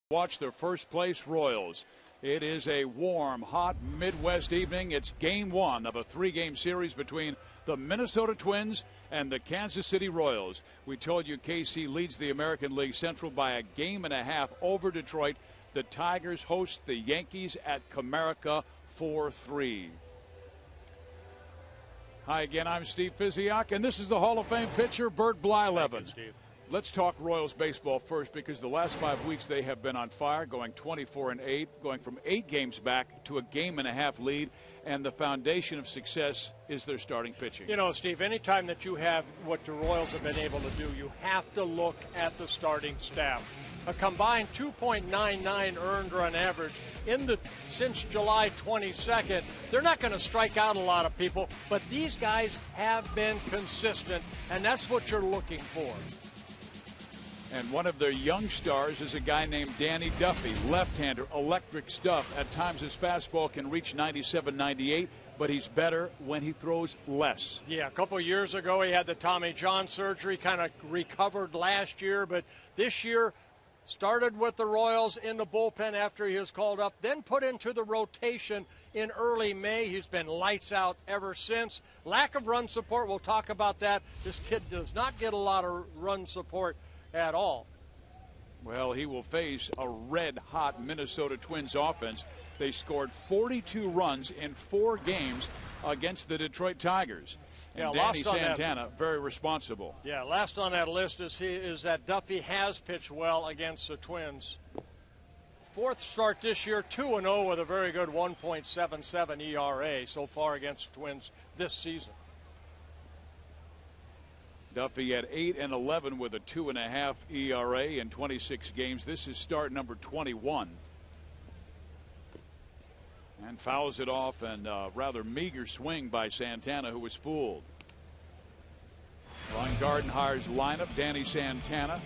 Watch the first place Royals. It is a warm, hot Midwest evening. It's game one of a three-game series between the Minnesota Twins and the Kansas City Royals. We told you KC leads the American League Central by a game and a half over Detroit. The Tigers host the Yankees at Comerica 4-3. Hi again, I'm Steve Physiak, and this is the Hall of Fame pitcher, Bert Blyleven. Let's talk Royals baseball first, because the last 5 weeks they have been on fire, going 24-8, going from 8 games back to a game and a half lead, and the foundation of success is their starting pitching. You know, Steve, anytime that you have what the Royals have been able to do, you have to look at the starting staff. A combined 2.99 earned run average since July 22nd. They're not going to strike out a lot of people, but these guys have been consistent, and that's what you're looking for. And one of their young stars is a guy named Danny Duffy, left-hander, electric stuff. At times his fastball can reach 97, 98, but he's better when he throws less. Yeah, a couple of years ago he had the Tommy John surgery, kind of recovered last year, but this year started with the Royals in the bullpen after he was called up, then put into the rotation in early May. He's been lights out ever since. Lack of run support, we'll talk about that. This kid does not get a lot of run support at all. Well, he will face a red-hot Minnesota Twins offense. They scored 42 runs in 4 games against the Detroit Tigers. And Danny Santana, very responsible. Yeah, last on that list is that Duffy has pitched well against the Twins. 4th start this year, 2-0 with a very good 1.77 ERA so far against the Twins this season. Duffy at 8-11 with a 2.5 ERA in 26 games. This is start number 21. And fouls it off, and rather meager swing by Santana, who was fooled. Ron Gardenhire's lineup, Danny Santana.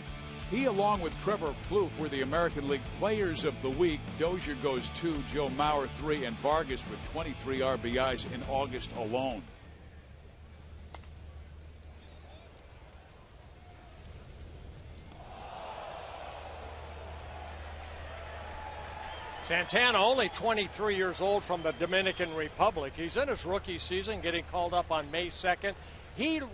He, along with Trevor Plouffe, were the American League Players of the Week. Dozier goes 2, Joe Mauer 3, and Vargas with 23 RBIs in August alone. Santana, only 23 years old, from the Dominican Republic. He's in his rookie season, getting called up on May 2nd.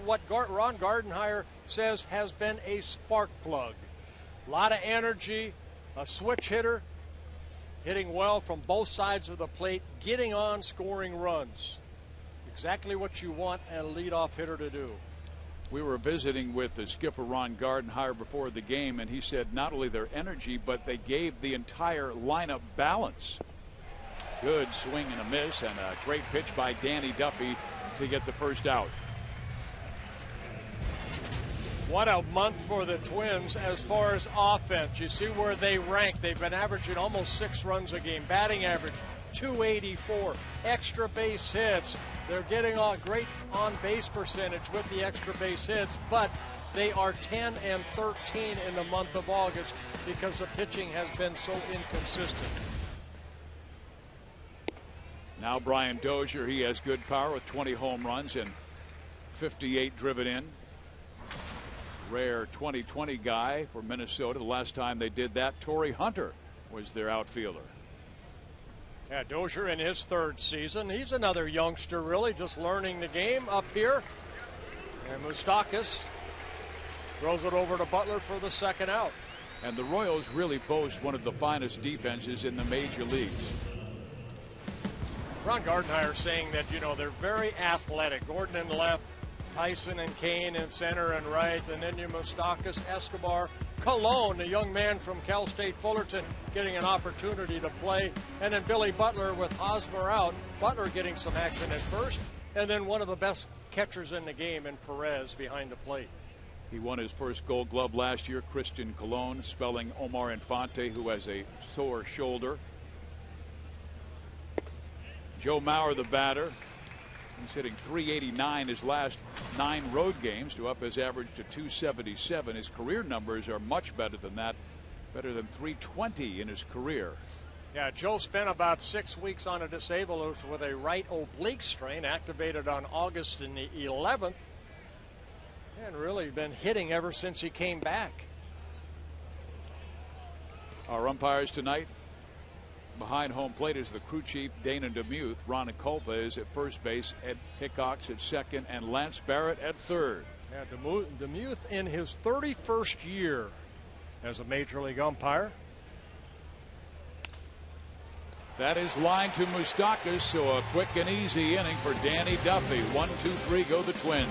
What Ron Gardenhire says, has been a spark plug. A lot of energy, a switch hitter, hitting well from both sides of the plate, getting on, scoring runs. Exactly what you want a leadoff hitter to do. We were visiting with the skipper, Ron Gardenhire, before the game, and he said not only their energy, but they gave the entire lineup balance. Good swing and a miss, and a great pitch by Danny Duffy to get the first out. What a month for the Twins as far as offense. You see where they rank. They've been averaging almost 6 runs a game. Batting average, 284. Extra base hits. They're getting a great on-base percentage with the extra base hits, but they are 10 and 13 in the month of August because the pitching has been so inconsistent. Now Brian Dozier, he has good power with 20 home runs and 58 driven in. Rare 2020 guy for Minnesota. The last time they did that, Torrey Hunter was their outfielder. Yeah, Dozier in his 3rd season. He's another youngster, really, just learning the game up here. And Moustakas throws it over to Butler for the 2nd out. And the Royals really boast one of the finest defenses in the major leagues. Ron Gardenhire saying that, you know, they're very athletic. Gordon in left, Tyson and Kane in center and right, and then you Moustakas, Escobar, Colon, the young man from Cal State Fullerton, getting an opportunity to play, and then Billy Butler with Hosmer out. Butler getting some action at first, and then one of the best catchers in the game in Perez behind the plate. He won his first Gold Glove last year. Christian Colon, spelling Omar Infante, who has a sore shoulder. Joe Mauer, the batter. He's hitting .389 his last 9 road games to up his average to .277. His career numbers are much better than that, better than .320 in his career. Yeah, Joe spent about 6 weeks on a disabled list with a right oblique strain, activated on August in the 11th, and really been hitting ever since he came back. Our umpires tonight, behind home plate is the crew chief Dana DeMuth. Ron Culpa is at first base, Ed Hickox at second, and Lance Barrett at third. Yeah, DeMuth in his 31st year as a major league umpire. That is line to Moustakas, so a quick and easy inning for Danny Duffy. 1-2-3 go the Twins.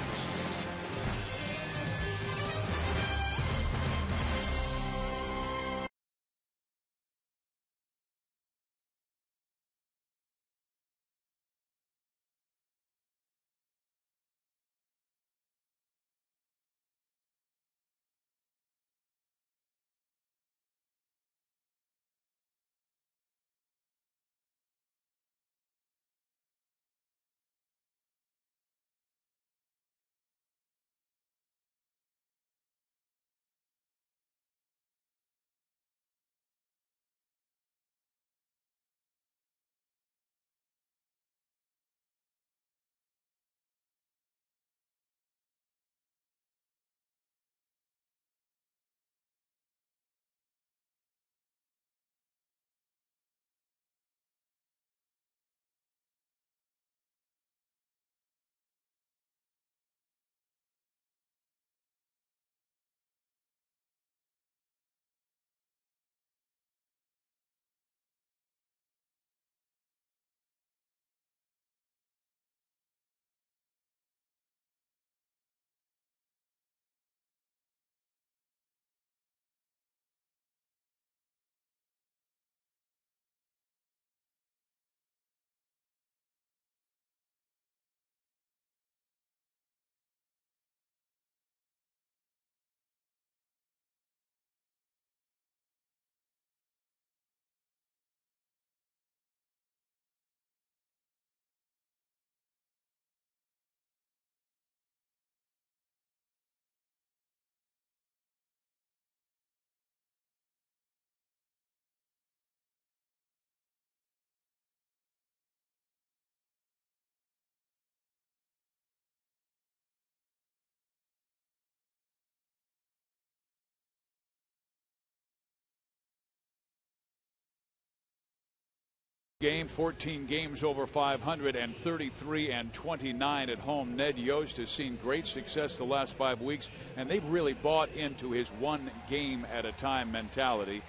Game 14 games over 500 and 33-29 at home. Ned Yost has seen great success the last 5 weeks, and they've really bought into his one game at a time mentality.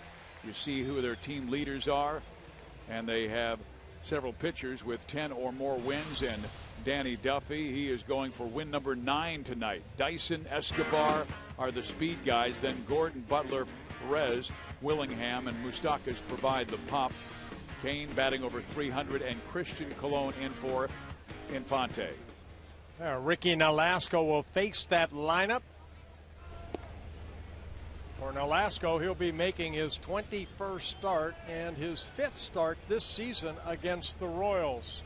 You see who their team leaders are, and they have several pitchers with 10 or more wins. And Danny Duffy, he is going for win number 9 tonight. Dyson, Escobar are the speed guys. Then Gordon, Butler, Perez, Willingham, and Moustakas provide the pop. Kane batting over 300, and Christian Colon in for Infante. Ricky Nolasco will face that lineup. For Nolasco, he'll be making his 21st start and his 5th start this season against the Royals.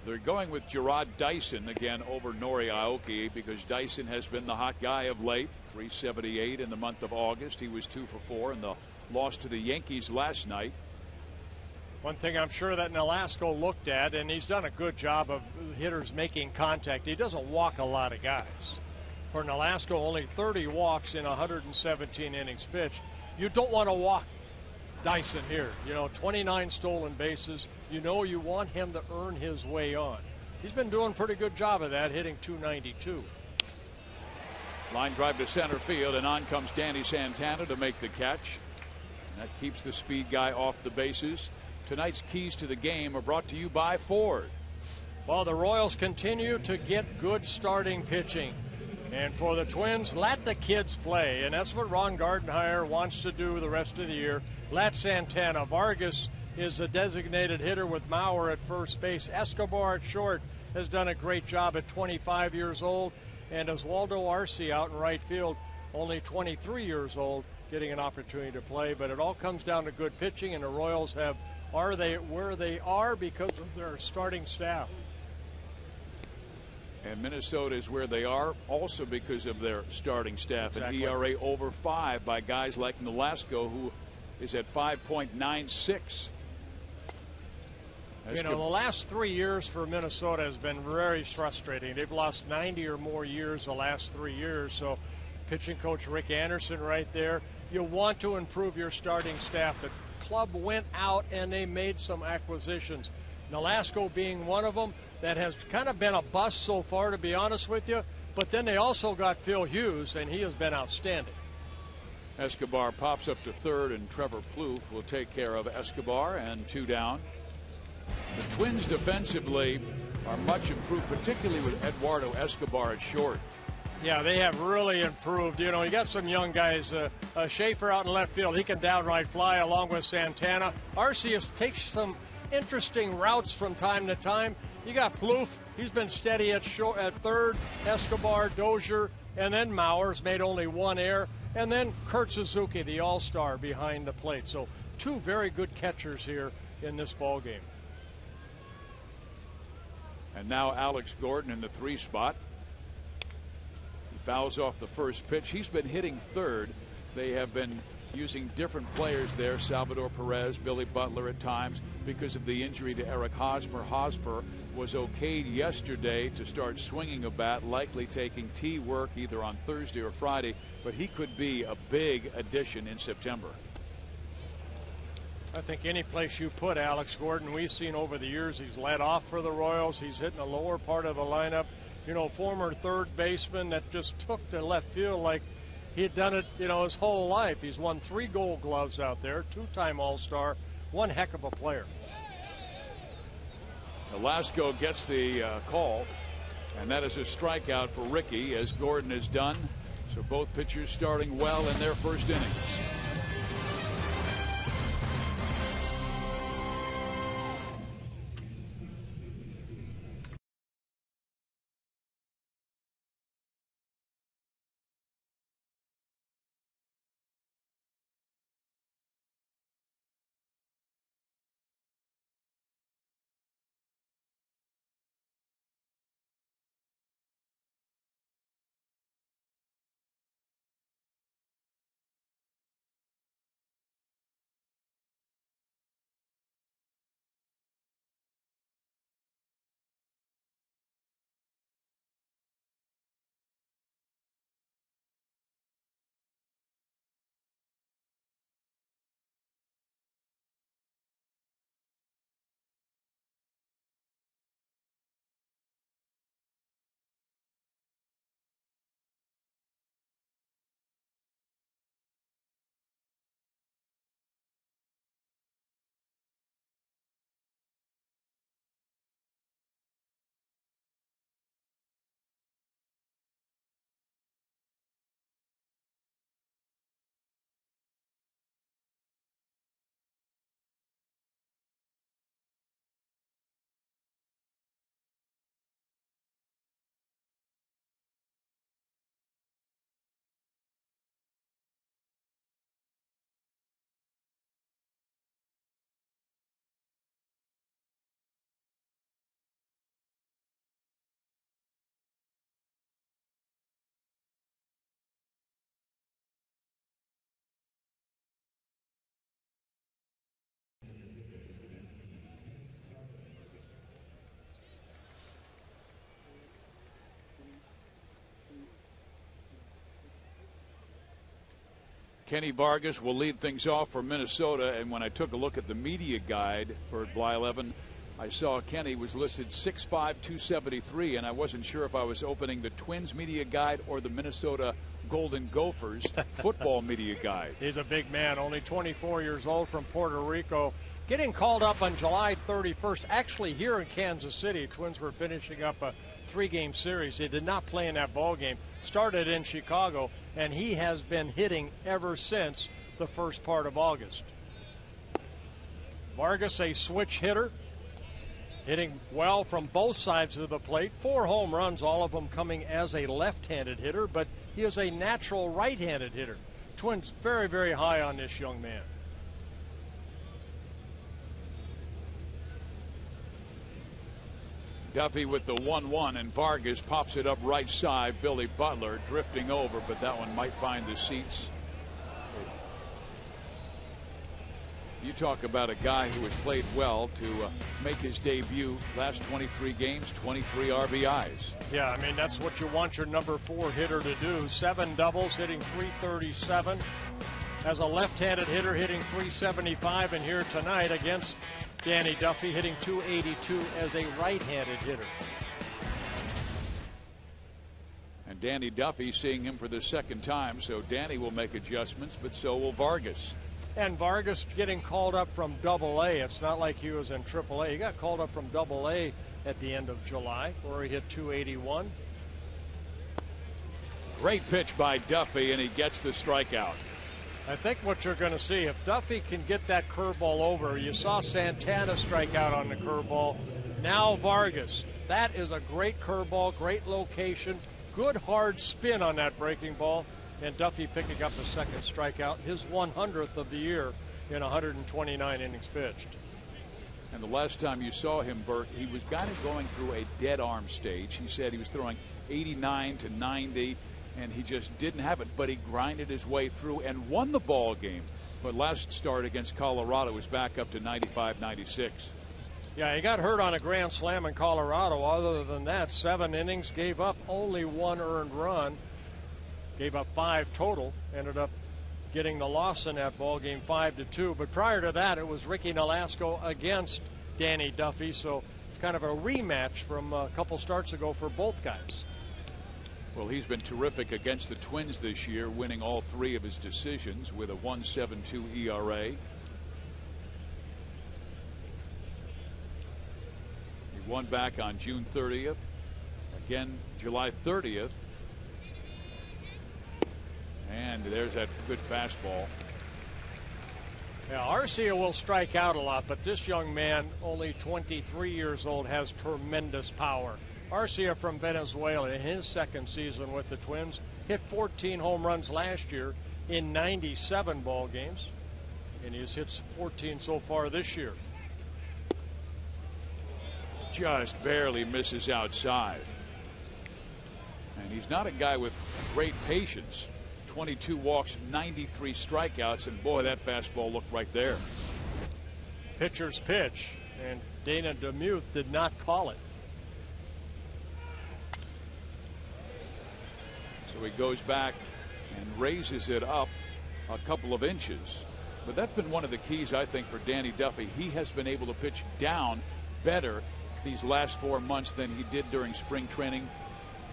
They're going with Gerard Dyson again over Nori Aoki because Dyson has been the hot guy of late. 378 in the month of August. He was 2 for 4 in the loss to the Yankees last night. One thing I'm sure that Nolasco looked at, and he's done a good job of hitters making contact. He doesn't walk a lot of guys. For Nolasco, only 30 walks in 117 innings pitched. You don't want to walk Dyson here. 29 stolen bases. You want him to earn his way on. He's been doing a pretty good job of that, hitting .292. Line drive to center field, and on comes Danny Santana to make the catch. And that keeps the speed guy off the bases. Tonight's keys to the game are brought to you by Ford. Well, the Royals continue to get good starting pitching. And for the Twins, let the kids play. And that's what Ron Gardenhire wants to do the rest of the year. Let Santana. Vargas is a designated hitter with Mauer at first base. Escobar at short has done a great job at 25 years old. And Oswaldo Arce out in right field, only 23 years old, getting an opportunity to play. But it all comes down to good pitching, and the Royals are they where they are because of their starting staff. And Minnesota is where they are also because of their starting staff. Exactly. An ERA over 5 by guys like Nolasco, who is at 5.96. The last 3 years for Minnesota has been very frustrating. They've lost 90 or more years the last 3 years. So pitching coach Rick Anderson right there. You want to improve your starting staff. The club went out and they made some acquisitions. Nolasco being one of them. That has kind of been a bust so far, to be honest with you. But then they also got Phil Hughes, and he has been outstanding. Escobar pops up to third, and Trevor Plouffe will take care of Escobar, and 2 down. The Twins defensively are much improved, particularly with Eduardo Escobar at short. Yeah, they have really improved. You know, you got some young guys. Schaefer out in left field, he can downright fly along with Santana. Arceus takes some interesting routes from time to time. You got Plouffe, he's been steady at third. Escobar, Dozier, and then Mauer's made only 1 error. And then Kurt Suzuki, the all-star, behind the plate. So 2 very good catchers here in this ball game. And now Alex Gordon in the 3 spot. He fouls off the first pitch. He's been hitting third. They have been using different players there, Salvador Perez, Billy Butler at times, because of the injury to Eric Hosmer. Hosmer was okayed yesterday to start swinging a bat, likely taking tee work either on Thursday or Friday, but he could be a big addition in September. I think any place you put Alex Gordon, we've seen over the years he's led off for the Royals. He's hitting the lower part of the lineup. You know, former third baseman that just took to left field like he had done it, you know, his whole life. He's won 3 Gold Gloves out there, 2-time All-Star, one heck of a player. Nolasco gets the call, and that is a strikeout for Ricky, as Gordon is done. So both pitchers starting well in their first innings. Kenny Vargas will lead things off for Minnesota, and when I took a look at the media guide for Blyleven, I saw Kenny was listed 6'5", 273, and I wasn't sure if I was opening the Twins media guide or the Minnesota Golden Gophers football media guide. He's a big man, only 24 years old, from Puerto Rico. Getting called up on July 31st, actually here in Kansas City. Twins were finishing up a 3-game series. They did not play in that ball game. Started in Chicago, and he has been hitting ever since the first part of August. Vargas, a switch hitter, hitting well from both sides of the plate. 4 home runs, all of them coming as a left-handed hitter, but he is a natural right-handed hitter. Twins very, very high on this young man. Duffy with the 1-1, and Vargas pops it up right side. Billy Butler drifting over, but that one might find the seats. You talk about a guy who has played well to make his debut. Last 23 games, 23 RBIs. Yeah, I mean, that's what you want your number 4 hitter to do. 7 doubles, hitting .337. As a left-handed hitter, hitting .375. And here tonight against Danny Duffy, hitting .282 as a right-handed hitter. And Danny Duffy, seeing him for the second time, so Danny will make adjustments, but so will Vargas. And Vargas getting called up from Double-A. It's not like he was in Triple-A. He got called up from Double-A at the end of July, where he hit .281. Great pitch by Duffy, and he gets the strikeout. I think what you're going to see, if Duffy can get that curveball over, you saw Santana strike out on the curveball. Now Vargas. That is a great curveball, great location, good hard spin on that breaking ball. And Duffy picking up the second strikeout, his 100th of the year in 129 innings pitched. And the last time you saw him, Bert, he was kind of going through a dead arm stage. He said he was throwing 89 to 90, and he just didn't have it. But he grinded his way through and won the ball game. But last start against Colorado was back up to 95, 96. Yeah, he got hurt on a grand slam in Colorado. Other than that, 7 innings, gave up only 1 earned run. Gave up 5 total, ended up getting the loss in that ball game 5-2. But prior to that, it was Ricky Nolasco against Danny Duffy. So it's kind of a rematch from a couple starts ago for both guys. Well, he's been terrific against the Twins this year, winning all 3 of his decisions with a 1.72 ERA. He won back on June 30th, again July 30th. And there's that good fastball. Yeah, Arcia will strike out a lot, but this young man, only 23 years old, has tremendous power. Arcia from Venezuela, in his second season with the Twins, hit 14 home runs last year in 97 ball games, and he's hit 14 so far this year. Just barely misses outside. And he's not a guy with great patience. 22 walks, 93 strikeouts, and boy, that fastball looked right there. Pitcher's pitch, and Dana DeMuth did not call it. So he goes back and raises it up a couple of inches. But that's been one of the keys, I think, for Danny Duffy. He has been able to pitch down better these last 4 months than he did during spring training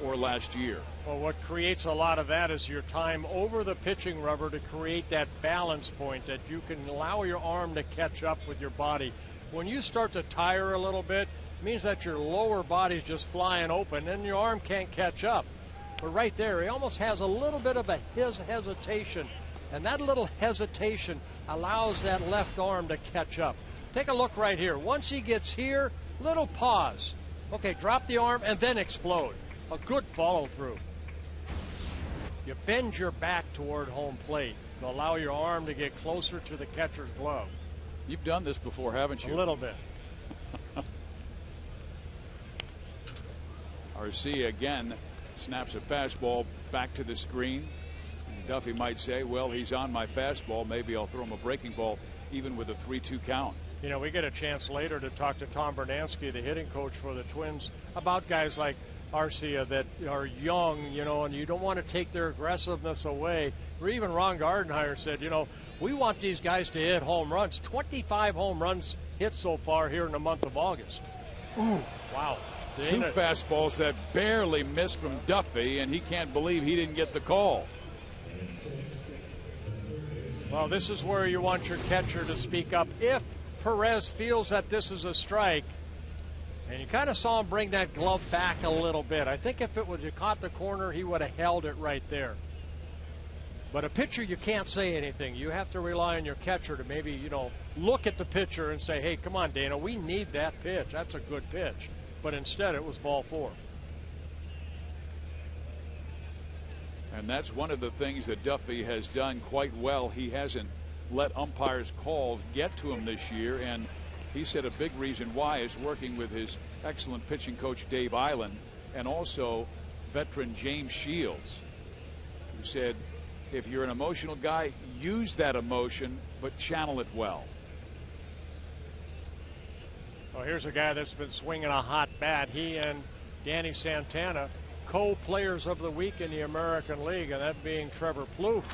or last year. Well, what creates a lot of that is your time over the pitching rubber to create that balance point that you can allow your arm to catch up with your body. When you start to tire a little bit, it means that your lower body's just flying open and your arm can't catch up. But right there, he almost has a little bit of a hesitation, and that little hesitation allows that left arm to catch up. Take a look right here. Once he gets here, little pause. Okay, drop the arm and then explode. A good follow through. You bend your back toward home plate to allow your arm to get closer to the catcher's glove. You've done this before, haven't you? A little bit. Arcia again snaps a fastball back to the screen. And Duffy might say, well, he's on my fastball. Maybe I'll throw him a breaking ball even with a 3-2 count. You know, we get a chance later to talk to Tom Brunanski, the hitting coach for the Twins, about guys like Arcia that are young, you know, and you don't want to take their aggressiveness away. Or even Ron Gardenhire said, you know, we want these guys to hit home runs. 25 home runs hit so far here in the month of August. Ooh, wow. 2 fastballs that barely missed from Duffy, and he can't believe he didn't get the call. Well, this is where you want your catcher to speak up. If Perez feels that this is a strike, and you kind of saw him bring that glove back a little bit. I think if it would have caught the corner, he would have held it right there. But a pitcher, you can't say anything. You have to rely on your catcher to maybe, you know, look at the pitcher and say, hey, come on, Dana, we need that pitch. That's a good pitch. But instead, it was ball 4. And that's one of the things that Duffy has done quite well. He hasn't let umpires' calls get to him this year, and he said a big reason why is working with his excellent pitching coach Dave Island and also veteran James Shields, who said if you're an emotional guy, use that emotion but channel it well. Well, here's a guy that's been swinging a hot bat. He and Danny Santana, co-players of the week in the American League, and that being Trevor Plouffe.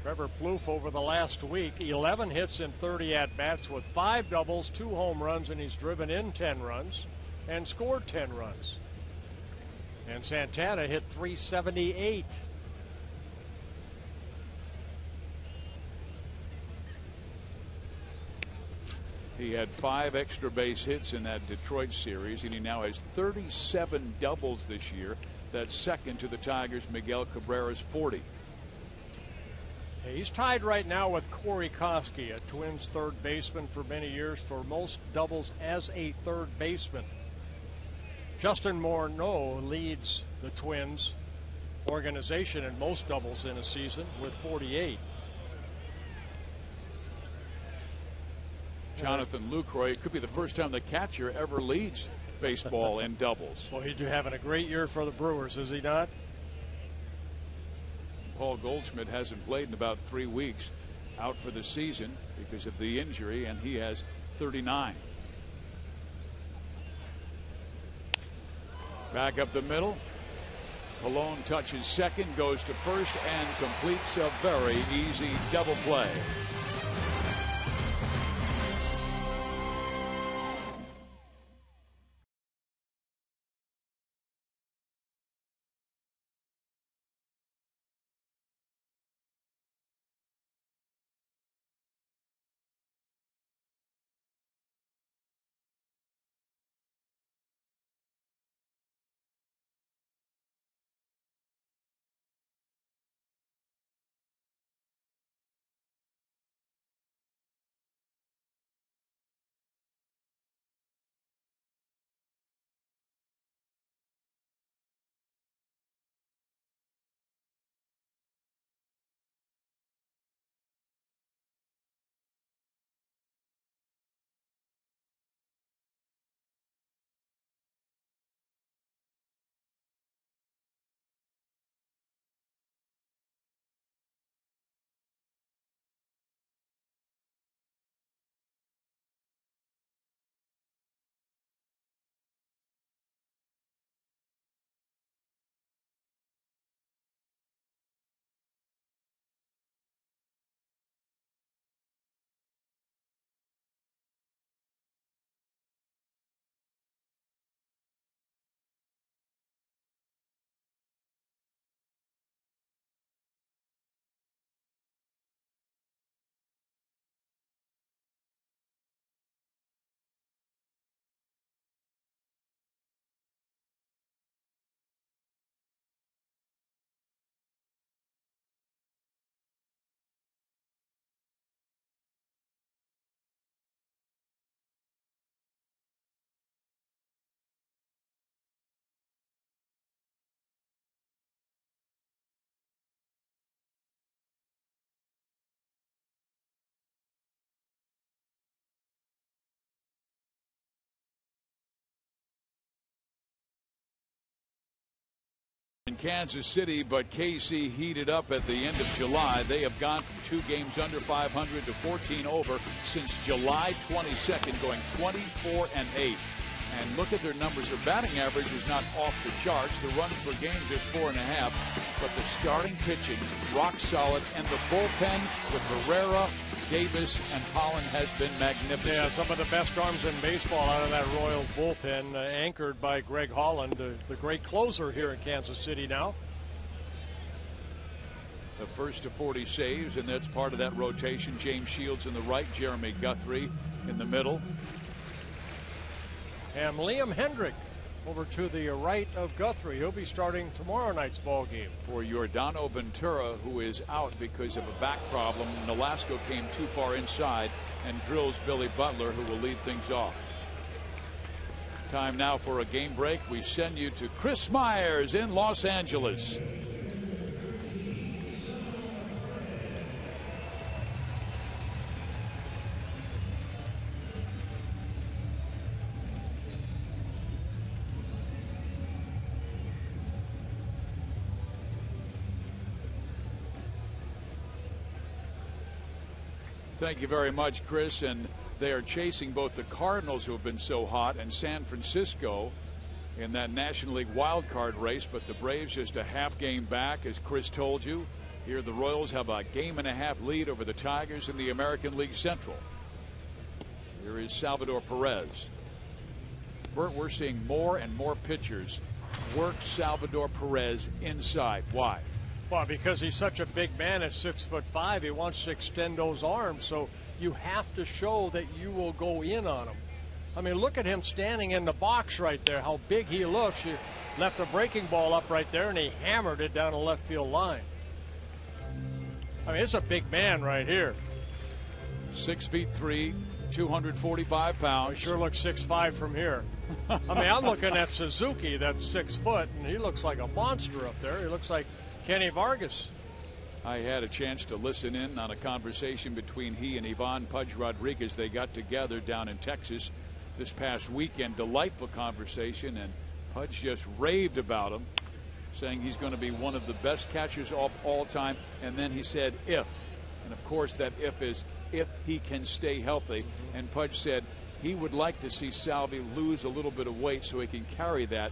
Trevor Plouffe over the last week, 11 hits in 30 at-bats with 5 doubles, 2 home runs, and he's driven in 10 runs and scored 10 runs. And Santana hit .378. He had 5 extra base hits in that Detroit series, and he now has 37 doubles this year. That's second to the Tigers' Miguel Cabrera's 40. He's tied right now with Corey Koski, a Twins third baseman for many years, for most doubles as a third baseman. Justin Morneau leads the Twins organization in most doubles in a season with 48. Jonathan Lucroy, it could be the first time the catcher ever leads baseball in doubles. Well, he's having a great year for the Brewers, is he not? Paul Goldschmidt hasn't played in about 3 weeks, out for the season because of the injury, and he has 39. Back up the middle. Pallone touches second, goes to first, and completes a very easy double play. In Kansas City, but KC heated up at the end of July. They have gone from 2 games under 500 to 14 over since July 22nd, going 24-8. And look at their numbers. Their batting average is not off the charts. The runs per game just 4.5. But the starting pitching, rock solid, and the bullpen with Herrera, Davis, and Holland has been magnificent. Yeah, some of the best arms in baseball out of that Royals bullpen, anchored by Greg Holland, the great closer here in Kansas City now. The first to 40 saves, and that's part of that rotation. James Shields in the right, Jeremy Guthrie in the middle. And Liam Hendrick over to the right of Guthrie. He'll be starting tomorrow night's ball game. For Yordano Ventura, who is out because of a back problem. Nolasco came too far inside and drills Billy Butler, who will lead things off. Time now for a game break. We send you to Chris Myers in Los Angeles. Thank you very much, Chris. And They are chasing both the Cardinals, who have been so hot, and San Francisco in that National League wild card race. But the Braves just a half game back, as Chris told you. Here the Royals have a game-and-a-half lead over the Tigers in the American League Central. Here is Salvador Perez. Bert, we're seeing more and more pitchers work Salvador Perez inside. Why? Well, because he's such a big man at 6'5", he wants to extend those arms. So you have to show that you will go in on him. I mean, look at him standing in the box right there, how big he looks. He left a breaking ball up right there, and he hammered it down the left field line. I mean, it's a big man right here. 6'3", 245 pounds. He sure looks 6'5" from here. I mean, I'm looking at Suzuki, that's 6 foot, and he looks like a monster up there. He looks like Kenny Vargas. I had a chance to listen in on a conversation between he and Ivan Pudge Rodriguez. They got together down in Texas this past weekend. Delightful conversation, and Pudge just raved about him, saying he's going to be one of the best catchers of all time. And then he said if, and of course that if is if he can stay healthy. And Pudge said he would like to see Salvi lose a little bit of weight so he can carry that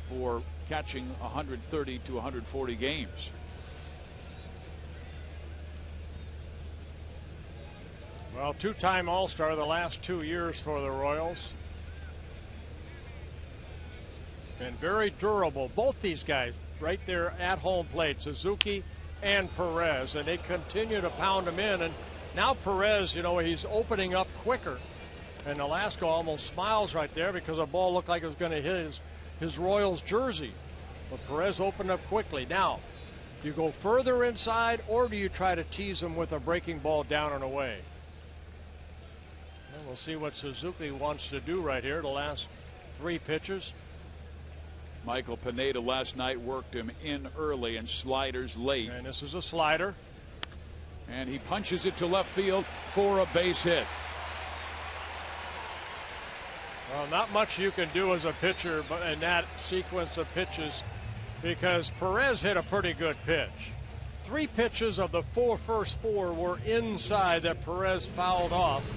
for catching 130 to 140 games. Well, two-time All-Star the last 2 years for the Royals. And very durable. Both these guys right there at home plate, Suzuki and Perez, and they continue to pound them in. And now Perez, you know, he's opening up quicker. And Velasco almost smiles right there because the ball looked like it was going to hit his Royals jersey. But Perez opened up quickly. Now, do you go further inside, or do you try to tease him with a breaking ball down and away? And we'll see what Suzuki wants to do right here, the last 3 pitches. Michael Pineda last night worked him in early and sliders late. And this is a slider. And he punches it to left field for a base hit. Well, not much you can do as a pitcher in that sequence of pitches, because Perez hit a pretty good pitch. 3 pitches of the first 4 were inside that Perez fouled off.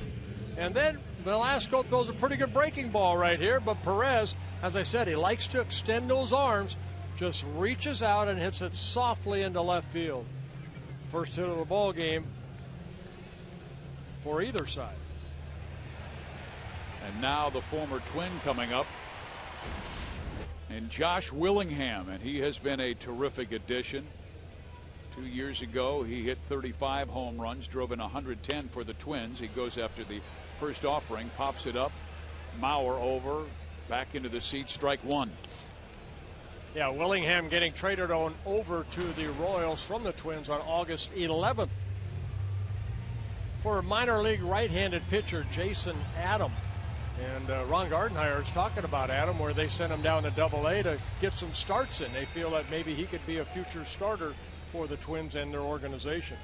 And then Velasco throws a pretty good breaking ball right here, but Perez, as I said, he likes to extend those arms, just reaches out and hits it softly into left field. First hit of the ball game for either side. And now the former Twin coming up, and Josh Willingham, and he has been a terrific addition. 2 years ago he hit 35 home runs, drove in 110 for the Twins. He goes after the first offering, pops it up, Mauer over, back into the seat, strike 1. Yeah, Willingham getting traded on over to the Royals from the Twins on August 11th for minor league right-handed pitcher Jason Adam. And Ron Gardenhire is talking about Adam, where they sent him down to Double-A to get some starts in. They feel that maybe he could be a future starter for the Twins and their organization.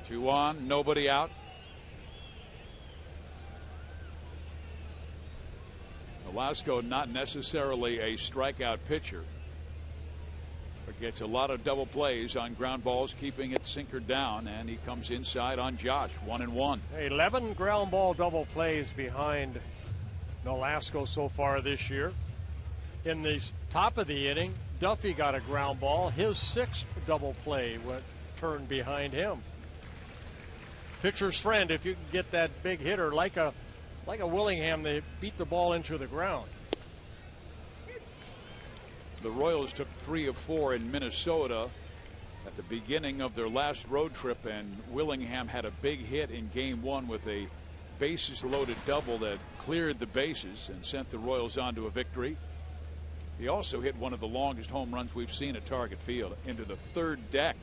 2 on, nobody out. Velasco not necessarily a strikeout pitcher, but gets a lot of double plays on ground balls, keeping it sinker down, and he comes inside on Josh. 1-1. 11 ground ball double plays behind Velasco so far this year. In the top of the inning, Duffy got a ground ball. His 6th double play went turned behind him. Pitcher's friend, if you can get that big hitter like a Willingham, they beat the ball into the ground. The Royals took 3 of 4 in Minnesota at the beginning of their last road trip, and Willingham had a big hit in game 1 with a bases loaded double that cleared the bases and sent the Royals on to a victory. He also hit one of the longest home runs we've seen at Target Field, into the 3rd deck.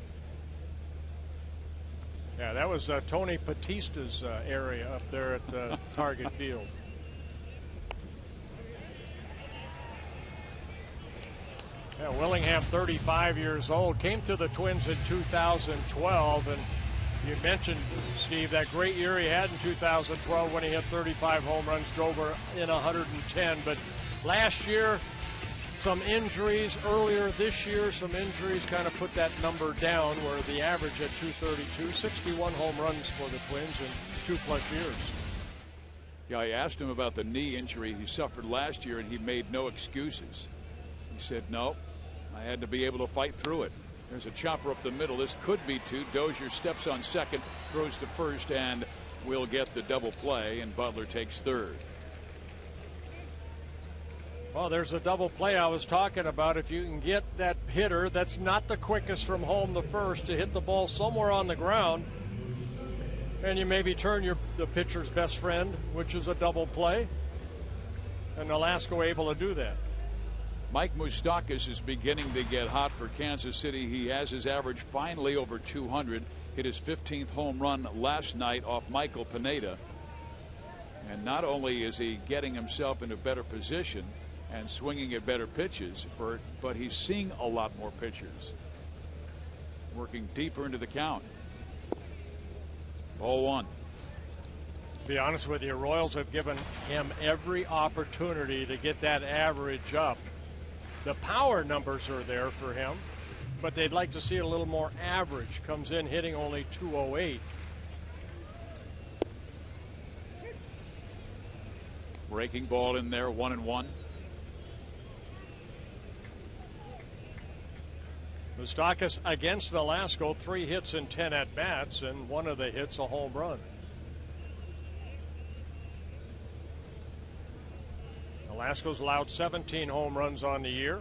Yeah, that was Tony Batista's area up there at Target Field. Yeah, Willingham, 35 years old, came to the Twins in 2012, and you mentioned, Steve, that great year he had in 2012 when he hit 35 home runs, drove in 110. But last year, some injuries. Earlier this year, some injuries kind of put that number down, where the average at 232, 61 home runs for the Twins in 2+ years. Yeah, I asked him about the knee injury he suffered last year, and he made no excuses. He said, no, I had to be able to fight through it. There's a chopper up the middle. This could be two. Dozier steps on second, throws to first, and will get the double play, and Butler takes third. Well, there's a double play I was talking about. If you can get that hitter that's not the quickest from home, the first, to hit the ball somewhere on the ground, and you maybe turn the pitcher's best friend, which is a double play, and Nolasco able to do that. Mike Moustakas is beginning to get hot for Kansas City. He has his average finally over 200. Hit his 15th home run last night off Michael Pineda. And not only is he getting himself into better position and swinging at better pitches, Bert, but he's seeing a lot more pitchers. Working deeper into the count. Ball one. To be honest with you, Royals have given him every opportunity to get that average up. The power numbers are there for him, but they'd like to see it a little more average. Comes in hitting only 208. Breaking ball in there, 1-1. Moustakas against Nolasco, 3 hits in 10 at bats, and one of the hits a home run. Nolasco's allowed 17 home runs on the year.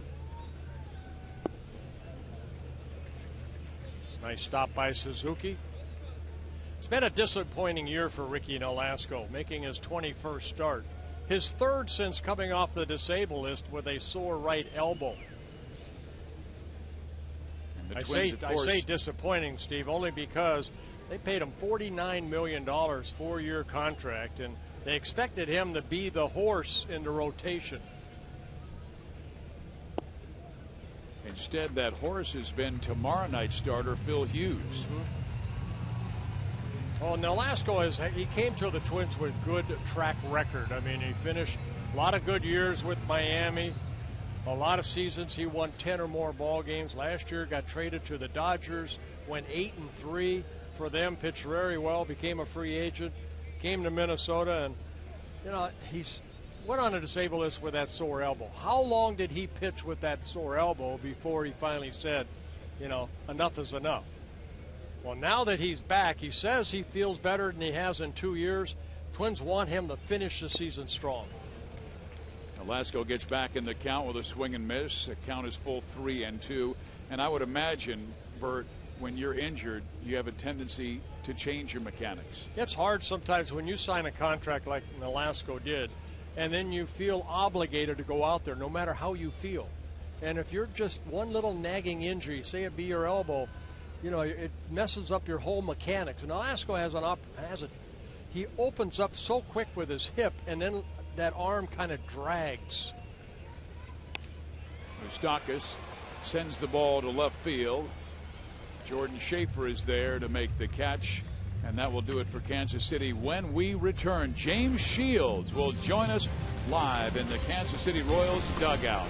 Nice stop by Suzuki. It's been a disappointing year for Ricky Nolasco, making his 21st start. His third since coming off the disabled list with a sore right elbow. I say disappointing, Steve, only because they paid him $49 million, 4-year contract, and they expected him to be the horse in the rotation. Instead, that horse has been tomorrow night's starter, Phil Hughes. Well, Nolasco he came to the Twins with good track record. I mean, he finished a lot of good years with Miami. A lot of seasons he won 10 or more ball games. Last year got traded to the Dodgers, went 8-3 for them, pitched very well, became a free agent, came to Minnesota, and he's went on a disabled list with that sore elbow. How long did he pitch with that sore elbow before he finally said, enough is enough? Well, now that he's back, he says he feels better than he has in 2 years. Twins want him to finish the season strong. Nolasco gets back in the count with a swing and miss. The count is full 3-2. And I would imagine, Bert, when you're injured, you have a tendency to change your mechanics. It's hard sometimes when you sign a contract like Nolasco did, and then you feel obligated to go out there no matter how you feel. And if you're just one little nagging injury, say it be your elbow, it messes up your whole mechanics. And Nolasco he opens up so quick with his hip, and then that arm kind of drags. Moustakas sends the ball to left field. Jordan Schaefer is there to make the catch, and that will do it for Kansas City. When we return, James Shields will join us live in the Kansas City Royals dugout.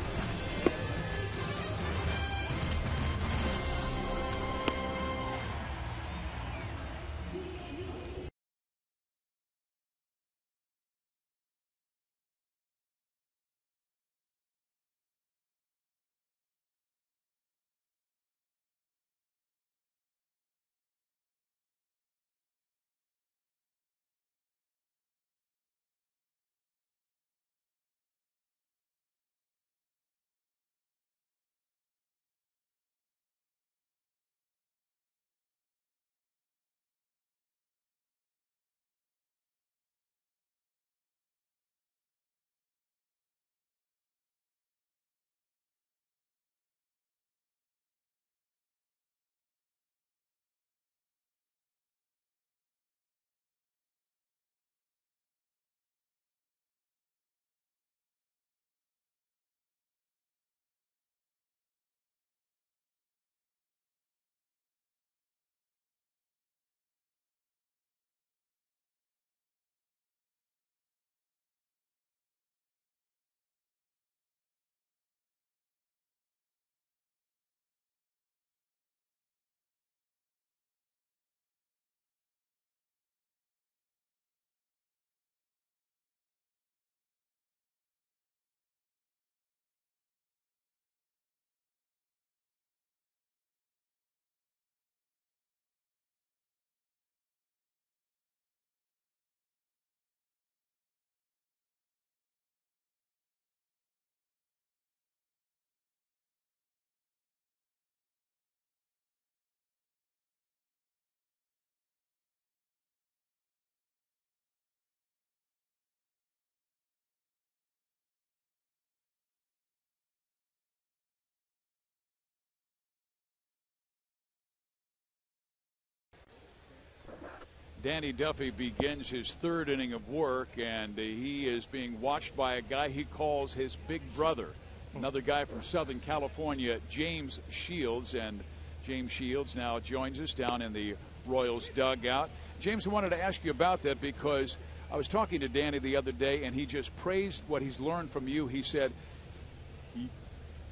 Danny Duffy begins his third inning of work, and he is being watched by a guy he calls his big brother, another guy from Southern California, James Shields. And James Shields now joins us down in the Royals dugout. James, I wanted to ask you about that because I was talking to Danny the other day, and he just praised what he's learned from you. He said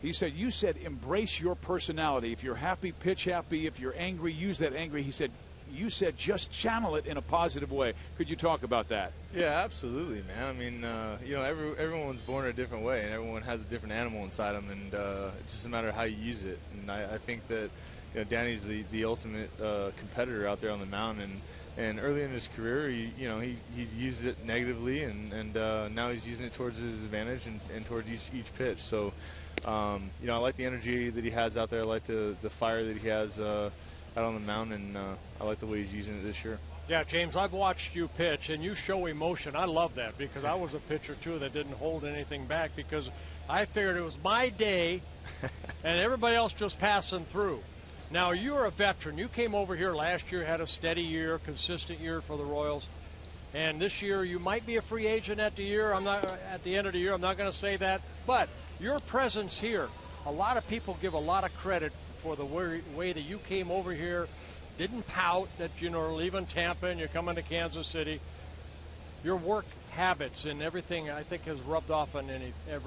you said embrace your personality. If you're happy, pitch happy. If you're angry, use that angry. He said you said just channel it in a positive way. Could you talk about that? Yeah, absolutely, man. I mean, you know, everyone's born a different way, and everyone has a different animal inside them, and it's just a matter of how you use it. And I think that, you know, Danny's the ultimate competitor out there on the mound, and early in his career, he used it negatively, and now he's using it towards his advantage and towards each pitch. So, you know, I like the energy that he has out there. I like the fire that he has out on the mound, and I like the way he's using it this year. Yeah, James, I've watched you pitch, and you show emotion. I love that because I was a pitcher, too, that didn't hold anything back because I figured it was my day and everybody else just passing through. Now, you're a veteran. You came over here last year, had a steady year, consistent year for the Royals. And this year, you might be a free agent at the end of the year. I'm not going to say that. But your presence here, a lot of people give a lot of credit for the way that you came over here, didn't pout that, you know, are leaving Tampa and you're coming to Kansas City. Your work habits and everything, I think, has rubbed off on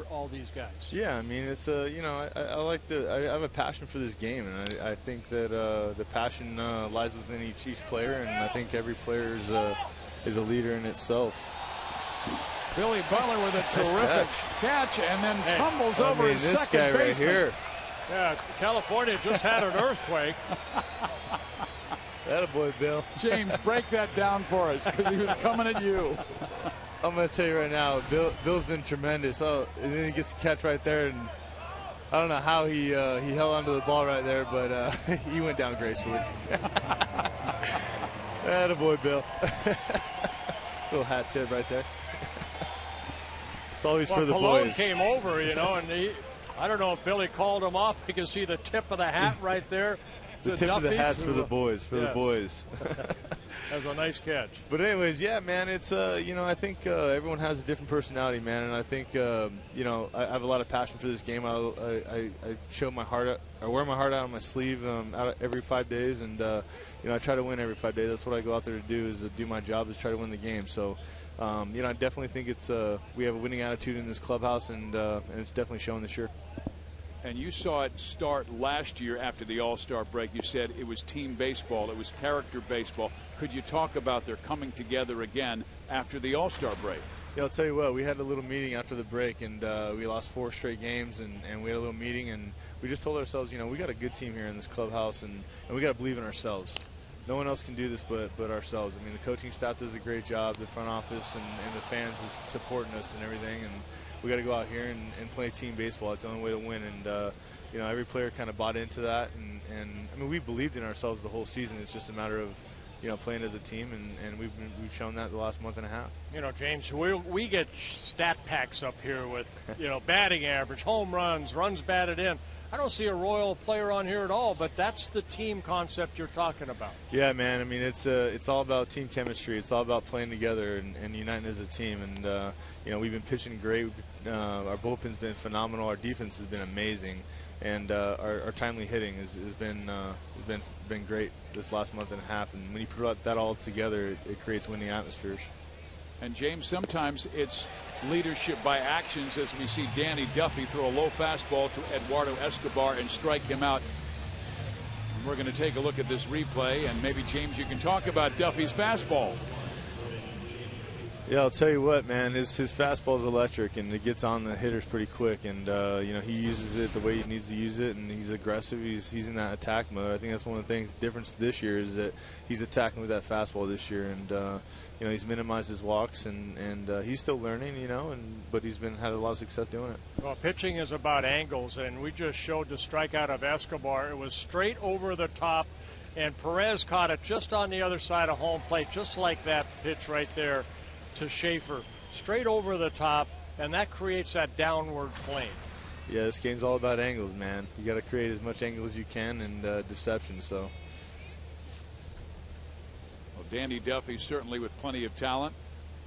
all these guys. Yeah, I mean, it's you know, I have a passion for this game, and I think that the passion lies within each player, and I think every player is a leader in itself. Billy Butler with a terrific catch and then tumbles over his second guy baseman. Right here. Yeah, California just had an earthquake. Attaboy, Bill. James, break that down for us because he was coming at you. I'm going to tell you right now, Bill's been tremendous. Oh, and then he gets a catch right there, and I don't know how he held onto the ball right there, but he went down gracefully. Attaboy, Bill. Little hat tip right there. It's always for the Cologne boys. Came over, you know, and I don't know if Billy called him off. You can see the tip of the hat right there. The tip of the hat's for the boys, the boys. That was a nice catch. But anyways, yeah, man, it's, you know, I think everyone has a different personality, man, and I think, you know, I have a lot of passion for this game. I show my heart, I wear my heart out on my sleeve every 5 days, and, you know, I try to win every 5 days. That's what I go out there to do, is to do my job, is try to win the game. So, you know, I definitely think it's we have a winning attitude in this clubhouse, and it's definitely showing this year. And you saw it start last year after the All-Star break. You said it was team baseball. It was character baseball. Could you talk about their coming together again after the All-Star break? Yeah, I'll tell you what. We had a little meeting after the break, and we lost 4 straight games, and we had a little meeting, and we just told ourselves, you know, we got a good team here in this clubhouse, and we got to believe in ourselves. No one else can do this but ourselves. I mean, the coaching staff does a great job. The front office and the fans is supporting us and everything, and we got to go out here and play team baseball. It's the only way to win, and you know, every player kind of bought into that, and I mean, we believed in ourselves the whole season. It's just a matter of, you know, playing as a team, and we've shown that the last month and a half. You know, James, we get stat packs up here with, you know, batting average, home runs, runs batted in. I don't see a Royal player on here at all, but that's the team concept you're talking about. Yeah, man. I mean, it's all about team chemistry. It's all about playing together and uniting as a team. And you know, we've been pitching great. Our bullpen's been phenomenal. Our defense has been amazing, and our timely hitting has been great this last month and a half. And when you put that all together, it creates winning atmospheres. And James, sometimes it's leadership by actions, as we see Danny Duffy throw a low fastball to Eduardo Escobar and strike him out. And we're going to take a look at this replay, and maybe, James, you can talk about Duffy's fastball. Yeah, I'll tell you what, man, his fastball is electric, and it gets on the hitters pretty quick, and you know, he uses it the way he needs to use it, and he's aggressive. He's in that attack mode. I think that's one of the things, difference this year, is that he's attacking with that fastball this year, and you know, he's minimized his walks, and he's still learning, you know, but he's had a lot of success doing it. Well, pitching is about angles, and we just showed the strikeout of Escobar. It was straight over the top, and Perez caught it just on the other side of home plate, just like that pitch right there to Schaefer, straight over the top, and that creates that downward plane. Yeah, this game's all about angles, man. You got to create as much angle as you can, and deception. So. Well, Well, Danny Duffy certainly with plenty of talent.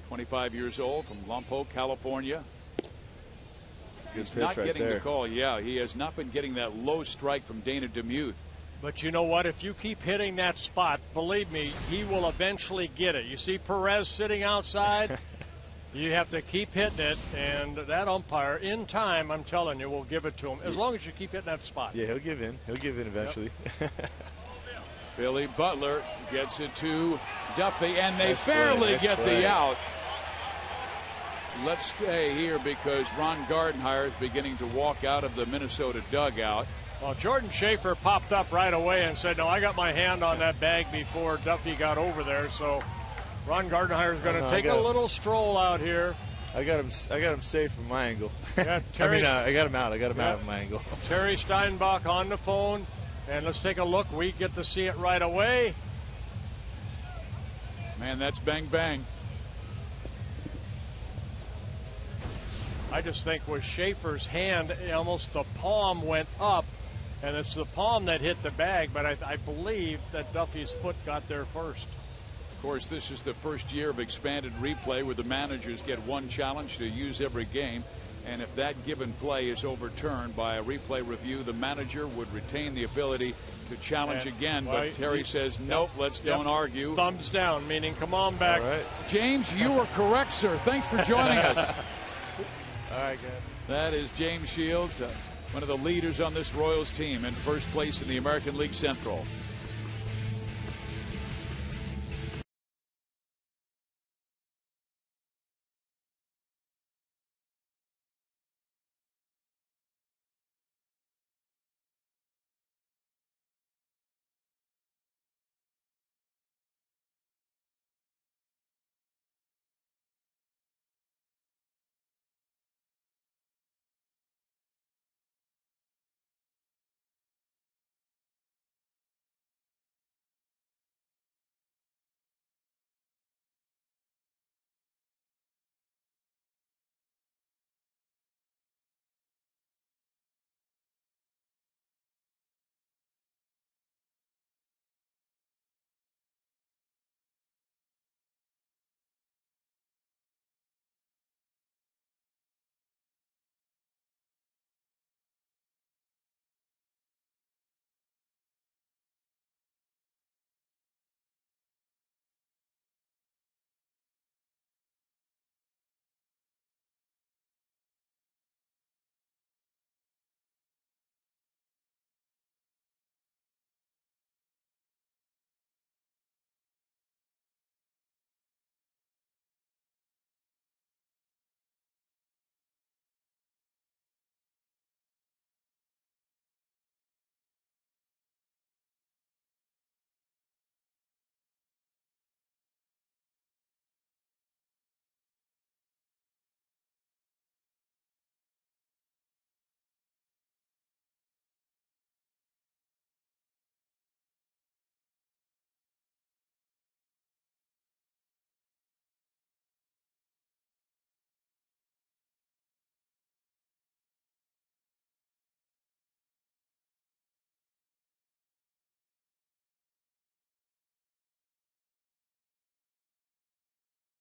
25 years old from Lompoc, California. He's not getting the call. Yeah, he has not been getting that low strike from Dana Demuth. But you know what? If you keep hitting that spot, believe me, he will eventually get it. You see Perez sitting outside. You have to keep hitting it, and that umpire, in time, I'm telling you, will give it to him, as long as you keep hitting that spot. Yeah, he'll give in. He'll give in eventually. Yep. Billy Butler gets it to Duffy, and they barely get the out. Let's stay here because Ron Gardenhire is beginning to walk out of the Minnesota dugout. Well, Jordan Schaefer popped up right away and said, no, I got my hand on that bag before Duffy got over there. So Ron Gardenhire is going to take a little stroll out here. I got him safe from my angle. Yeah, I got him out. I got him out of my angle. Terry Steinbach on the phone. And let's take a look. We get to see it right away. Man, that's bang, bang. I just think with Schaefer's hand, almost the palm went up, and it's the palm that hit the bag, but I believe that Duffy's foot got there first. Of course, this is the first year of expanded replay where the managers get one challenge to use every game, and if that given play is overturned by a replay review, the manager would retain the ability to challenge again, but Terry says, nope, don't argue. Thumbs down, meaning come on back. All right. James, you were correct, sir. Thanks for joining us. All right, guys. That is James Shields, one of the leaders on this Royals team, in first place in the American League Central.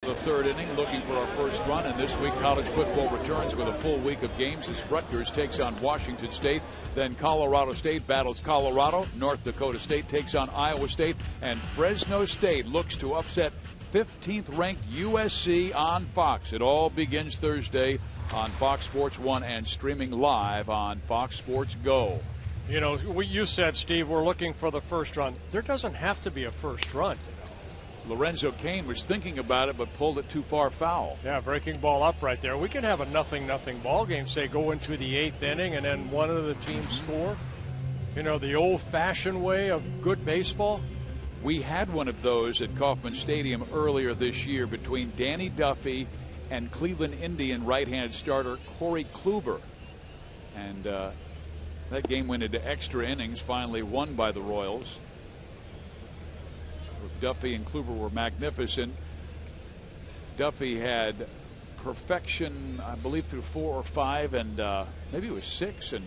The third inning, looking for our first run, and this week college football returns with a full week of games as Rutgers takes on Washington State. Then Colorado State battles Colorado. North Dakota State takes on Iowa State, and Fresno State looks to upset 15th ranked USC on Fox. It all begins Thursday on Fox Sports 1 and streaming live on Fox Sports Go. You know, you said, Steve, we're looking for the first run. There doesn't have to be a first run. Lorenzo Cain was thinking about it but pulled it too far foul. Yeah, breaking ball up right there. We could have a 0-0 ball game, say go into the 8th inning and then one of the teams score. You know, the old-fashioned way of good baseball. We had one of those at Kauffman Stadium earlier this year between Danny Duffy and Cleveland Indian right-hand starter Corey Kluber. And that game went into extra innings, finally won by the Royals. Duffy and Kluber were magnificent. Duffy had perfection, I believe, through 4 or 5, and maybe it was 6, and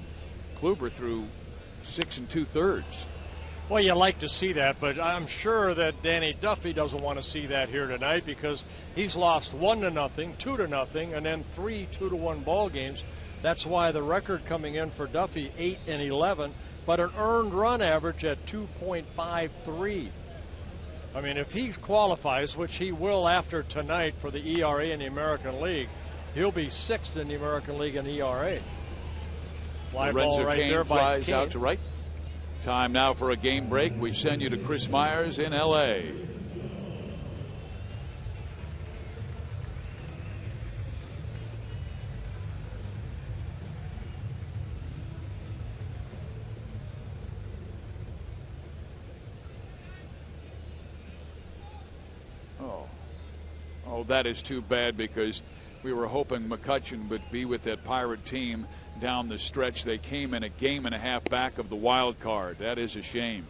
Kluber through 6 2/3. Well, you like to see that, but I'm sure that Danny Duffy doesn't want to see that here tonight because he's lost 1-0, 2-0, and then 3 2-1 ball games. That's why the record coming in for Duffy 8-11, but an earned run average at 2.53. I mean, if he qualifies, which he will after tonight for the ERA in the American League, he'll be 6th in the American League in ERA. Fly ball right there by flies out to right. Time now for a game break. We send you to Chris Myers in L.A. Oh, that is too bad because we were hoping McCutchen would be with that Pirate team down the stretch. They came in a game and a half back of the wild card. That is a shame.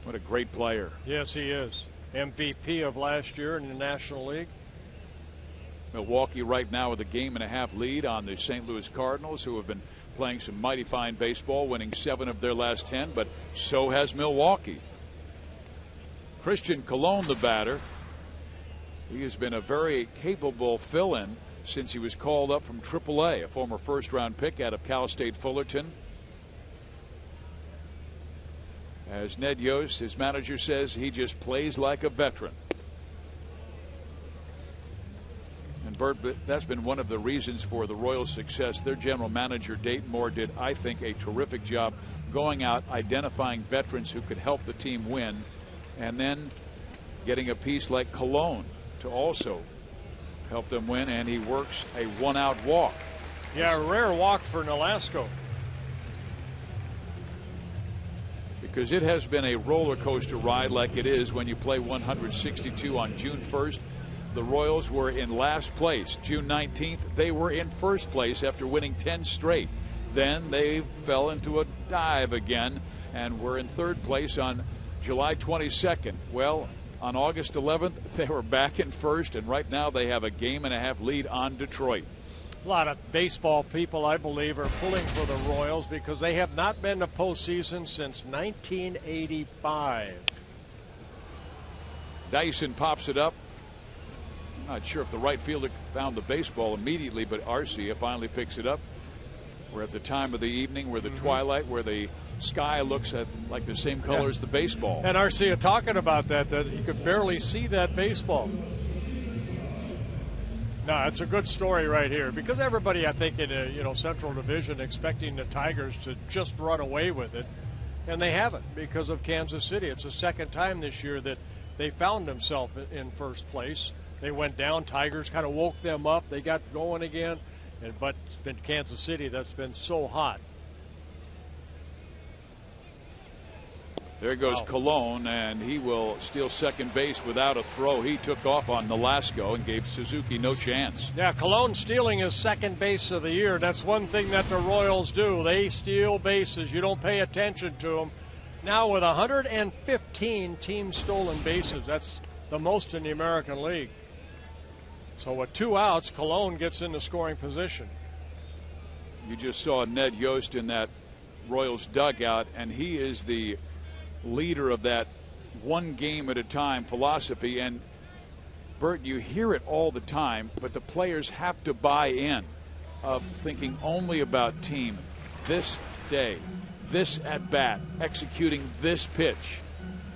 What a great player. Yes, he is. MVP of last year in the National League. Milwaukee right now with a game and a half lead on the St. Louis Cardinals, who have been playing some mighty fine baseball, winning 7 of their last 10, but so has Milwaukee. Christian Colon, the batter. He has been a very capable fill-in since he was called up from AAA, a former first-round pick out of Cal State Fullerton. As Ned Yost, his manager, says, he just plays like a veteran. And Bert, that's been one of the reasons for the Royals' success. Their general manager, Dayton Moore, did, I think, a terrific job going out, identifying veterans who could help the team win, and then getting a piece like Colon to also help them win, and he works a 1-out walk. Yeah, a rare walk for Nolasco. Because it has been a roller coaster ride like it is when you play 162 on June 1st. The Royals were in last place. June 19th, they were in first place after winning 10 straight. Then they fell into a dive again and were in third place on July 22nd. Well, on August 11th, they were back in first, and right now they have a game and a half lead on Detroit. A lot of baseball people, I believe, are pulling for the Royals because they have not been to postseason since 1985. Dyson pops it up. I'm not sure if the right fielder found the baseball immediately, but Arcia finally picks it up. We're at the time of the evening where the twilight, where the sky looks at like the same color as the baseball. And Arcia talking about that he could barely see that baseball. No, it's a good story right here because everybody, I think, in a Central Division expecting the Tigers to just run away with it, and they haven't because of Kansas City. It's the second time this year that they found themselves in first place. They went down. Tigers kind of woke them up. They got going again, but it's been Kansas City that's been so hot. There goes Colon, and he will steal second base without a throw. He took off on Nolasco and gave Suzuki no chance. Yeah, Colon stealing his second base of the year. That's one thing that the Royals do. They steal bases. You don't pay attention to them. Now with 115 team stolen bases, that's the most in the American League. So with 2 outs, Colon gets into scoring position. You just saw Ned Yost in that Royals dugout, and he is the leader of that one game at a time philosophy. And Bert, you hear it all the time, but the players have to buy in of thinking only about team, this day, this at bat, executing this pitch.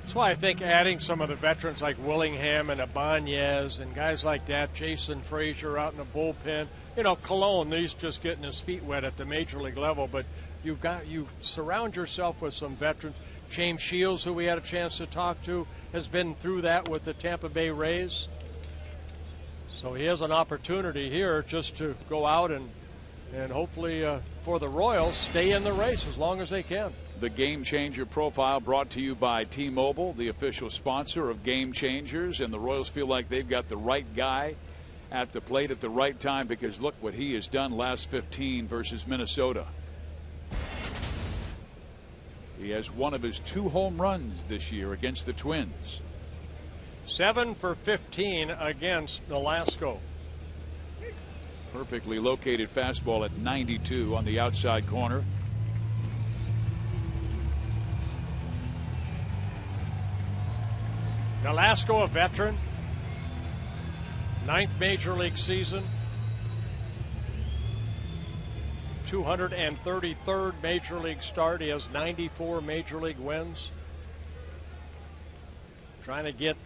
That's why I think adding some of the veterans like Willingham and Ibanez and guys like that, Jason Frazier out in the bullpen, Colon, he's just getting his feet wet at the major league level, but you surround yourself with some veterans. James Shields, who we had a chance to talk to, has been through that with the Tampa Bay Rays. So he has an opportunity here just to go out and hopefully for the Royals stay in the race as long as they can. The Game Changer profile brought to you by T-Mobile, the official sponsor of Game Changers, and the Royals feel like they've got the right guy at the plate at the right time because look what he has done last 15 versus Minnesota. He has one of his 2 home runs this year against the Twins. 7 for 15 against Nolasco. Perfectly located fastball at 92 on the outside corner. Nolasco, a veteran, 9th major league season, 233rd major league start. He has 94 major league wins. Trying to get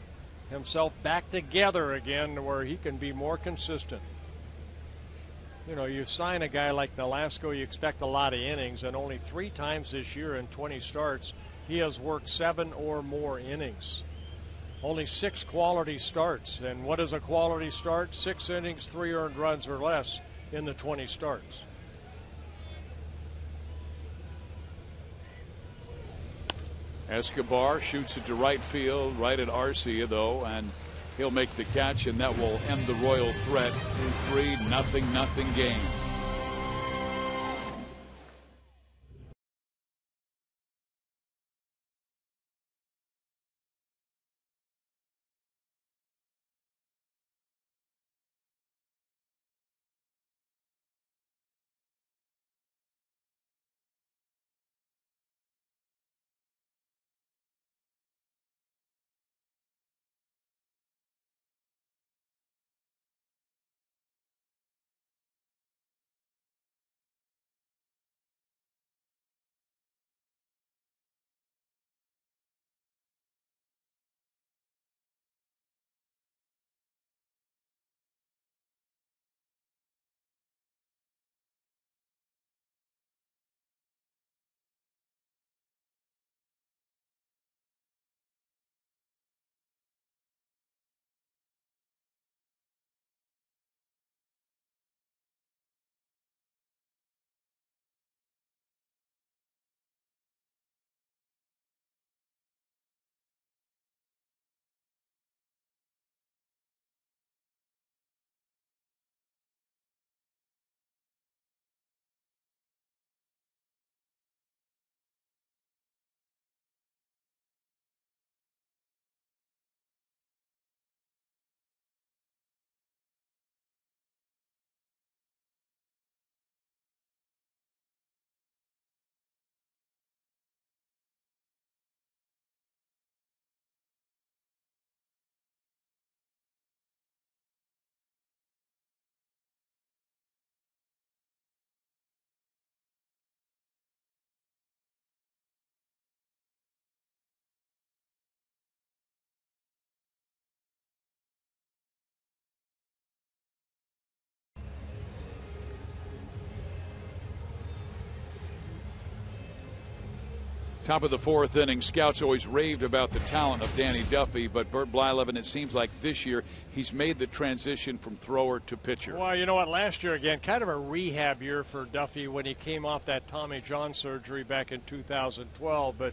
himself back together again where he can be more consistent. You know, you sign a guy like Nolasco, you expect a lot of innings, and only 3 times this year in 20 starts, he has worked 7 or more innings. Only 6 quality starts. And what is a quality start? 6 innings, 3 earned runs or less in the 20 starts. Escobar shoots it to right field, right at Arcia, though, and he'll make the catch, and that will end the Royal threat. 3-0 game. Top of the 4th inning, scouts always raved about the talent of Danny Duffy, but Bert Blyleven, it seems like this year he's made the transition from thrower to pitcher. Well, you know what, last year, again, kind of a rehab year for Duffy when he came off that Tommy John surgery back in 2012, but,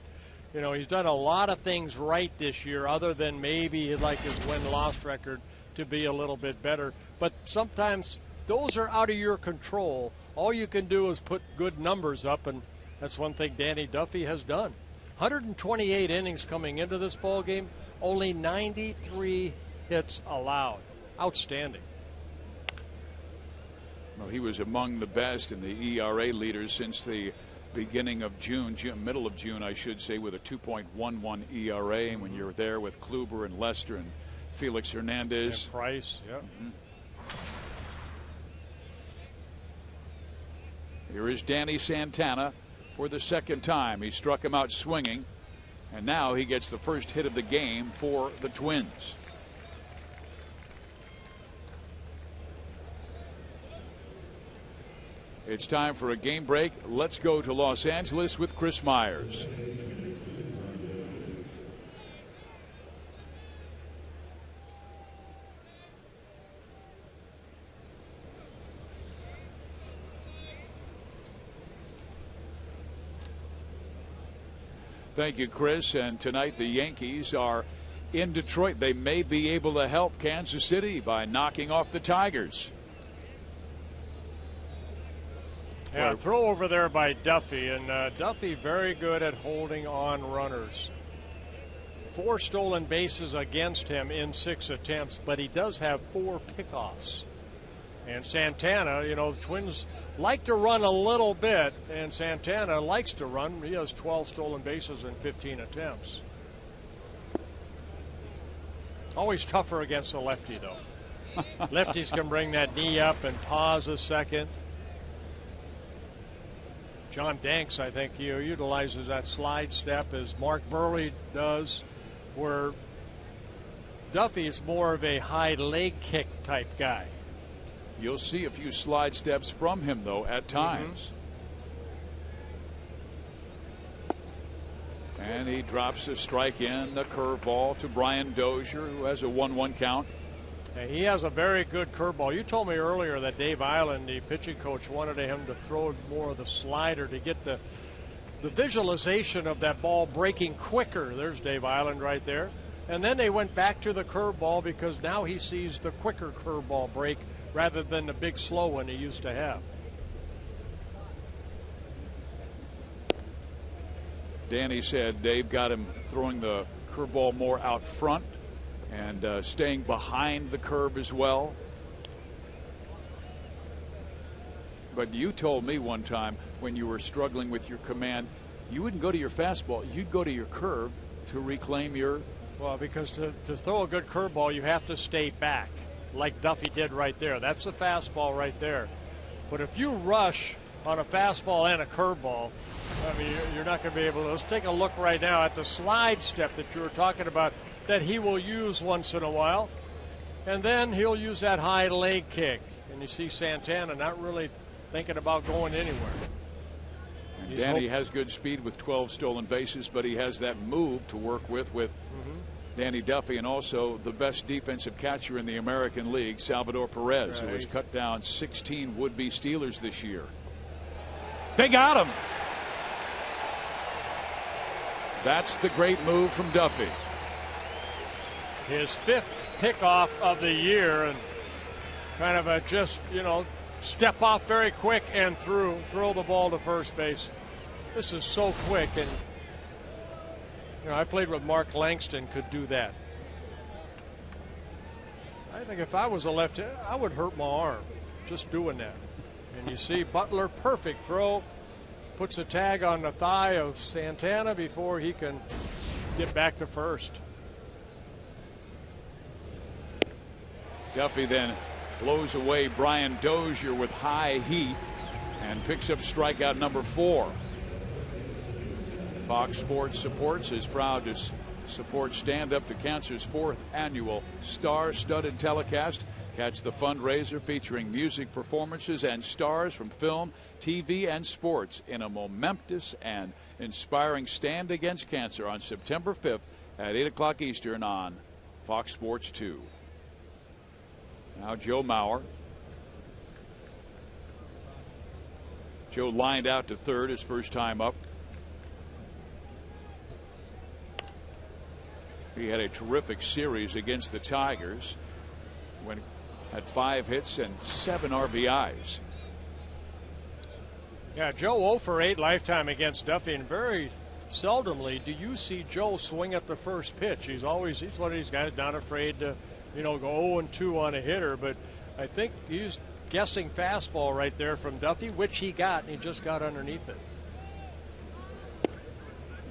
you know, he's done a lot of things right this year other than maybe he'd like his win-loss record to be a little bit better, but sometimes those are out of your control. All you can do is put good numbers up, and that's one thing Danny Duffy has done. 128 innings coming into this ball game, only 93 hits allowed. Outstanding. Well, he was among the best in the ERA leaders since the beginning of June, middle of June, I should say, with a 2.11 ERA. And when you're there with Kluber and Lester and Felix Hernandez. And Price, yeah. Here is Danny Santana. For the 2nd time, he struck him out swinging, and now he gets the first hit of the game for the Twins. It's time for a game break. Let's go to Los Angeles with Chris Myers. Thank you, Chris. And tonight the Yankees are in Detroit. They may be able to help Kansas City by knocking off the Tigers. Yeah, throw over there by Duffy, and Duffy very good at holding on runners. 4 stolen bases against him in 6 attempts, but he does have 4 pickoffs. And Santana, you know, the Twins like to run a little bit, and Santana likes to run. He has 12 stolen bases in 15 attempts. Always tougher against the lefty, though. Lefties can bring that knee up and pause a second. John Danks, I think, utilizes that slide step as Mark Burley does, where Duffy is more of a high leg kick type guy. You'll see a few slide steps from him, though, at times. And he drops a strike in, a curveball to Brian Dozier, who has a 1-1 count. He has a very good curveball. You told me earlier that Dave Island, the pitching coach, wanted him to throw more of the slider to get the visualization of that ball breaking quicker. There's Dave Island right there. And then they went back to the curveball because now he sees the quicker curveball break rather than the big slow one he used to have. Danny said Dave got him throwing the curveball more out front and staying behind the curve as well. But you told me one time when you were struggling with your command, you wouldn't go to your fastball, you'd go to your curve to reclaim your... Well, because to throw a good curveball, you have to stay back, like Duffy did right there. That's a fastball right there. But if you rush on a fastball and a curveball, I mean, you're not going to be able to. Let's take a look right now at the slide step that you were talking about that he will use once in a while. And then he'll use that high leg kick. And you see Santana not really thinking about going anywhere. And Danny has good speed with 12 stolen bases, but he has that move to work with Danny Duffy, and also the best defensive catcher in the American League, Salvador Perez, who has cut down 16 would-be Steelers this year. They got him. That's the great move from Duffy. His 5th pickoff of the year, and kind of a just, step off very quick and throw the ball to first base. This is so quick, and I played with Mark Langston, could do that. I think if I was a lefty, I would hurt my arm just doing that. And you see Butler, perfect throw, puts a tag on the thigh of Santana before he can get back to first. Duffy then blows away Brian Dozier with high heat and picks up strikeout number 4. Fox Sports Supports is proud to support Stand Up to Cancer's 4th annual star-studded telecast. Catch the fundraiser featuring music performances and stars from film, TV, and sports in a momentous and inspiring stand against cancer on September 5th at 8 o'clock Eastern on Fox Sports 2. Now Joe Mauer. Joe lined out to third his first time up. He had a terrific series against the Tigers when he had 5 hits and 7 RBIs. Yeah, Joe 0 for 8 lifetime against Duffy, and very seldomly do you see Joe swing at the first pitch. He's one of these guys not afraid to, go 0-2 on a hitter, but I think he's guessing fastball right there from Duffy, which he got, and he just got underneath it.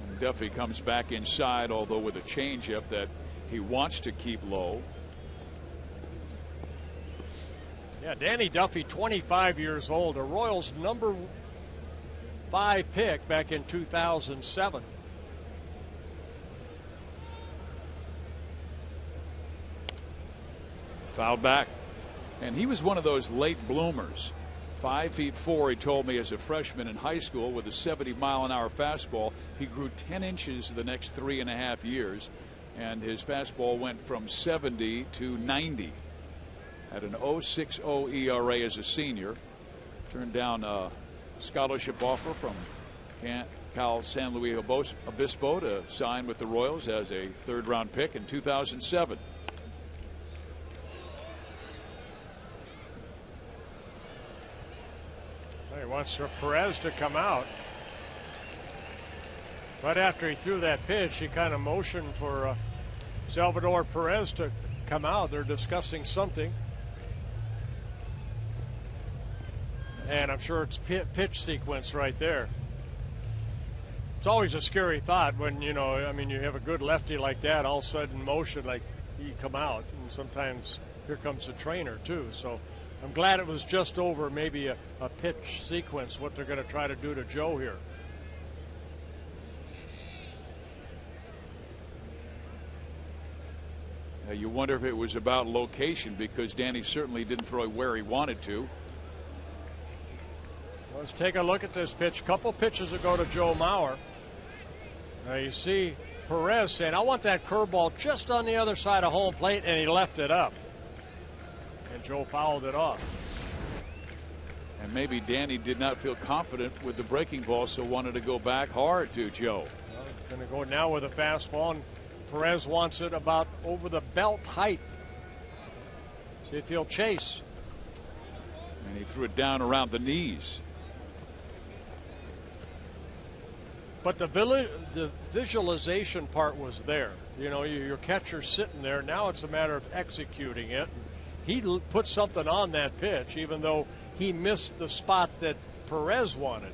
And Duffy comes back inside, although with a changeup that he wants to keep low. Yeah, Danny Duffy, 25 years old, a Royals number 5 pick back in 2007. Fouled back. And he was one of those late bloomers. 5'4", he told me, as a freshman in high school with a 70-mile-an-hour fastball. He grew 10 inches the next 3.5 years, and his fastball went from 70 to 90. Had an 0.60 ERA as a senior. Turned down a scholarship offer from Cal San Luis Obispo to sign with the Royals as a 3rd-round pick in 2007. He wants Perez to come out. But after he threw that pitch, he kind of motioned for Salvador Perez to come out. They're discussing something. And I'm sure it's pitch sequence right there. It's always a scary thought when, you have a good lefty like that, all of a sudden motion, like he come out, and sometimes here comes the trainer too. So I'm glad it was just over maybe a pitch sequence, what they're going to try to do to Joe here. You wonder if it was about location, because Danny certainly didn't throw it where he wanted to. Let's take a look at this pitch. Couple pitches ago to Joe Mauer. Now you see Perez saying, I want that curveball just on the other side of home plate, and he left it up. And Joe fouled it off. And maybe Danny did not feel confident with the breaking ball, so wanted to go back hard to Joe. Well, going to go now with a fastball, and Perez wants it about over the belt height. See if he'll chase. And he threw it down around the knees. But the visualization part was there. You know, your catcher's sitting there. Now it's a matter of executing it. He put something on that pitch, even though he missed the spot that Perez wanted.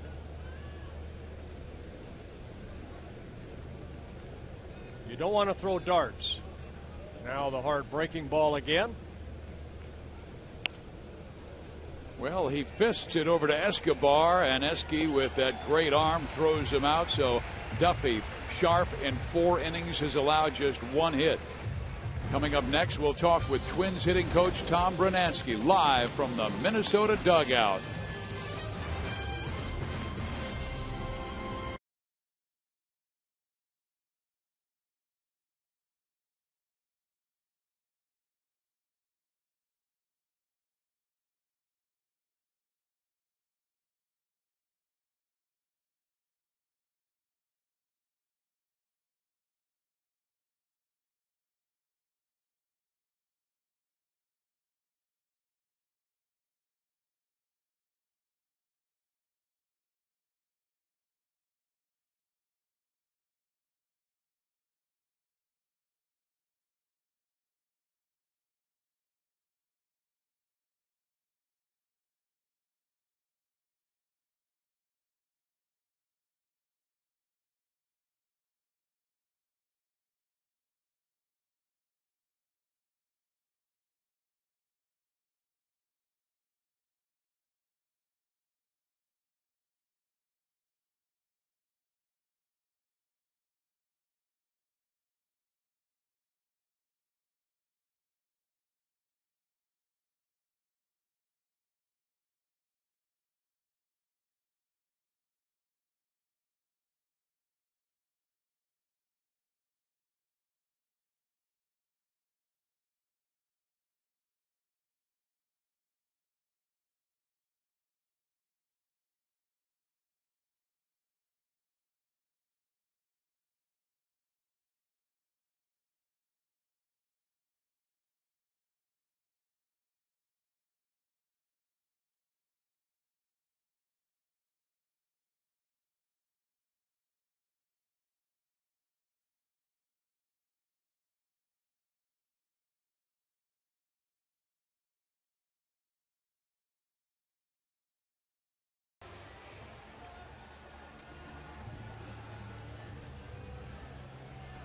You don't want to throw darts. Now the hard breaking ball again. Well, he fists it over to Escobar, and Esky with that great arm throws him out. So Duffy, sharp in 4 innings, has allowed just 1 hit. Coming up next, we'll talk with Twins hitting coach Tom Brunanski live from the Minnesota dugout.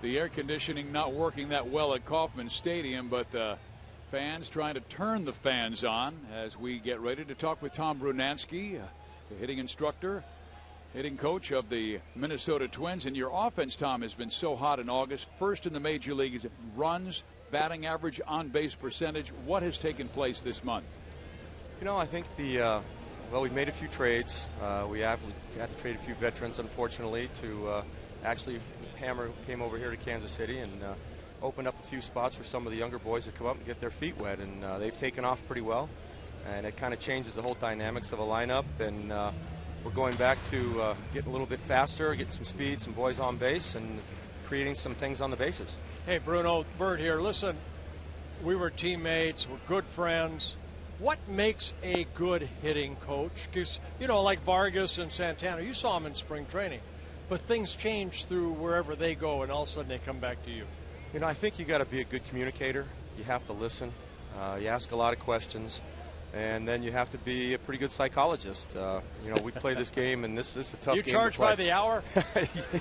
The air conditioning not working that well at Kauffman Stadium, but the fans trying to turn the fans on as we get ready to talk with Tom Brunanski, the hitting instructor, hitting coach of the Minnesota Twins. And your offense, Tom, has been so hot in August. First in the major leagues, runs, batting average, on-base percentage. What has taken place this month? You know, I think well, we made a few trades. We had to trade a few veterans, unfortunately, to actually Hammer came over here to Kansas City and opened up a few spots for some of the younger boys to come up and get their feet wet, and they've taken off pretty well, and it kind of changes the whole dynamics of a lineup, and we're going back to getting a little bit faster, getting some speed, some boys on base, and creating some things on the bases. Hey, Bruno, Bert here. Listen, we were teammates, we're good friends. What makes a good hitting coach? Because, you know, like Vargas and Santana, you saw them in spring training. But things change through wherever they go, and all of a sudden they come back to you. You know, I think you got to be a good communicator. You have to listen. You ask a lot of questions, and then you have to be a pretty good psychologist. You know, we play this game, and this is a tough game to play. You charge by the hour?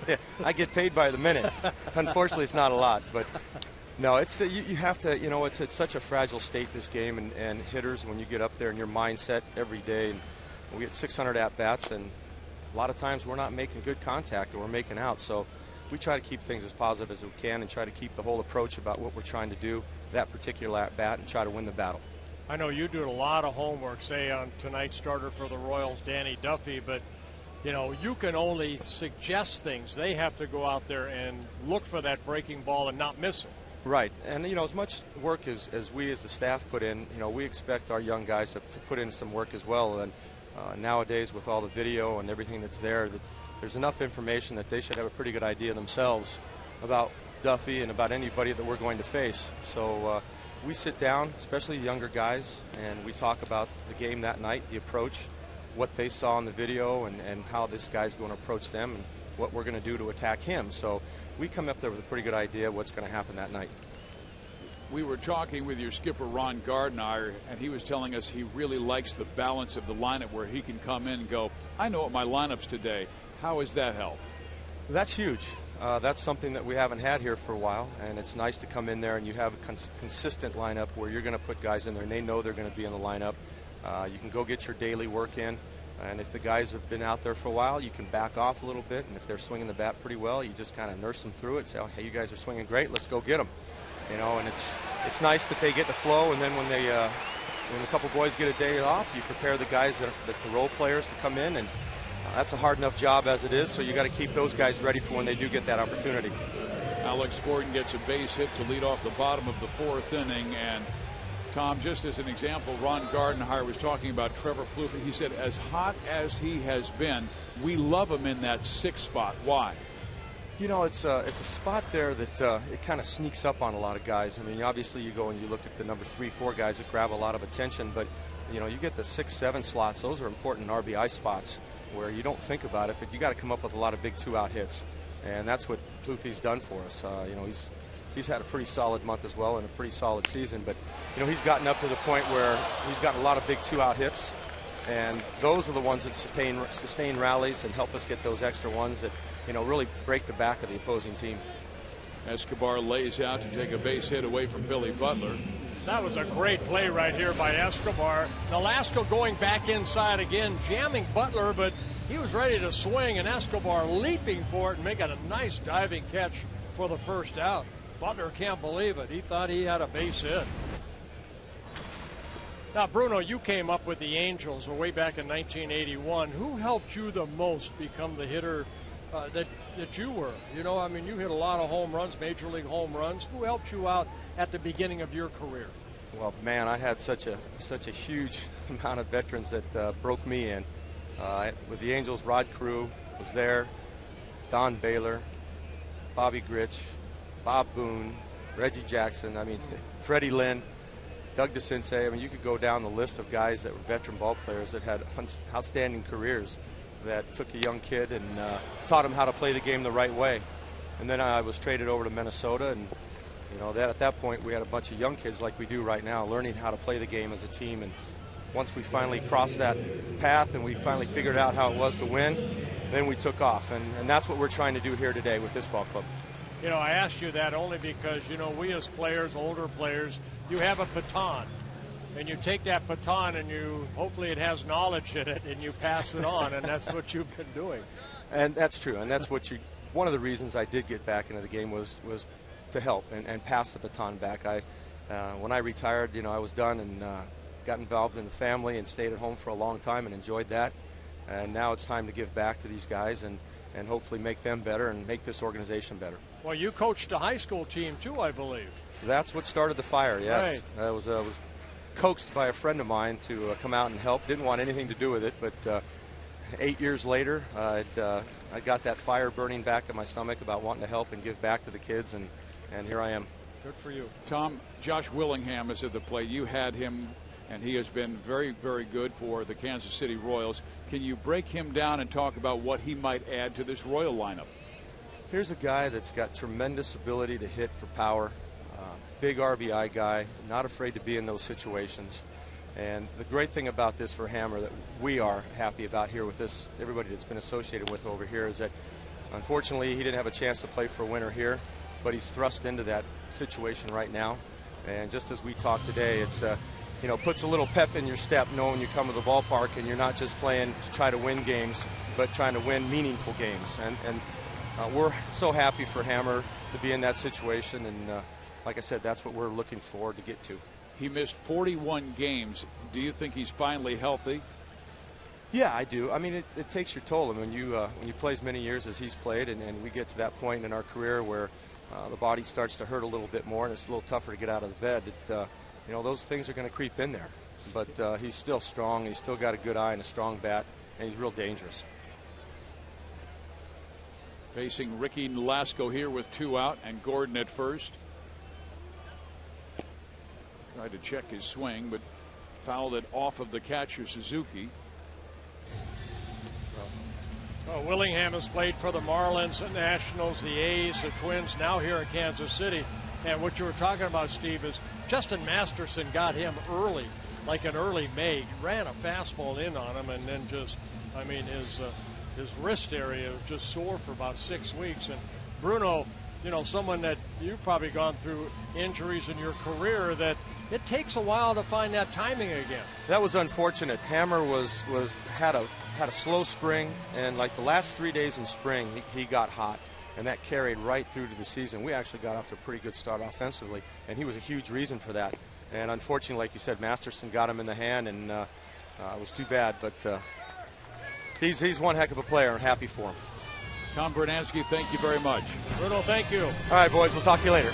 Yeah, I get paid by the minute. Unfortunately, it's not a lot, but No, it's you have to, you know, it's such a fragile state, this game, and hitters, when you get up there and your mindset every day, and we get 600 at-bats, and a lot of times we're not making good contact or we're making out, so we try to keep things as positive as we can and try to keep the whole approach about what we're trying to do that particular at-bat and try to win the battle. I know you do a lot of homework, say on tonight's starter for the Royals, Danny Duffy, but you know, you can only suggest things. They have to go out there and look for that breaking ball and not miss it. Right, and you know, as much work as we as the staff put in, you know, we expect our young guys to put in some work as well. And nowadays, with all the video and everything that's there, that there's enough information that they should have a pretty good idea themselves about Duffy and about anybody that we're going to face. So we sit down, especially the younger guys, and we talk about the game that night, the approach, what they saw in the video, and how this guy's going to approach them, and what we're going to do to attack him. So we come up there with a pretty good idea of what's going to happen that night. We were talking with your skipper, Ron Gardenhire, and he was telling us he really likes the balance of the lineup where he can come in and go, I know what my lineup's today. How has that helped? That's huge. That's something that we haven't had here for a while, and it's nice to come in there and you have a consistent lineup where you're going to put guys in there and they know they're going to be in the lineup. You can go get your daily work in, and if the guys have been out there for a while, you can back off a little bit, and if they're swinging the bat pretty well, you just kind of nurse them through it, say, oh, hey, you guys are swinging great, let's go get them. You know, and it's nice that they get the flow, and then when a couple boys get a day off, you prepare the guys that the role players to come in, and that's a hard enough job as it is, so you got to keep those guys ready for when they do get that opportunity. Alex Gordon gets a base hit to lead off the bottom of the fourth inning, and Tom, just as an example, Ron Gardenhire was talking about Trevor Plouffe. He said, as hot as he has been, we love him in that sixth spot. Why? You know, it's a spot there that it kind of sneaks up on a lot of guys. I mean, obviously you go and you look at the number 3, 4 guys that grab a lot of attention, but you know, you get the 6, 7 slots. Those are important RBI spots where you don't think about it, but you got to come up with a lot of big 2-out hits, and that's what Plouffe's done for us. You know, he's had a pretty solid month as well and a pretty solid season, but you know, he's gotten up to the point where he's gotten a lot of big 2-out hits, and those are the ones that sustain rallies and help us get those extra ones that, you know, really break the back of the opposing team. Escobar lays out to take a base hit away from Billy Butler. That was a great play right here by Escobar. Nolasco going back inside again, jamming Butler, but he was ready to swing, and Escobar leaping for it and making a nice diving catch for the first out. Butler can't believe it. He thought he had a base hit. Now, Bruno, you came up with the Angels way back in 1981. Who helped you the most become the hitter that you were? You know, I mean, you hit a lot of home runs, major league home runs. Who helped you out at the beginning of your career? Well, man, I had such a huge amount of veterans that broke me in. With the Angels, Rod Carew was there, Don Baylor, Bobby Grich, Bob Boone, Reggie Jackson, I mean, Freddie Lynn, Doug DeCinces. I mean, you could go down the list of guys that were veteran ball players that had outstanding careers, that took a young kid and taught him how to play the game the right way. And then I was traded over to Minnesota, and you know, at that point we had a bunch of young kids like we do right now, learning how to play the game as a team. And once we finally crossed that path and we finally figured out how it was to win, then we took off. And that's what we're trying to do here today with this ball club. You know, I asked you that only because, you know, we as players, older players, you have a baton. And you take that baton and you, hopefully it has knowledge in it, and you pass it on, and that's what you've been doing. And that's true, and that's what one of the reasons I did get back into the game was to help and pass the baton back. When I retired, you know, I was done and got involved in the family and stayed at home for a long time and enjoyed that. And now it's time to give back to these guys and hopefully make them better and make this organization better. Well, you coached a high school team too, I believe. That's what started the fire, yes. Right. I was coaxed by a friend of mine to come out and help. Didn't want anything to do with it, but 8 years later, I got that fire burning back in my stomach about wanting to help and give back to the kids, and here I am. Good for you. Tom, Josh Willingham is at the plate. You had him, and he has been very, very good for the Kansas City Royals. Can you break him down and talk about what he might add to this Royal lineup? Here's a guy that's got tremendous ability to hit for power. Big RBI guy, not afraid to be in those situations. And the great thing about this for Hammer that we are happy about here with this, everybody that's been associated with over here, is that unfortunately he didn't have a chance to play for a winner here. but he's thrust into that situation right now. And just as we talked today, it's puts a little pep in your step knowing you come to the ballpark and you're not just playing to try to win games, but trying to win meaningful games. And we're so happy for Hammer to be in that situation. And like I said, that's what we're looking forward to get to. He missed 41 games. Do you think he's finally healthy? Yeah, I do. I mean, it takes your toll. I mean, when you play as many years as he's played, and we get to that point in our career where the body starts to hurt a little bit more, and it's a little tougher to get out of the bed. Those things are going to creep in there. But he's still strong. He's still got a good eye and a strong bat, and he's real dangerous. Facing Ricky Nolasco here with 2 out and Gordon at first. Tried to check his swing, but fouled it off of the catcher, Suzuki. Well, Willingham has played for the Marlins, the Nationals, the A's, the Twins, now here in Kansas City. And what you were talking about, Steve, is Justin Masterson got him early, like in early May. He ran a fastball in on him, and then his wrist area was just sore for about 6 weeks. And Bruno, someone that you've probably gone through injuries in your career, that it takes a while to find that timing again. That was unfortunate. Hammer had a slow spring, and like the last 3 days in spring, he got hot, and that carried right through to the season. We actually got off to a pretty good start offensively, and he was a huge reason for that. And unfortunately, like you said, Masterson got him in the hand, and it was too bad. But he's one heck of a player, and happy for him. Tom Brunanski, thank you very much. Bruno, thank you. All right, boys, we'll talk to you later.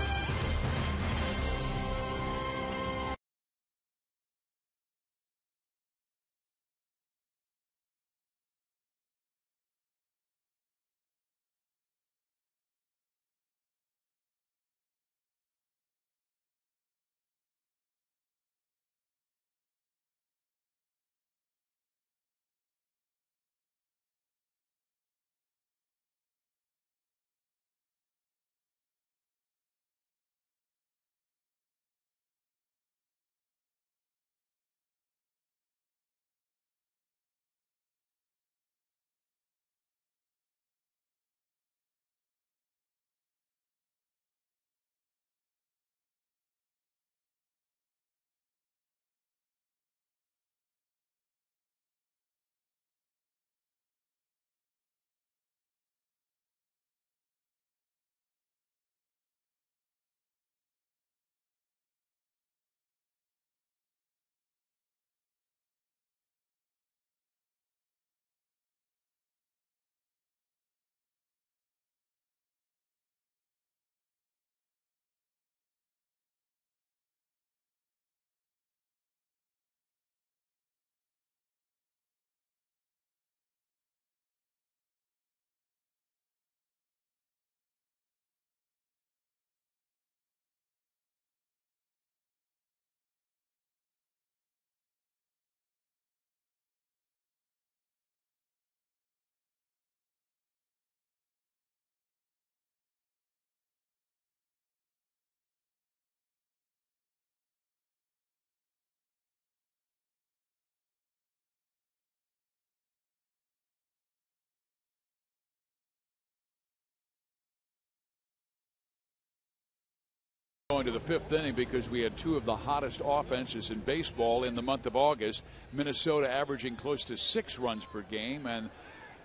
Going to the 5th inning because we had 2 of the hottest offenses in baseball in the month of August. Minnesota averaging close to 6 runs per game, and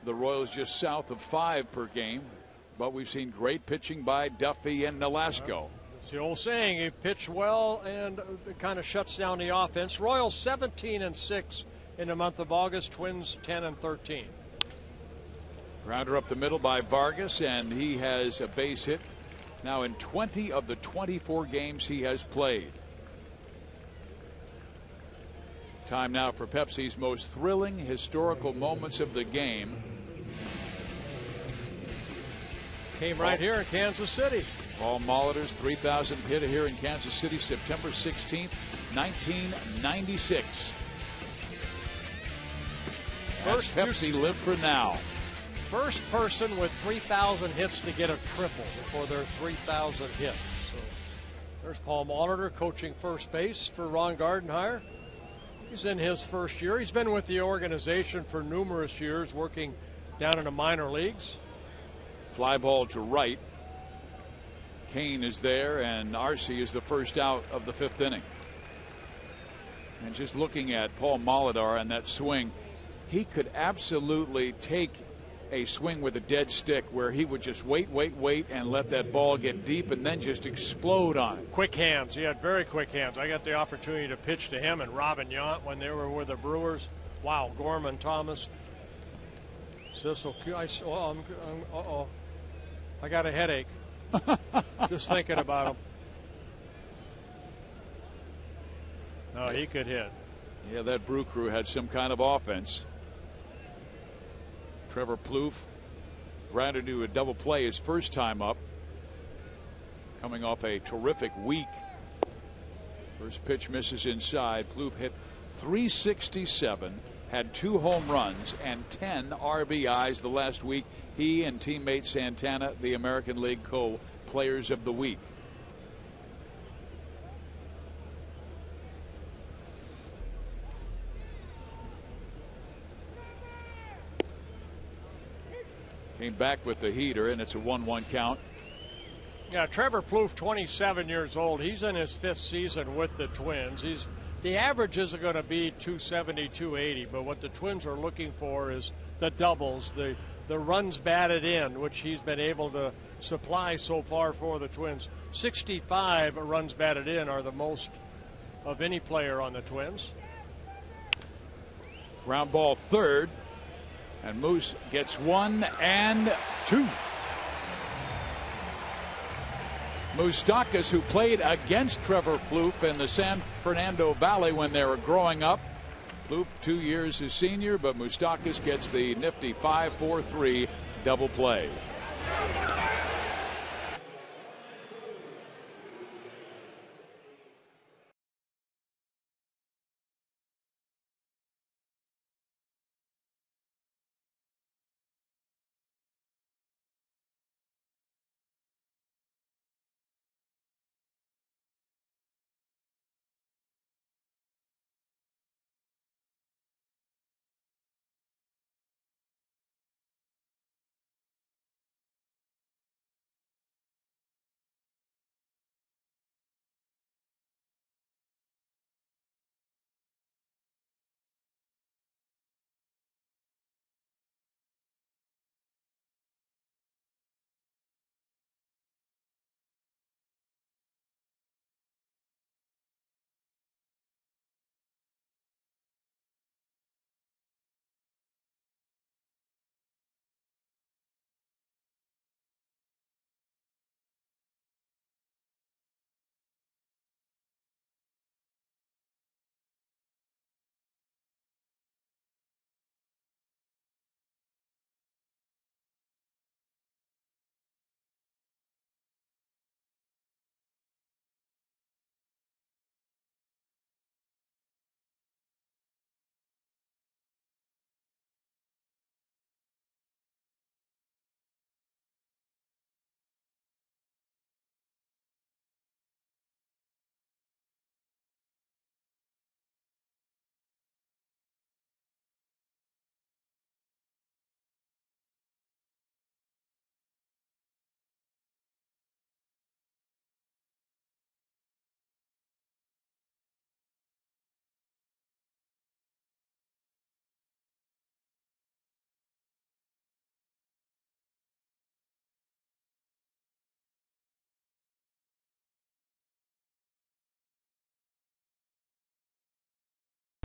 the Royals just south of 5 per game. But we've seen great pitching by Duffy and Nolasco. It's the old saying, he pitched well and it kind of shuts down the offense. Royals 17-6 in the month of August, Twins 10-13. Grounder up the middle by Vargas, and he has a base hit now in 20 of the 24 games he has played. Time now for Pepsi's most thrilling historical moments of the game. Came right here in Kansas City. Paul Molitor's 3,000th hit here in Kansas City, September 16th, 1996. First Pepsi live for now. First person with 3,000 hits to get a triple for their 3,000 hits. So there's Paul Molitor coaching first base for Ron Gardenhire. He's in his first year. He's been with the organization for numerous years, working down in the minor leagues. Fly ball to right. Kane is there, and Arce is the first out of the 5th inning. And just looking at Paul Molitor and that swing, he could absolutely take a swing with a dead stick where he would just wait and let that ball get deep and then just explode on it. Quick hands. He had very quick hands. I got the opportunity to pitch to him and Robin Yount when they were with the Brewers. Wow, Gorman, Thomas. Sissel, I got a headache just thinking about him. No, he could hit. Yeah, that Brew Crew had some kind of offense. Trevor Plouffe grounded to a double play his first time up, coming off a terrific week. First pitch misses inside. Plouffe hit .367, had 2 home runs and 10 RBIs the last week. He and teammate Santana, the American League co-players of the week. Came back with the heater, and it's a 1-1 count. Yeah, Trevor Plouffe, 27 years old. He's in his 5th season with the Twins. The averages are going to be 270, 280, but what the Twins are looking for is the doubles, the runs batted in, which he's been able to supply so far for the Twins. 65 runs batted in are the most of any player on the Twins. Ground ball third. And Moose gets 1 and 2. Moustakas, who played against Trevor Plouffe in the San Fernando Valley when they were growing up. Plouffe 2 years his senior, but Moustakas gets the nifty 5-4-3 double play.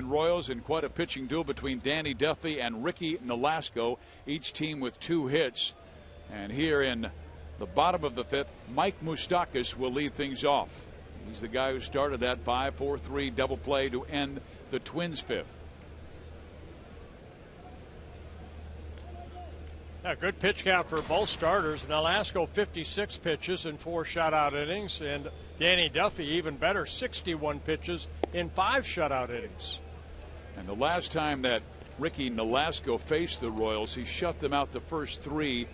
Royals in quite a pitching duel between Danny Duffy and Ricky Nolasco, each team with 2 hits. And here in the bottom of the 5th, Mike Moustakas will lead things off. He's the guy who started that 5-4-3 double play to end the Twins' 5th. A good pitch count for both starters. Nolasco 56 pitches in 4 shutout innings, and Danny Duffy even better, 61 pitches in 5 shutout innings. And the last time that Ricky Nolasco faced the Royals, he shut them out the first 3,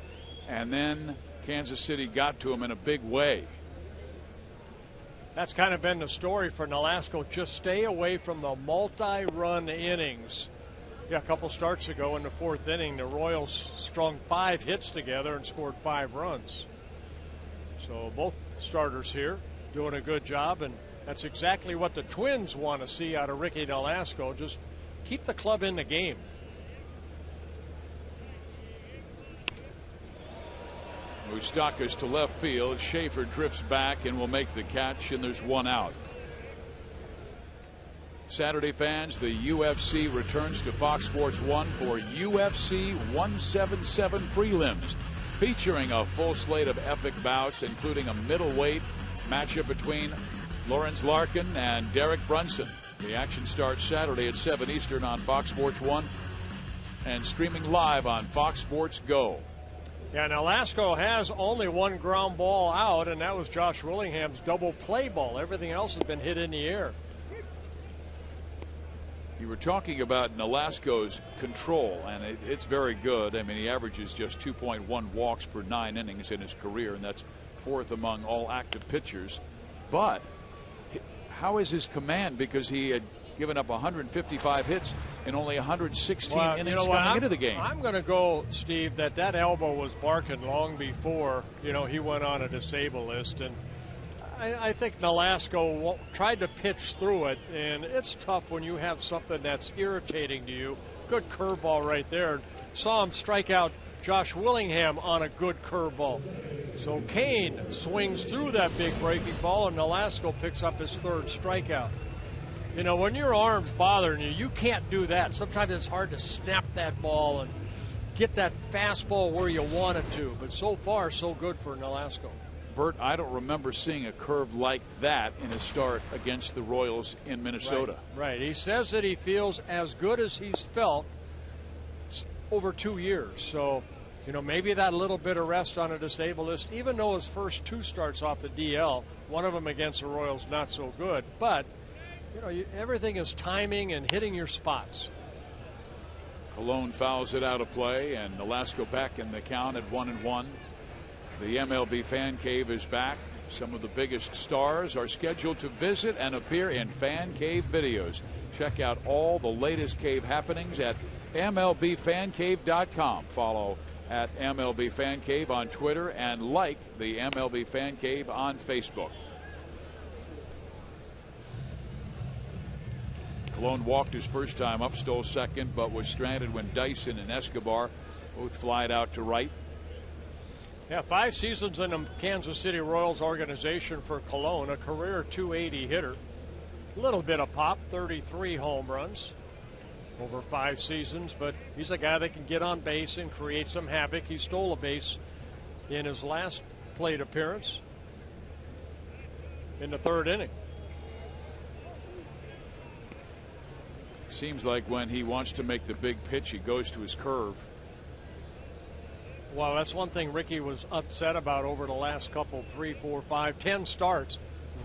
and then Kansas City got to him in a big way. That's kind of been the story for Nolasco. Just stay away from the multi-run innings. Yeah, a couple starts ago in the 4th inning, the Royals strung 5 hits together and scored 5 runs. So both starters here, doing a good job, and that's exactly what the Twins want to see out of Ricky Nolasco. Just keep the club in the game. Moustakas to left field. Schaefer drifts back and will make the catch, and there's one out. Saturday fans, the UFC returns to Fox Sports 1 for UFC 177 prelims, featuring a full slate of epic bouts, including a middleweight matchup between Lawrence Larkin and Derek Brunson. The action starts Saturday at 7 Eastern on Fox Sports 1 and streaming live on Fox Sports Go. Yeah, now Nolasco has only one ground ball out, and that was Josh Willingham's double play ball. Everything else has been hit in the air. You were talking about Nolasco's control, and it's very good. I mean, he averages just 2.1 walks per 9 innings in his career, and that's 4th among all active pitchers. But how is his command? Because he had given up 155 hits in only 116 innings coming into the game. I'm going to go, Steve, that elbow was barking long before, he went on a disabled list. And I think Nolasco tried to pitch through it, and it's tough when you have something that's irritating to you. Good curveball right there. Saw him strike out Josh Willingham on a good curveball. So Kane swings through that big breaking ball, and Nolasco picks up his 3rd strikeout. When your arm's bothering you, you can't do that. Sometimes it's hard to snap that ball and get that fastball where you want it to. But so far, so good for Nolasco. Bert, I don't remember seeing a curve like that in a start against the Royals in Minnesota. Right. He says that he feels as good as he's felt over 2 years. So, maybe that little bit of rest on a disabled list, even though his first 2 starts off the DL, one of them against the Royals, not so good. But, everything is timing and hitting your spots. Colon fouls it out of play, and Nolasco back in the count at 1-1. The MLB Fan Cave is back. Some of the biggest stars are scheduled to visit and appear in Fan Cave videos. Check out all the latest cave happenings at MLBFancave.com. Follow at MLB Fan Cave on Twitter and like the MLB Fan Cave on Facebook. Colon walked his first time up, stole second, but was stranded when Dyson and Escobar both flied out to right. Yeah, 5 seasons in the Kansas City Royals organization for Colon, a career .280 hitter. A little bit of pop, 33 home runs over 5 seasons, but he's a guy that can get on base and create some havoc. He stole a base in his last plate appearance in the 3rd inning. Seems like when he wants to make the big pitch, he goes to his curve. Well, that's one thing Ricky was upset about over the last couple, 3, 4, 5, 10 starts.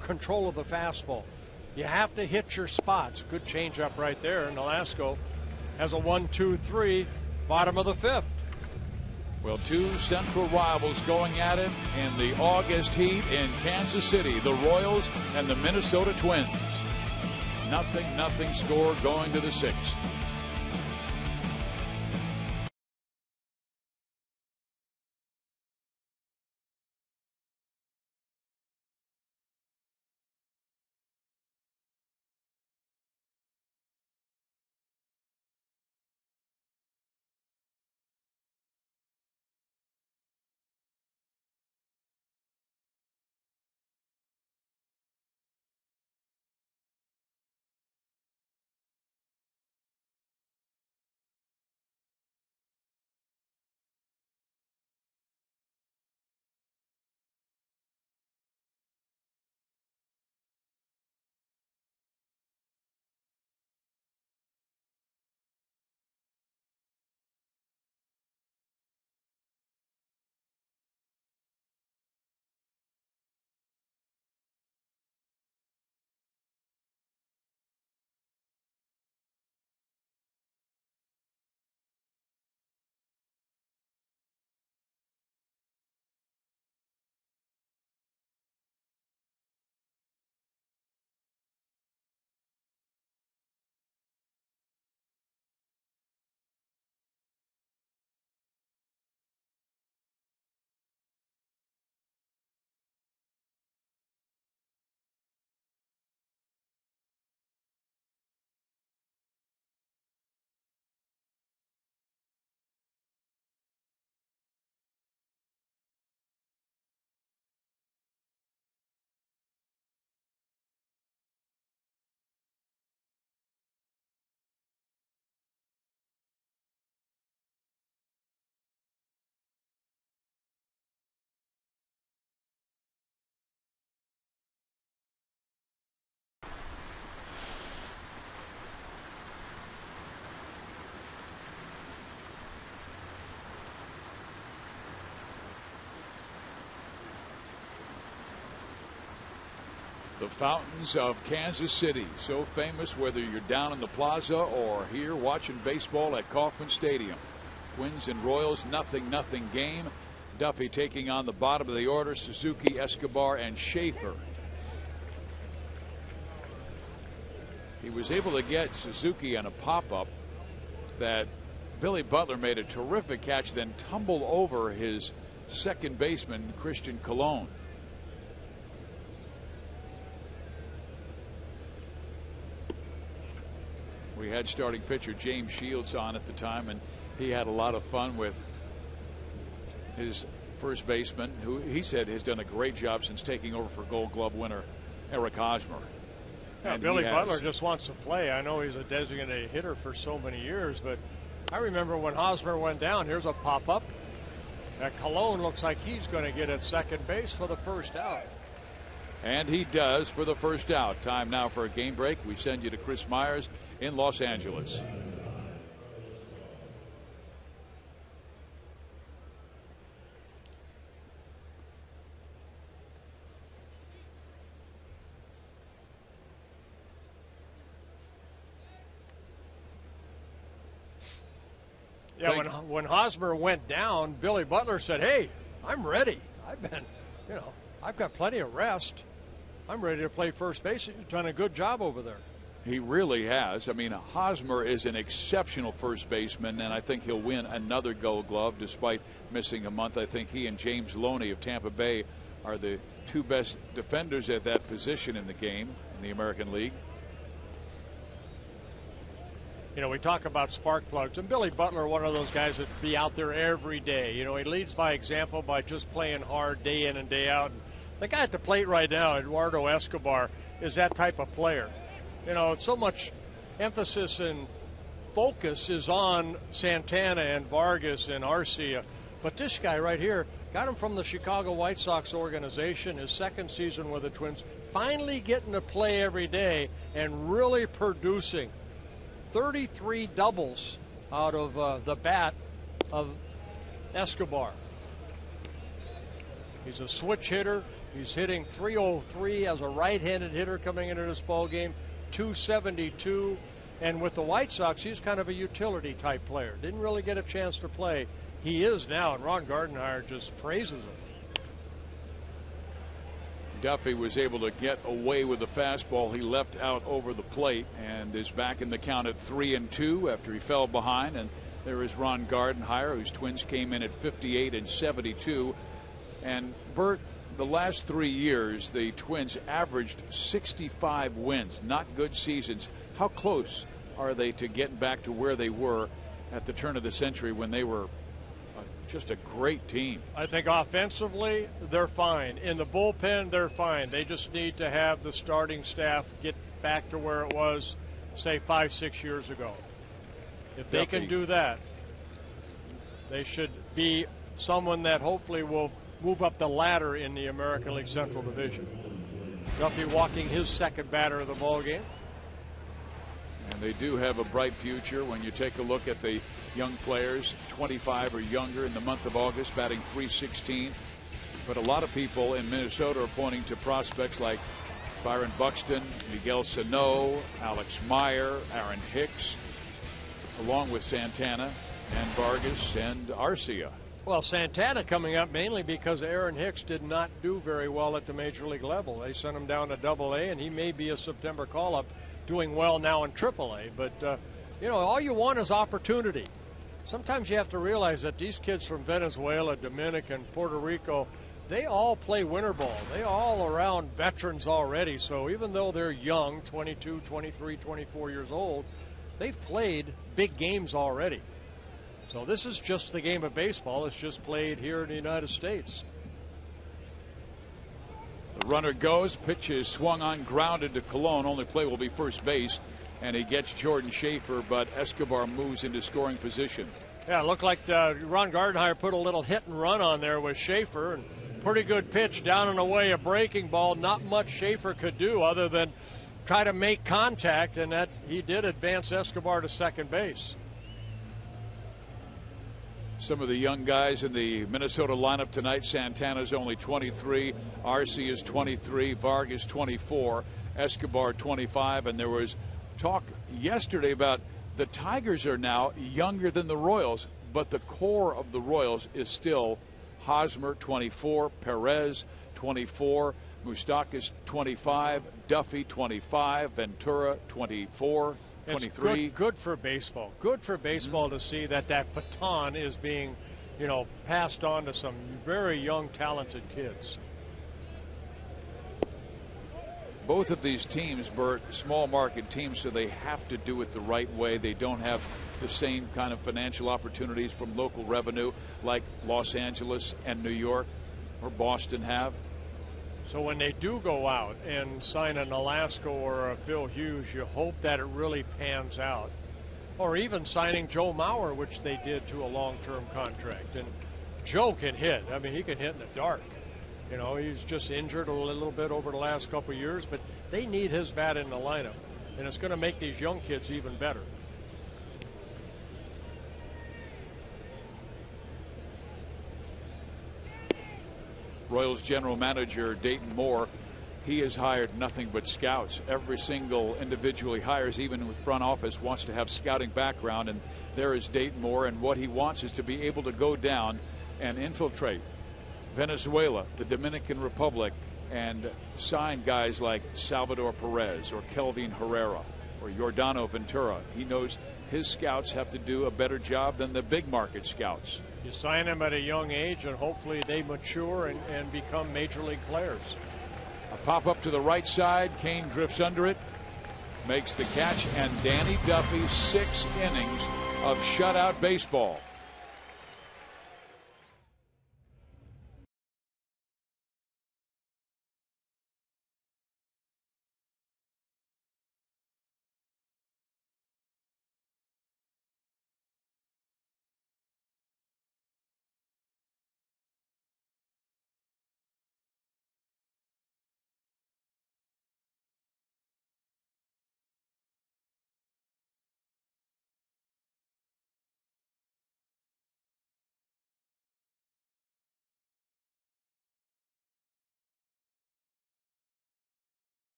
Control of the fastball. You have to hit your spots. Good changeup right there. And Nolasco has a 1-2-3, bottom of the 5th. Well, 2 central rivals going at it in the August heat in Kansas City, the Royals and the Minnesota Twins. 0-0 score going to the 6th. The fountains of Kansas City, so famous whether you're down in the plaza or here watching baseball at Kauffman Stadium. Twins and Royals, 0-0 game. Duffy taking on the bottom of the order, Suzuki, Escobar, and Schaefer. He was able to get Suzuki on a pop-up that Billy Butler made a terrific catch, then tumbled over his second baseman, Christian Colon. We had starting pitcher James Shields on at the time, and he had a lot of fun with his first baseman, who he said has done a great job since taking over for Gold Glove winner Eric Hosmer. Yeah, Billy Butler just wants to play. I know he's a designated hitter for so many years, but I remember when Hosmer went down, here's a pop-up. Colon looks like he's going to get at second base for the first out. And he does for the first out. Time now for a game break. We send you to Chris Myers in Los Angeles. Yeah, when Hosmer went down, Billy Butler said, "Hey, I'm ready. I've got plenty of rest. I'm ready to play first base. You've done a good job over there." He really has. I mean, Hosmer is an exceptional first baseman, and I think he'll win another Gold Glove despite missing a month. I think he and James Loney of Tampa Bay are the two best defenders at that position in the game in the American League. You know, we talk about spark plugs, and Billy Butler, one of those guys that be out there every day. You know, he leads by example by just playing hard day in and day out. And the guy at the plate right now, Eduardo Escobar, is that type of player. You know, so much emphasis and focus is on Santana and Vargas and Arcia. But this guy right here got him from the Chicago White Sox organization, his second season with the Twins, finally getting to play every day and really producing. 33 doubles out of the bat of Escobar. He's a switch hitter. He's hitting .303 as a right-handed hitter coming into this ball game, .272. And with the White Sox, he's kind of a utility type player. Didn't really get a chance to play. He is now, and Ron Gardenhire just praises him. Duffy was able to get away with the fastball he left out over the plate and is back in the count at 3-2 after he fell behind. And there is Ron Gardenhire, whose Twins came in at 58 and 72. And Bert, the last 3 years, the Twins averaged 65 wins, not good seasons. How close are they to getting back to where they were at the turn of the century when they were just a great team? I think offensively, they're fine. In the bullpen, they're fine. They just need to have the starting staff get back to where it was, say, 5-6 years ago. If they can do that, they should be someone that hopefully will move up the ladder in the American League Central Division. Duffy walking his second batter of the ball game. And they do have a bright future when you take a look at the young players, 25 or younger in the month of August, batting .316. But a lot of people in Minnesota are pointing to prospects like Byron Buxton, Miguel Sano, Alex Meyer, Aaron Hicks, along with Santana and Vargas and Arcia. Well, Santana coming up mainly because Aaron Hicks did not do very well at the major league level. They sent him down to AA, and he may be a September call-up, doing well now in AAA. But, you know, all you want is opportunity. Sometimes you have to realize that these kids from Venezuela, Dominican, Puerto Rico, they all play winter ball. They all around veterans already. So even though they're young, 22, 23, 24 years old, they've played big games already. So this is just the game of baseball. It's just played here in the United States. The runner goes, pitch is swung on, grounded to Colon. Only play will be first base, and he gets Jordan Schaefer, but Escobar moves into scoring position. Yeah, it looked like Ron Gardenhire put a little hit and run on there with Schaefer, and pretty good pitch down and away, a breaking ball. Not much Schaefer could do other than try to make contact, and that he did advance Escobar to second base. Some of the young guys in the Minnesota lineup tonight. Santana's only 23. Arce is 23. Vargas 24. Escobar 25. And there was talk yesterday about the Tigers are now younger than the Royals, but the core of the Royals is still Hosmer 24, Perez 24, Moustakas 25, Duffy 25, Ventura 24, 23. It's good for baseball. Good for baseball to see that baton is being, passed on to some very young, talented kids. Both of these teams, Bert, small market teams, so they have to do it the right way. They don't have the same kind of financial opportunities from local revenue like Los Angeles and New York or Boston have. So when they do go out and sign an Alaska or a Phil Hughes, you hope that it really pans out. Or even signing Joe Mauer, which they did to a long-term contract. And Joe can hit. I mean, he can hit in the dark. He's just injured a little bit over the last couple of years, but they need his bat in the lineup. And it's going to make these young kids even better. Royals general manager Dayton Moore, he has hired nothing but scouts. Every single individual he hires, even with front office, wants to have scouting background. And there is Dayton Moore, and what he wants is to be able to go down and infiltrate Venezuela, the Dominican Republic, and sign guys like Salvador Perez or Kelvin Herrera or Yordano Ventura. He knows his scouts have to do a better job than the big market scouts. You sign them at a young age, and hopefully they mature and become major league players. A pop up to the right side. Kane drifts under it, makes the catch, and Danny Duffy, 6 innings of shutout baseball.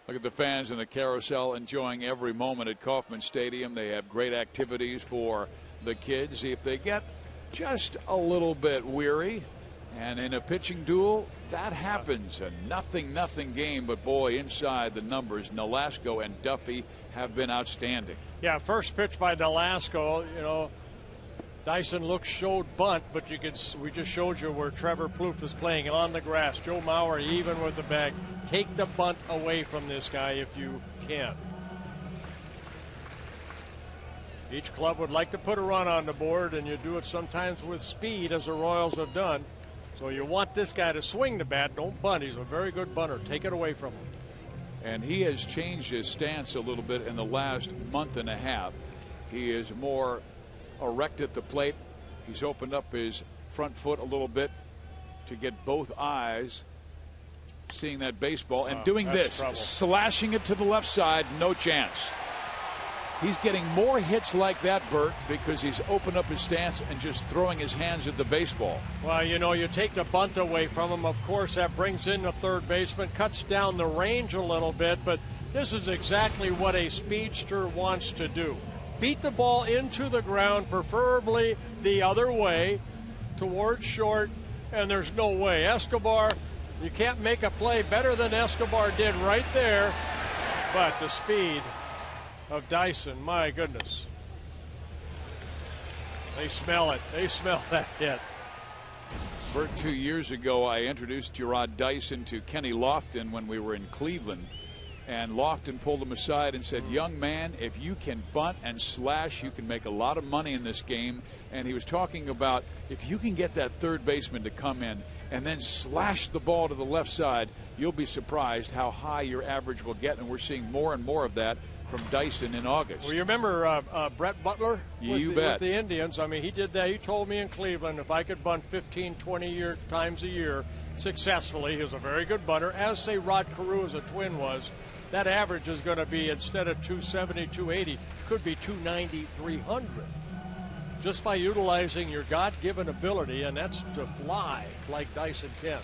Look at the fans in the carousel enjoying every moment at Kauffman Stadium. They have great activities for the kids. If they get just a little bit weary, and in a pitching duel, that happens. A nothing game, but boy, inside the numbers, Nolasco and Duffy have been outstanding. Yeah, first pitch by Nolasco, Dyson showed bunt, but we just showed you where Trevor Plouffe is playing on the grass. Joe Mauer, even with the bag, take the bunt away from this guy if you can. Each club would like to put a run on the board, and you do it sometimes with speed, as the Royals have done. So you want this guy to swing the bat, don't bunt. He's a very good bunter. Take it away from him. And he has changed his stance a little bit in the last month and a half. He is more erect at the plate. He's opened up his front foot a little bit to get both eyes seeing that baseball and doing this, slashing it to the left side, no chance. He's getting more hits like that, Bert, because he's opened up his stance and just throwing his hands at the baseball. Well, you know, you take the bunt away from him. Of course, that brings in the third baseman, cuts down the range a little bit, but this is exactly what a speedster wants to do. Beat the ball into the ground, preferably the other way, towards short, and there's no way. Escobar, you can't make a play better than Escobar did right there, but the speed of Dyson, my goodness. They smell it. They smell that hit. Bert, 2 years ago, I introduced Gerard Dyson to Kenny Lofton when we were in Cleveland. And Lofton pulled him aside and said, young man, if you can bunt and slash, you can make a lot of money in this game. And he was talking about if you can get that third baseman to come in and then slash the ball to the left side, you'll be surprised how high your average will get. And we're seeing more and more of that from Dyson in August. Well, you remember Brett Butler with the Indians? I mean, he did that. He told me in Cleveland if I could bunt 15, 20 times a year successfully, he was a very good bunter, as say Rod Carew as a Twin was. That average is going to be, instead of 270, 280, could be 290, 300. Just by utilizing your God-given ability, and that's to fly like Dyson can.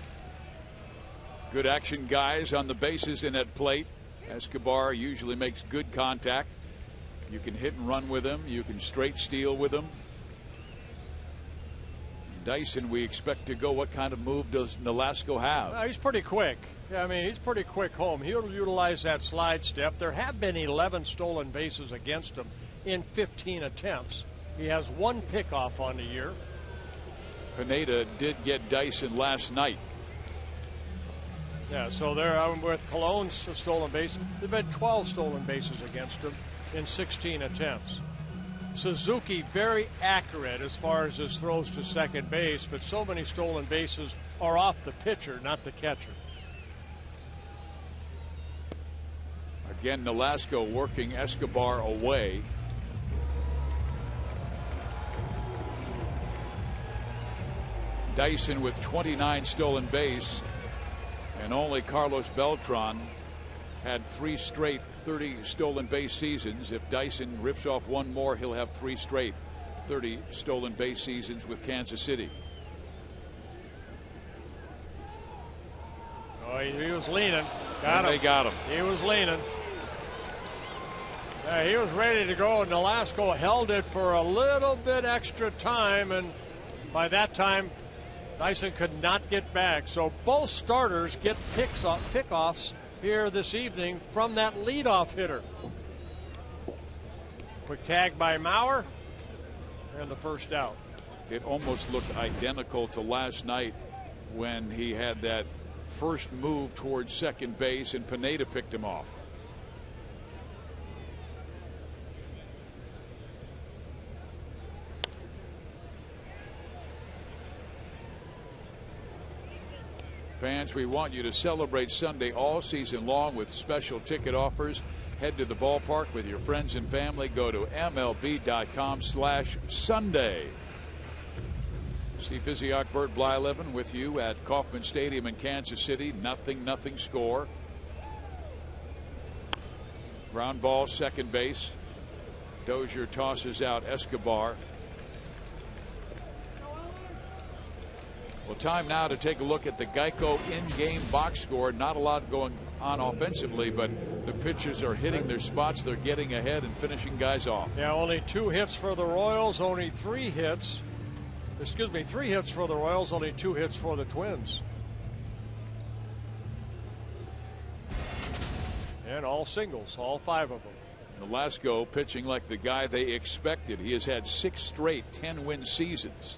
Good action guys on the bases and at plate. Escobar usually makes good contact. You can hit and run with him. You can straight steal with him. Dyson, we expect to go. What kind of move does Nolasco have? He's pretty quick. I mean, he's pretty quick home. He'll utilize that slide step. There have been 11 stolen bases against him in 15 attempts. He has one pickoff on the year. Pineda did get Dyson last night. Yeah, so there with Cologne's stolen base. There have been 12 stolen bases against him in 16 attempts. Suzuki very accurate as far as his throws to second base, but so many stolen bases are off the pitcher, not the catcher. Again, Nolasco working Escobar away. Dyson with 29 stolen base, and only Carlos Beltran had 3 straight 30 stolen base seasons. If Dyson rips off one more, he'll have 3 straight 30 stolen base seasons with Kansas City. Oh, he was leaning. They got him. He was leaning. Yeah, he was ready to go. Nolasco held it for a little bit extra time, and by that time, Dyson could not get back. So both starters get pickoffs here this evening from that leadoff hitter. Quick tag by Mauer, and the first out. It almost looked identical to last night when he had that first move towards second base and Pineda picked him off. Fans, we want you to celebrate Sunday all season long with special ticket offers. Head to the ballpark with your friends and family. Go to MLB.com/Sunday. Steve Physiak, Bert Blyleven with you at Kauffman Stadium in Kansas City. 0-0 score. Ground ball, second base. Dozier tosses out Escobar. Well, time now to take a look at the Geico in-game box score. Not a lot going on offensively, but the pitchers are hitting their spots. They're getting ahead and finishing guys off. Yeah, only 2 hits for the Royals, only 3 hits. 3 hits for the Royals, only 2 hits for the Twins. And all singles, all 5 of them. Nolasco pitching like the guy they expected. He has had 6 straight 10-win seasons,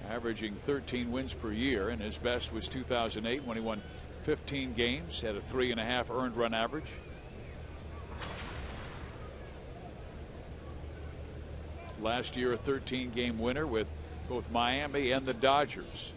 averaging 13 wins per year, and his best was 2008 when he won 15 games, had a 3.5 earned run average. Last year, a 13-game winner with both Miami and the Dodgers.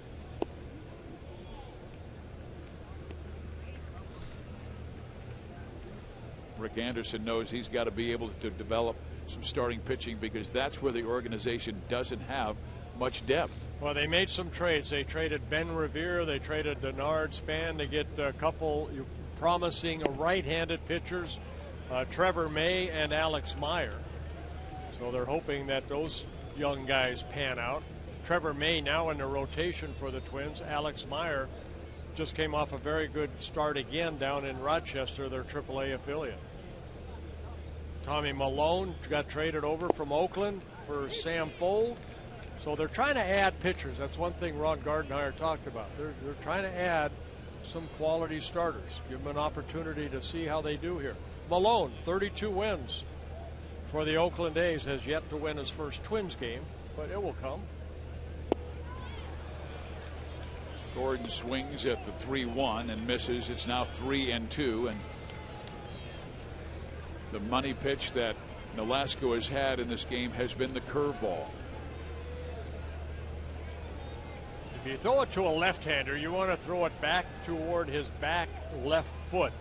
Rick Anderson knows he's got to be able to develop some starting pitching, because that's where the organization doesn't have much depth. Well, they made some trades. They traded Ben Revere. They traded Denard Span to get a couple promising right-handed pitchers, Trevor May and Alex Meyer. So they're hoping that those young guys pan out. Trevor May now in the rotation for the Twins. Alex Meyer just came off a very good start again down in Rochester, their AAA affiliate. Tommy Malone got traded over from Oakland for Sam Fold. So they're trying to add pitchers. That's one thing Ron Gardenhire talked about. They're trying to add some quality starters. Give them an opportunity to see how they do here. Malone, 32 wins for the Oakland A's, has yet to win his first Twins game, but it will come. Gordon swings at the 3-1 and misses. It's now 3-2, and the money pitch that Nolasco has had in this game has been the curveball. If you throw it to a left-hander, you want to throw it back toward his back left foot.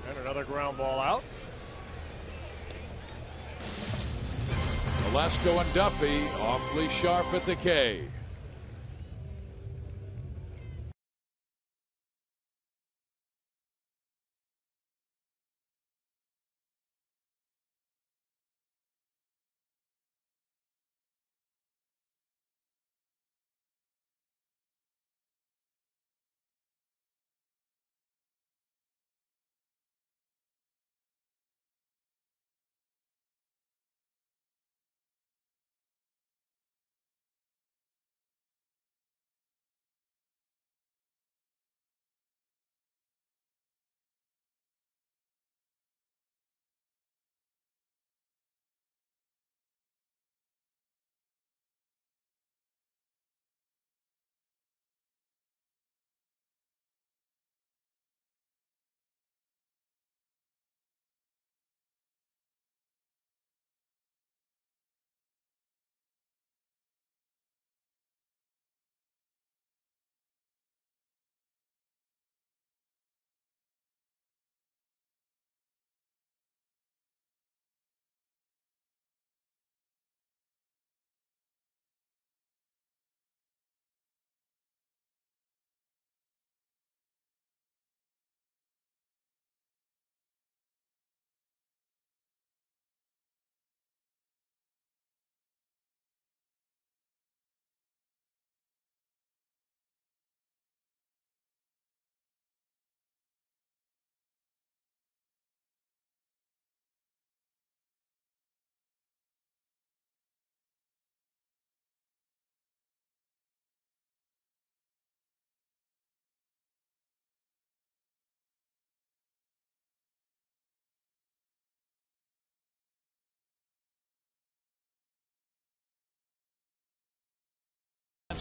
And another ground ball out. Nolasco and Duffy awfully sharp at the K.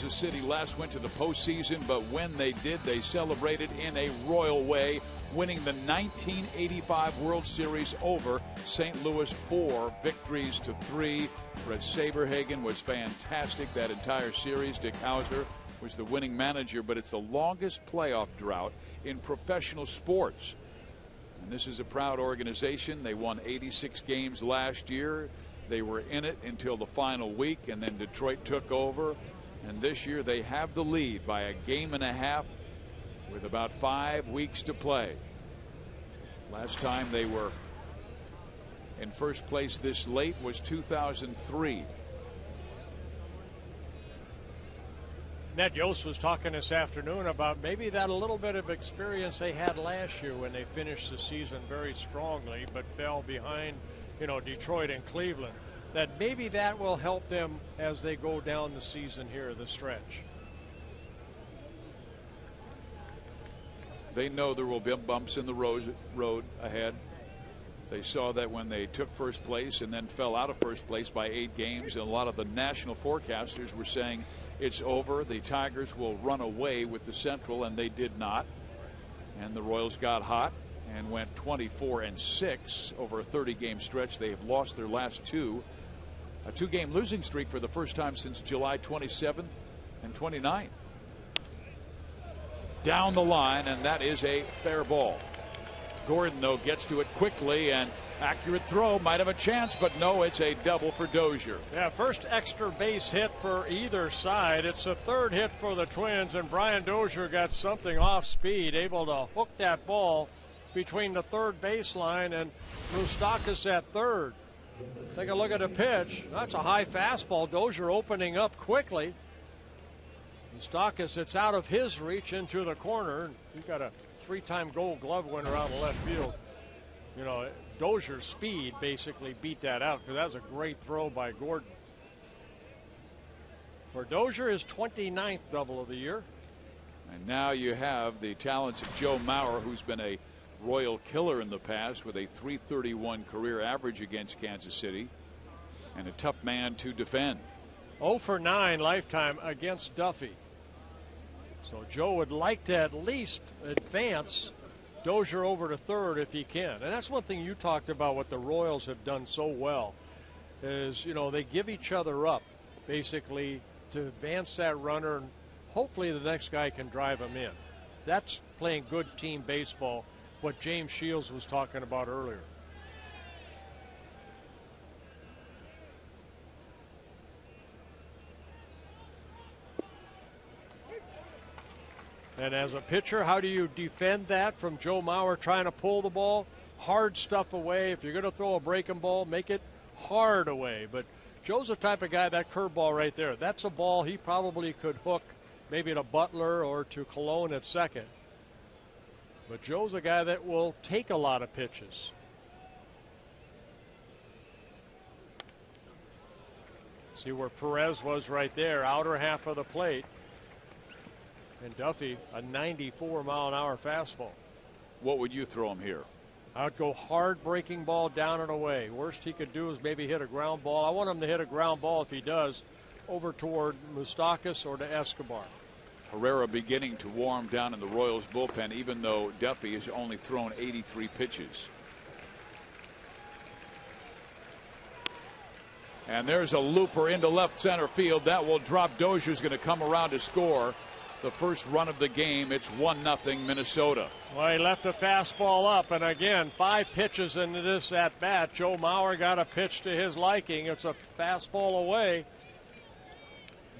Kansas City last went to the postseason, but when they did, they celebrated in a royal way, winning the 1985 World Series over St. Louis 4-3. Fred Saberhagen was fantastic that entire series. Dick Hauser was the winning manager, but it's the longest playoff drought in professional sports. And this is a proud organization. They won 86 games last year. They were in it until the final week, and then Detroit took over. And this year they have the lead by a game and a half with about 5 weeks to play. Last time they were in first place this late was 2003. Ned Yost was talking this afternoon about maybe that a little bit of experience they had last year when they finished the season very strongly but fell behind, Detroit and Cleveland. That maybe that will help them as they go down the season here, the stretch. They know there will be bumps in the road ahead. They saw that when they took first place and then fell out of first place by 8 games. And a lot of the national forecasters were saying it's over. The Tigers will run away with the Central, and they did not. And the Royals got hot and went 24-6 over a 30-game stretch. They have lost their last 2. A 2-game losing streak for the first time since July 27th and 29th. Down the line, and that is a fair ball. Gordon, though, gets to it quickly, and accurate throw, might have a chance, but no, it's a double for Dozier. Yeah, first extra base hit for either side. It's a third hit for the Twins, and Brian Dozier got something off speed, able to hook that ball between the third baseline and Moustakas at third. Take a look at the pitch. That's a high fastball. Dozier opening up quickly. Moustakas, it's out of his reach into the corner. He got a 3-time Gold Glove winner out of left field. You know, Dozier's speed basically beat that out, because that was a great throw by Gordon. For Dozier, his 29th double of the year. And now you have the talents of Joe Mauer, who's been a Royal killer in the past with a .331 career average against Kansas City, and a tough man to defend. 0 for 9 lifetime against Duffy. So Joe would like to at least advance Dozier over to third if he can. And that's one thing you talked about, what the Royals have done so well is, you know, they give each other up basically to advance that runner, and hopefully the next guy can drive him in. That's playing good team baseball, what James Shields was talking about earlier. And as a pitcher, how do you defend that from Joe Mauer trying to pull the ball? Hard stuff away. If you're going to throw a breaking ball, make it hard away. But Joe's the type of guy, that curveball right there, that's a ball he probably could hook maybe to Butler or to Colon at second. But Joe's a guy that will take a lot of pitches. See where Perez was right there, outer half of the plate. And Duffy, a 94-mile-an-hour fastball. What would you throw him here? I'd go hard breaking ball down and away. Worst he could do is maybe hit a ground ball. I want him to hit a ground ball, if he does, over toward Moustakas or to Escobar. Herrera beginning to warm down in the Royals bullpen, even though Duffy has only thrown 83 pitches. And there's a looper into left center field. That will drop. Dozier's going to come around to score the first run of the game. It's 1-0 Minnesota. Well, he left a fastball up, and again, 5 pitches into this at bat. Joe Mauer got a pitch to his liking. It's a fastball away,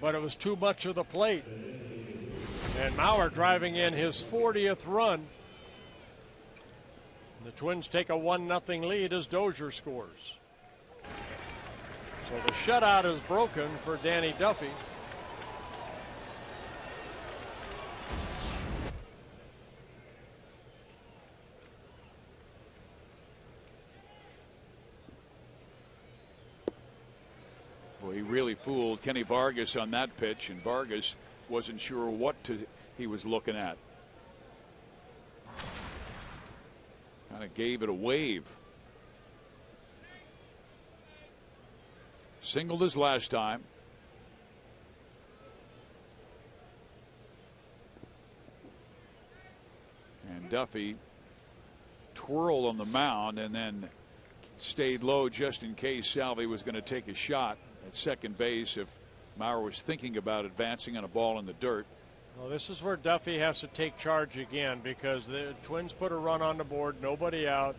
but it was too much of the plate. And Mauer driving in his 40th run. The Twins take a 1-0 lead as Dozier scores. So the shutout is broken for Danny Duffy. Well, he really fooled Kenny Vargas on that pitch, and Vargas wasn't sure what he was looking at. Kind of gave it a wave. Singled his last time. And Duffy twirled on the mound and then stayed low just in case Salvi was going to take a shot at second base if Mauer was thinking about advancing on a ball in the dirt. Well, this is where Duffy has to take charge again, because the Twins put a run on the board, nobody out.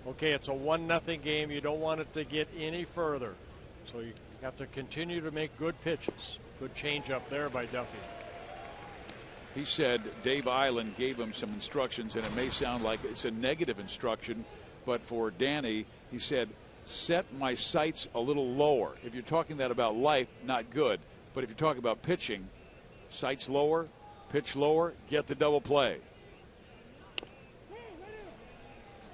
Okay, it's a 1-0 game. You don't want it to get any further. So you have to continue to make good pitches. Good change up there by Duffy. He said Dave Island gave him some instructions, and it may sound like it's a negative instruction, but for Danny, he said, set my sights a little lower. If you're talking that about life, not good. But if you're talking about pitching, sights lower, pitch lower, get the double play.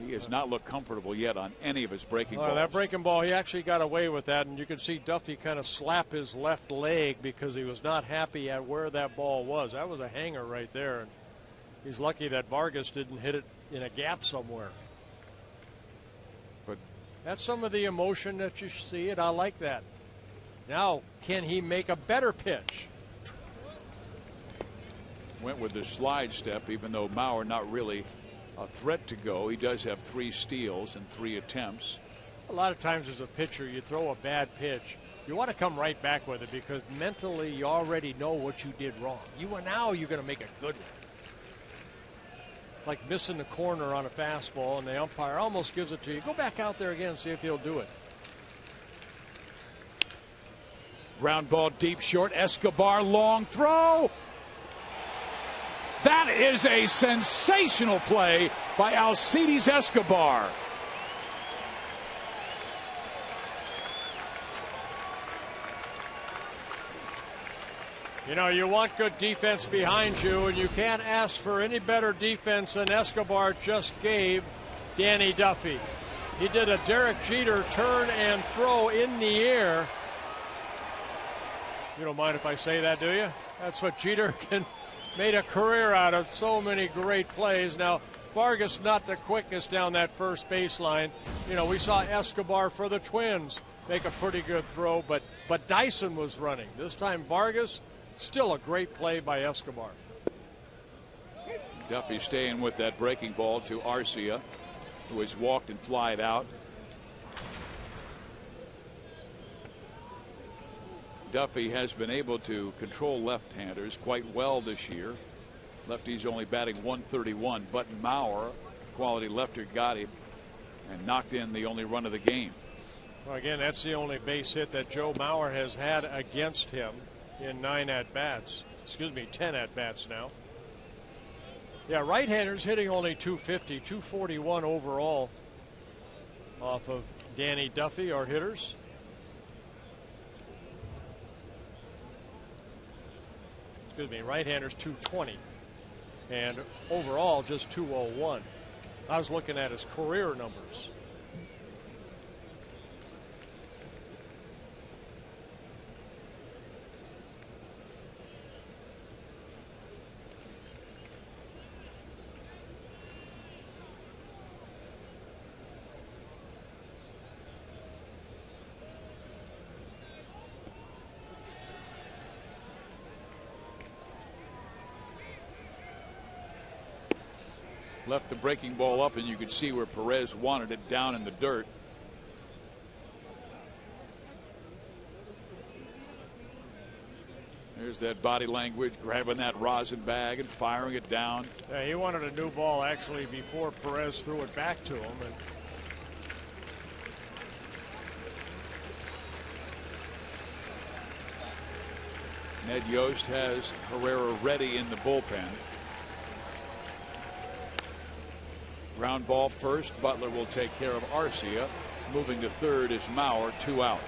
He has not looked comfortable yet on any of his breaking balls. That breaking ball, he actually got away with that, and you can see Duffy kind of slap his left leg because he was not happy at where that ball was. That was a hanger right there, and he's lucky that Vargas didn't hit it in a gap somewhere. But that's some of the emotion that you see, and I like that. Now, can he make a better pitch? Went with the slide step, even though Mauer not really a threat to go. He does have 3 steals and 3 attempts. A lot of times as a pitcher, you throw a bad pitch, you want to come right back with it, because mentally you already know what you did wrong. Now you're going to make a good one. like missing the corner on a fastball, and the umpire almost gives it to you. Go back out there again and see if he'll do it. Ground ball deep short. Escobar, long throw. That is a sensational play by Alcides Escobar. You know, you want good defense behind you, and you can't ask for any better defense than Escobar just gave Danny Duffy. He did a Derek Jeter turn and throw in the air. You don't mind if I say that, do you? That's what Jeter made a career out of. So many great plays. Now, Vargas not the quickest down that first baseline. You know, we saw Escobar for the Twins make a pretty good throw, but Dyson was running. This time Vargas, still a great play by Escobar. Duffy staying with that breaking ball to Arcia, who has walked and flied out. Duffy has been able to control left-handers quite well this year. Lefty's only batting .131, but Mauer, quality lefter, got him and knocked in the only run of the game. Well, again, that's the only base hit that Joe Mauer has had against him in 9 at-bats. Excuse me, 10 at-bats now. Yeah, right-handers hitting only .250, .241 overall off of Danny Duffy, our hitters. Excuse me, right-handers .220, and overall just .201. I was looking at his career numbers. Left the breaking ball up, and you could see where Perez wanted it, down in the dirt. There's that body language, grabbing that rosin bag and firing it down. Yeah, he wanted a new ball actually before Perez threw it back to him. Ned Yost has Herrera ready in the bullpen. Ground ball first. Butler will take care of Arcia. Moving to third is Mauer, 2 out.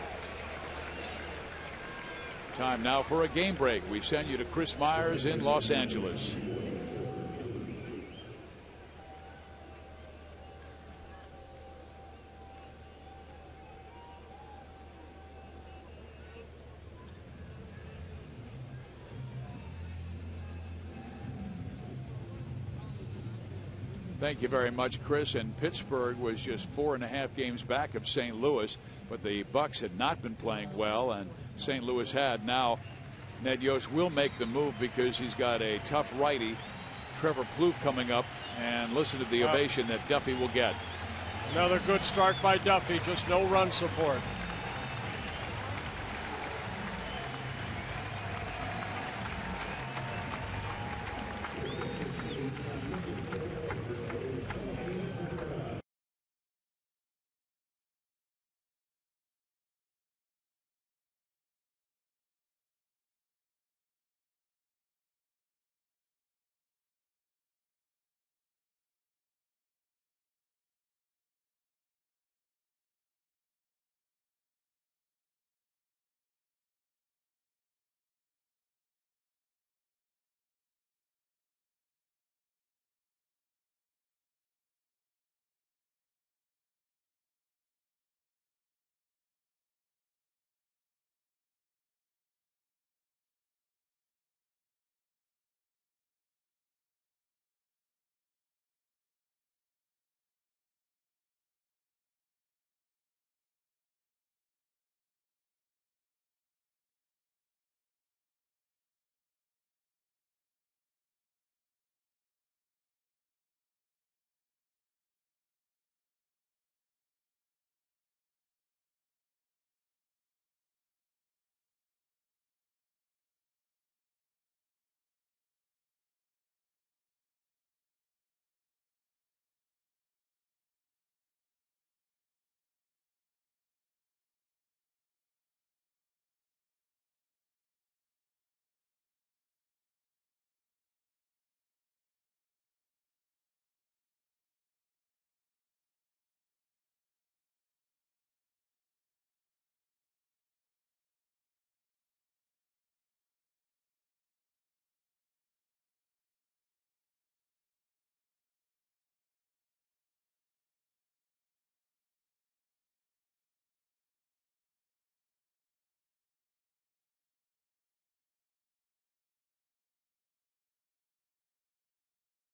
Time now for a game break. We send you to Chris Myers in Los Angeles. Thank you very much, Chris. And Pittsburgh was just 4.5 games back of St. Louis, but the Bucks had not been playing well, and St. Louis had. Now Ned Yost will make the move because he's got a tough righty, Trevor Plouffe, coming up, and listen to the ovation that Duffy will get. Another good start by Duffy, just no run support.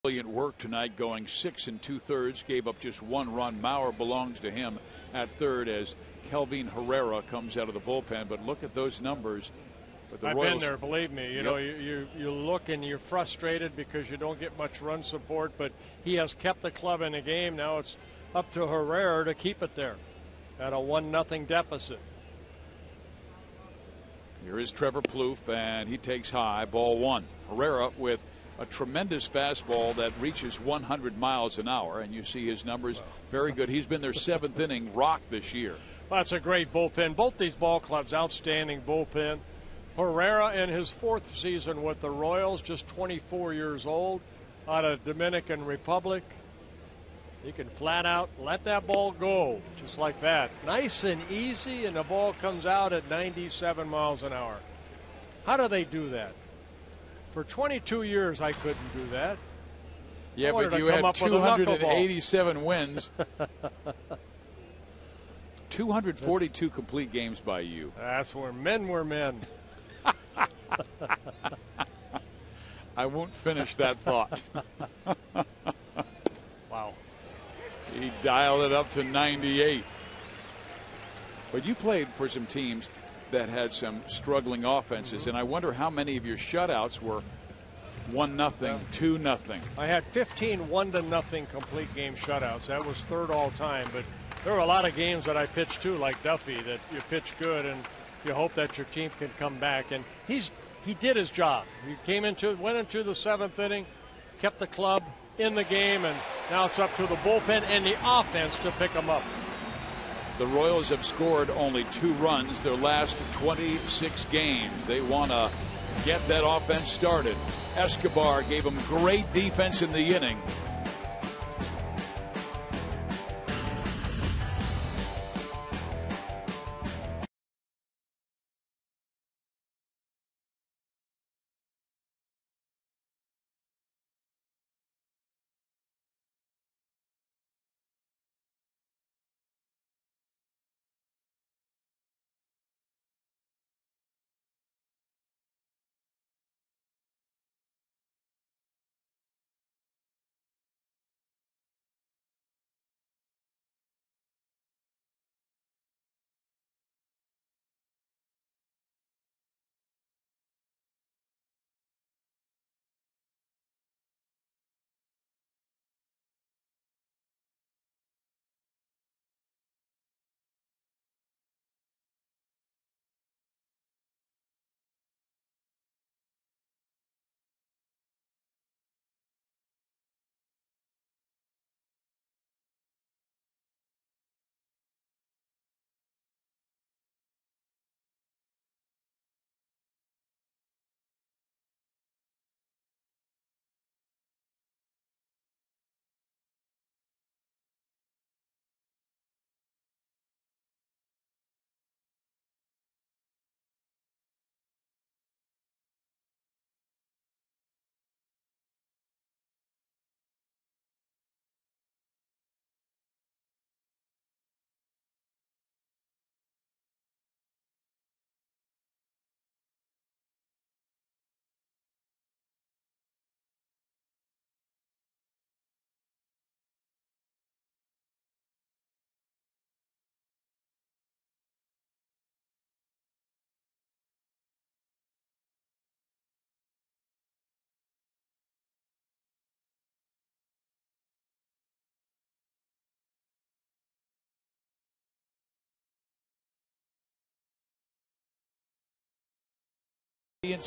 Brilliant work tonight, going 6 2/3, gave up just 1 run. Mauer belongs to him at third as Kelvin Herrera comes out of the bullpen. But look at those numbers. But the I've Royals, been there, believe me. You know, you look and you're frustrated because you don't get much run support, but he has kept the club in the game. Now it's up to Herrera to keep it there at a 1-0 deficit. Here is Trevor Plouffe, and he takes high, ball 1. Herrera with a tremendous fastball that reaches 100 miles an hour, and you see his numbers very good. He's been their 7th inning rock this year. Well, that's a great bullpen. Both these ball clubs, outstanding bullpen. Herrera in his 4th season with the Royals, just 24 years old, out of Dominican Republic. He can flat out let that ball go just like that. Nice and easy, and the ball comes out at 97 miles an hour. How do they do that? For 22 years, I couldn't do that. Yeah, but you have 287 wins. 242 complete games by you. That's where men were men. I won't finish that thought. Wow. He dialed it up to 98. But you played for some teams that had some struggling offenses, and I wonder how many of your shutouts were 1-0, 2-0. I had 15 1-0 complete game shutouts. That was 3rd all time, but there were a lot of games that I pitched too, like Duffy, that you pitch good and you hope that your team can come back. And he did his job. He went into the 7th inning, kept the club in the game, and now it's up to the bullpen and the offense to pick them up. The Royals have scored only 2 runs their last 26 games. They want to get that offense started. Escobar gave them great defense in the inning.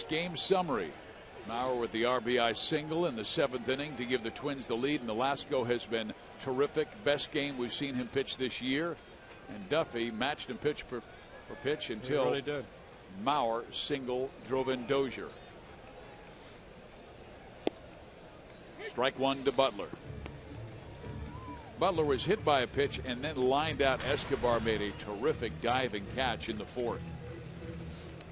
Game summary. Mauer with the RBI single in the 7th inning to give the Twins the lead, and Nolasco has been terrific. Best game we've seen him pitch this year. And Duffy matched him pitch for pitch until really did. Mauer single drove in Dozier. Strike 1 to Butler. Butler was hit by a pitch and then lined out. Escobar made a terrific diving catch in the 4th.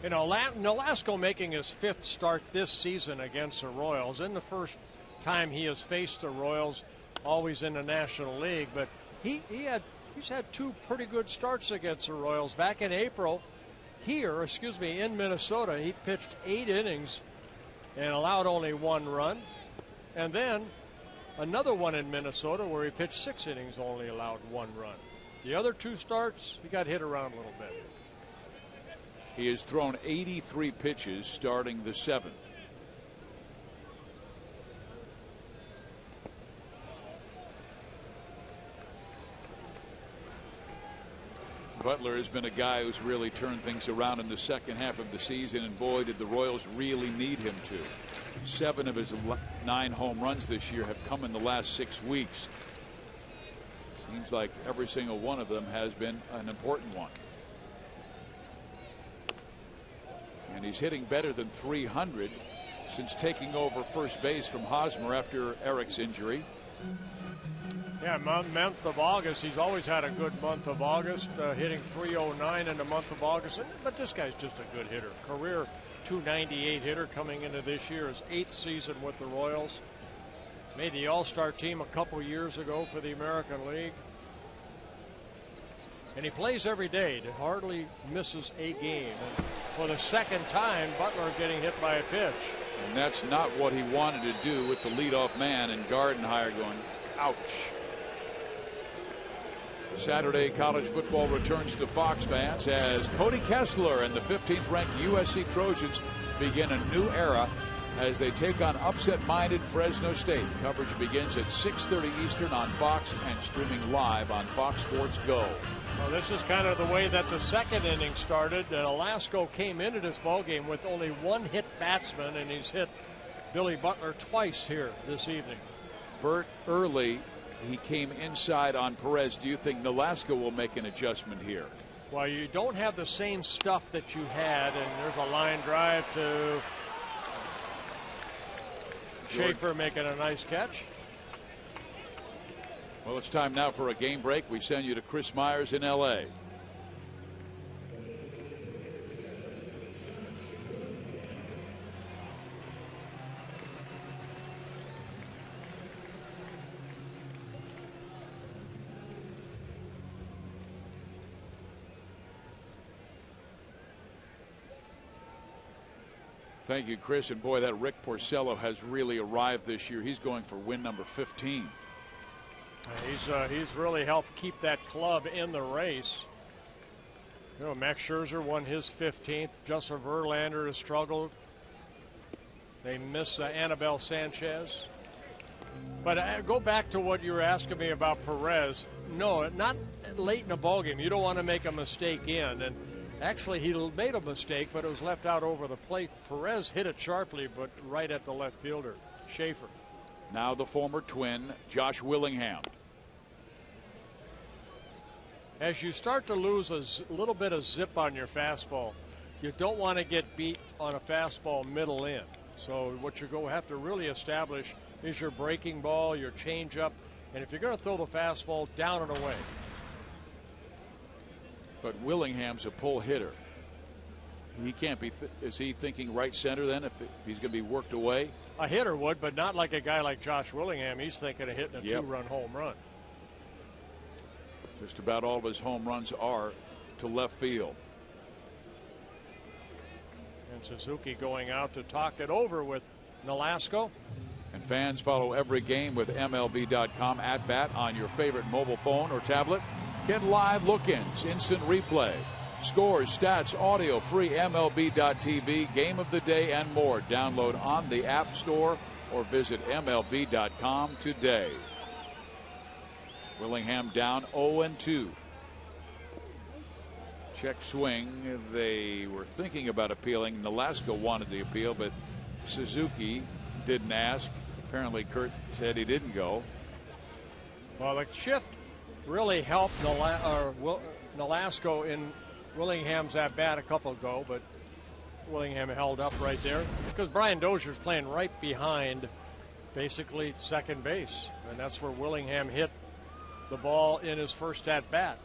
You know, Nolasco making his 5th start this season against the Royals. In the first time he has faced the Royals, always in the National League, but he's had 2 pretty good starts against the Royals. Back in April, in Minnesota, he pitched 8 innings and allowed only 1 run. And then another one in Minnesota where he pitched 6 innings, only allowed 1 run. The other 2 starts, he got hit around a little bit. He has thrown 83 pitches starting the 7th. Butler has been a guy who's really turned things around in the second half of the season, and boy, did the Royals really need him to. 7 of his 9 home runs this year have come in the last 6 weeks. Seems like every single one of them has been an important one. And he's hitting better than 300 since taking over first base from Hosmer after Eric's injury. Yeah, month of August, he's always had a good month of August, hitting 309 in the month of August. But this guy's just a good hitter. Career .298 hitter coming into this year, his 8th season with the Royals. Made the All-Star team a couple years ago for the American League. And he plays every day. Hardly misses a game. And for the second time, Butler getting hit by a pitch. And that's not what he wanted to do with the leadoff man, and Gardenhire going, ouch. Saturday college football returns to Fox fans as Cody Kessler and the 15th ranked USC Trojans begin a new era as they take on upset-minded Fresno State. Coverage begins at 6:30 Eastern on Fox and streaming live on Fox Sports Go. Well, this is kind of the way that the second inning started. Alasko came into this ballgame with only 1 hit batsman, and he's hit Billy Butler twice here this evening. Bert early, he came inside on Perez. Do you think Nolasco will make an adjustment here? Well, you don't have the same stuff that you had, and there's a line drive to Schaefer making a nice catch. Well, it's time now for a game break. We send you to Chris Myers in L.A. Thank you, Chris. And boy, that Rick Porcello has really arrived this year. He's going for win number 15. He's really helped keep that club in the race. You know, Max Scherzer won his 15th. Justin Verlander has struggled. They miss Anibal Sanchez. But go back to what you were asking me about Perez. No, not late in the ballgame. You don't want to make a mistake in. And actually, he made a mistake, but it was left out over the plate. Perez hit it sharply, but right at the left fielder, Schaefer. Now the former Twin, Josh Willingham. As you start to lose a little bit of zip on your fastball, you don't want to get beat on a fastball middle in. So what you're going to have to really establish is your breaking ball, your changeup, and if you're going to throw the fastball, down and away. But Willingham's a pull hitter. He can't be. Is he thinking right center then? If he's going to be worked away, a hitter would, but not like a guy like Josh Willingham. He's thinking of hitting a Yep. 2-run home run. Just about all of his home runs are to left field. And Suzuki going out to talk it over with Nolasco. And fans follow every game with MLB.com at bat on your favorite mobile phone or tablet. Get live look-ins, instant replay, scores, stats, audio, free MLB.tv, game of the day, and more. Download on the App Store or visit MLB.com today. Willingham down 0-2. Check swing. They were thinking about appealing. Nolasco wanted the appeal, but Suzuki didn't ask. Apparently, Kurt said he didn't go. Well, the shift really helped Nolasco in Willingham's at bat a couple ago, but Willingham held up right there because Brian Dozier's playing right behind basically second base, and that's where Willingham hit the ball in his first at bat.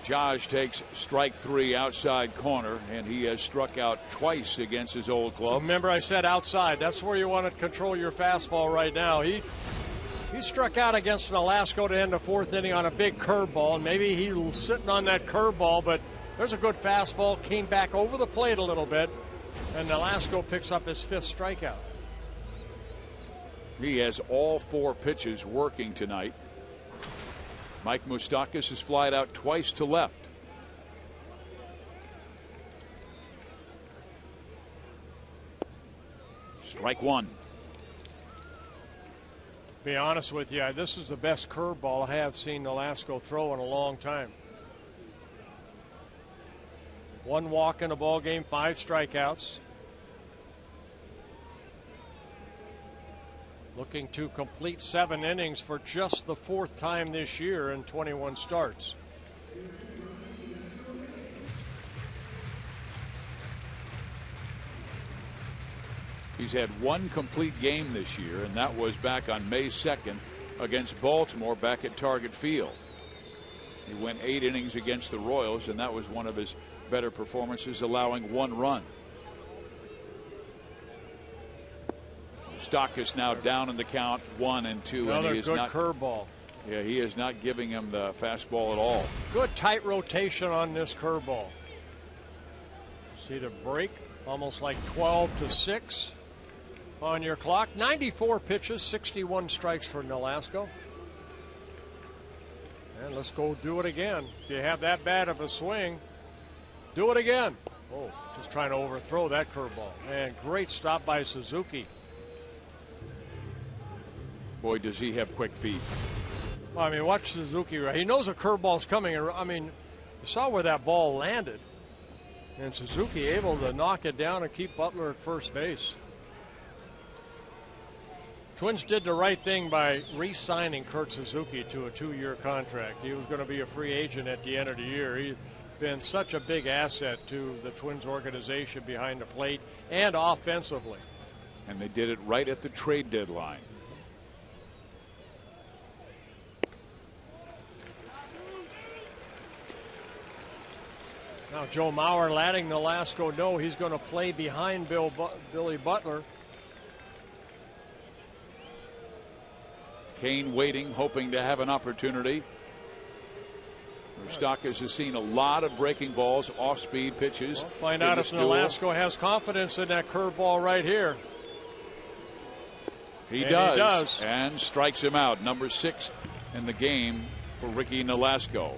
Josh takes strike 3 outside corner, and he has struck out twice against his old club. Remember, I said outside. That's where you want to control your fastball right now. He struck out against Nolasco to end the 4th inning on a big curveball, and maybe he was sitting on that curveball, but there's a good fastball, came back over the plate a little bit, and Nolasco picks up his 5th strikeout. He has all 4 pitches working tonight. Mike Moustakas has flied out twice to left. Strike 1. Be honest with you, this is the best curveball I have seen Nolasco throw in a long time. 1 walk in a ball game, 5 strikeouts. Looking to complete 7 innings for just the 4th time this year in 21 starts. He's had 1 complete game this year, and that was back on May 2nd against Baltimore back at Target Field. He went 8 innings against the Royals, and that was one of his better performances, allowing 1 run. Moustakas now down in the count, 1-2. Another and he is good not, curveball. Yeah, he is not giving him the fastball at all. Good tight rotation on this curveball. See the break, almost like 12-6 on your clock. 94 pitches, 61 strikes for Nolasco. And let's go do it again. If you have that bad of a swing, do it again. Oh, just trying to overthrow that curveball. And great stop by Suzuki. Boy, does he have quick feet. Well, I mean, watch Suzuki. He knows a curveball's coming. I mean, you saw where that ball landed. And Suzuki able to knock it down and keep Butler at first base. Twins did the right thing by re-signing Kurt Suzuki to a 2-year contract. He was going to be a free agent at the end of the year. He's been such a big asset to the Twins organization behind the plate and offensively. And they did it right at the trade deadline. Now Joe Mauer letting Nolasco know he's going to play behind Billy Butler. Kane waiting, hoping to have an opportunity. Moustakas has seen a lot of breaking balls, off-speed pitches. We'll find out if Nolasco has confidence in that curveball right here. He does. And strikes him out. Number 6 in the game for Ricky Nolasco.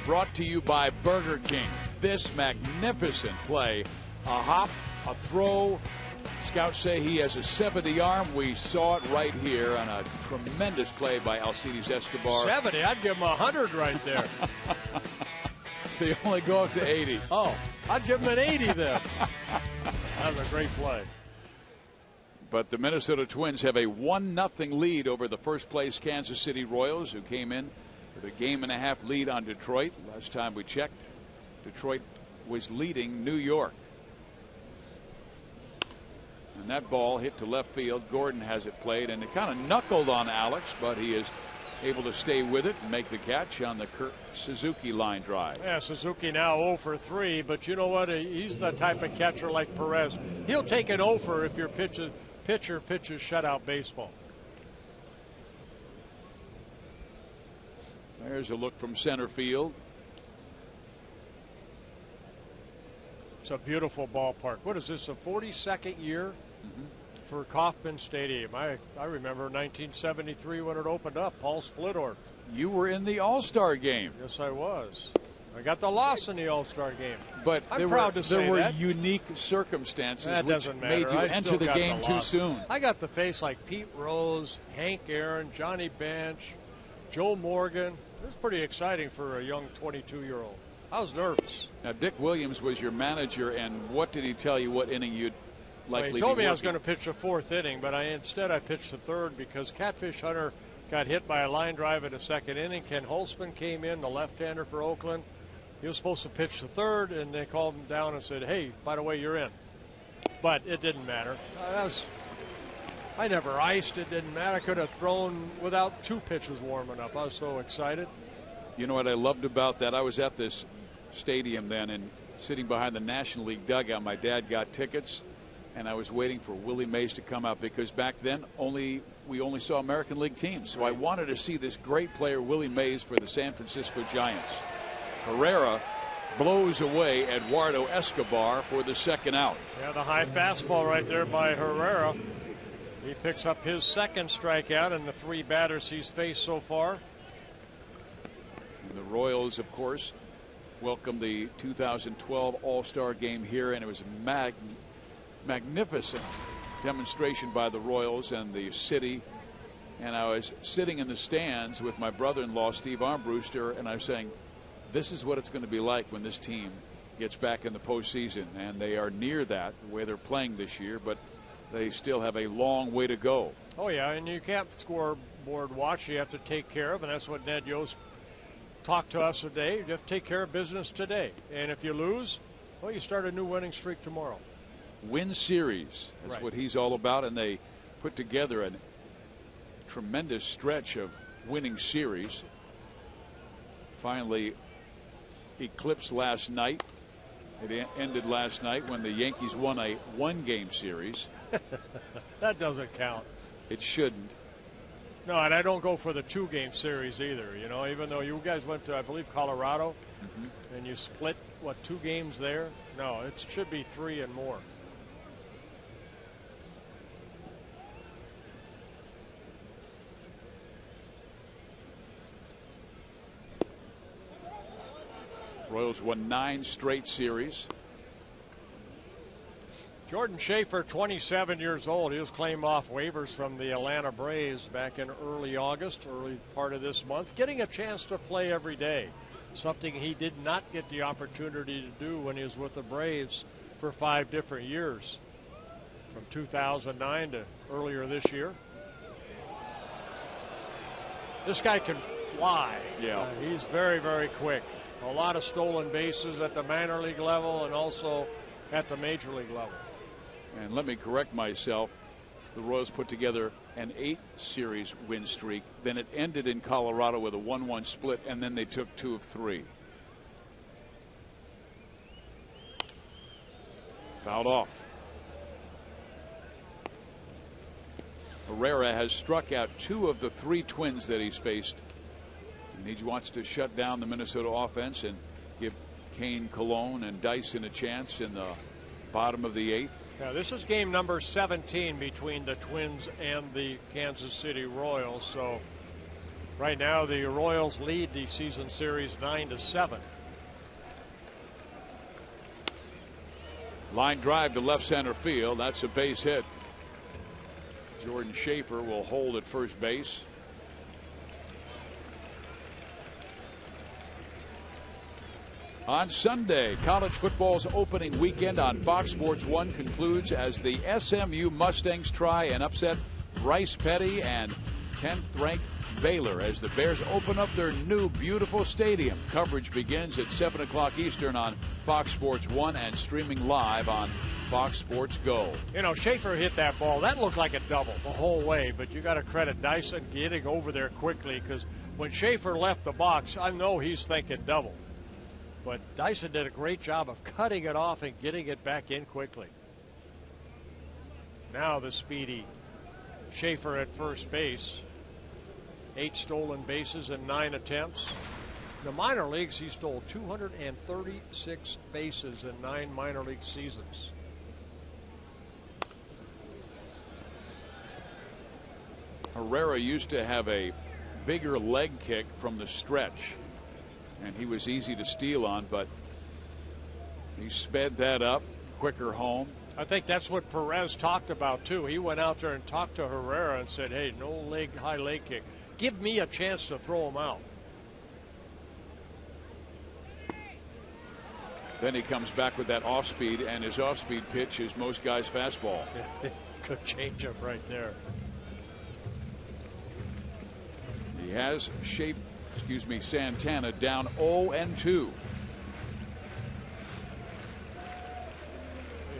Brought to you by Burger King. This magnificent play, a hop, a throw. Scouts say he has a 70 arm. We saw it right here on a tremendous play by Alcides Escobar. 70? I'd give him 100 right there. They only go up to 80. Oh, I'd give him an 80 then. That was a great play. But the Minnesota Twins have a 1-0 lead over the first place Kansas City Royals, who came in with a 1.5 lead on Detroit. Last time we checked, Detroit was leading New York. And that ball hit to left field. Gordon has it played, and it kind of knuckled on Alex, but he is able to stay with it and make the catch on the Suzuki line drive. Yeah, Suzuki now 0 for 3, but you know what? He's the type of catcher like Perez. He'll take an 0 for if your pitcher pitches shutout baseball. There's a look from center field. It's a beautiful ballpark. What is this, the 42nd year for Kauffman Stadium? I remember 1973 when it opened up, Paul Splittorff. You were in the All-Star game. Yes, I was. I got the loss in the All-Star game. But I'm proud to say there were that. unique circumstances That which doesn't matter. made you I enter still the got game too loss. soon. I got to face like Pete Rose, Hank Aaron, Johnny Bench, Joe Morgan. It was pretty exciting for a young 22-year-old. I was nervous. Now, Dick Williams was your manager, and what did he tell you what inning you'd likely He told be me I was working? going to pitch the 4th inning, but instead I pitched the 3rd because Catfish Hunter got hit by a line drive in the 2nd inning. Ken Holtzman came in, the left-hander for Oakland. He was supposed to pitch the 3rd, and they called him down and said, hey, by the way, you're in. But it didn't matter. I never iced. It didn't matter. I could have thrown without 2 pitches warming up. I was so excited. You know what I loved about that? I was at this stadium then and sitting behind the National League dugout. My dad got tickets, and I was waiting for Willie Mays to come out because back then we only saw American League teams. So I wanted to see this great player, Willie Mays, for the San Francisco Giants. Herrera blows away Eduardo Escobar for the 2nd out. Yeah, the high fastball right there by Herrera. He picks up his 2nd strikeout in the 3 batters he's faced so far. And the Royals, of course, welcomed the 2012 All-Star game here, and it was a magnificent demonstration by the Royals and the city. And I was sitting in the stands with my brother-in-law, Steve Armbruster, and I was saying, this is what it's going to be like when this team gets back in the postseason. And they are near that, the way they're playing this year, but they still have a long way to go. Oh, yeah, and you can't scoreboard watch. You have to take care of, and that's what Ned Yost talked to us today. You have to take care of business today. And if you lose, well, you start a new winning streak tomorrow. Win series. That's right. what he's all about, and they put together a tremendous stretch of winning series. Finally eclipsed last night. It ended last night when the Yankees won a 1-game series. That doesn't count. It shouldn't. No, and I don't go for the 2-game series either. You know, even though you guys went to, I believe, Colorado, and you split, 2 games there? No, it should be 3 and more. Royals won 9 straight series. Jordan Schaefer, 27 years old. He was claimed off waivers from the Atlanta Braves back in early August, early part of this month, getting a chance to play every day, something he did not get the opportunity to do when he was with the Braves for 5 different years, from 2009 to earlier this year. This guy can fly. Yeah. He's very, very quick. A lot of stolen bases at the minor league level and also at the major league level. And let me correct myself. The Royals put together an 8-series win streak. Then it ended in Colorado with a 1-1 split, and then they took 2 of 3. Fouled off. Herrera has struck out 2 of the 3 Twins that he's faced. And he wants to shut down the Minnesota offense and give Kane, Cologne, and Dyson a chance in the bottom of the 8th. Now, this is game number 17 between the Twins and the Kansas City Royals. So right now the Royals lead the season series 9-7. Line drive to left center field. That's a base hit. Jordan Schaefer will hold at first base. On Sunday, college football's opening weekend on Fox Sports 1 concludes as the SMU Mustangs try and upset Bryce Petty and 10th-ranked Baylor as the Bears open up their new beautiful stadium. Coverage begins at 7 o'clock Eastern on Fox Sports 1 and streaming live on Fox Sports Go. You know, Schaefer hit that ball. That looked like a double the whole way, but you got to credit Dyson getting over there quickly, because when Schaefer left the box, I know he's thinking double. But Dyson did a great job of cutting it off and getting it back in quickly. Now the speedy Schaefer at first base. 8 stolen bases in 9 attempts. In the minor leagues, he stole 236 bases in 9 minor league seasons. Herrera used to have a bigger leg kick from the stretch, and he was easy to steal on, but he sped that up, quicker home. I think that's what Perez talked about too. He went out there and talked to Herrera and said, hey, no high leg kick. Give me a chance to throw him out. Then he comes back with that off speed, and his off speed pitch is most guys' fastball. Good change up right there. He has Santana down 0-2. You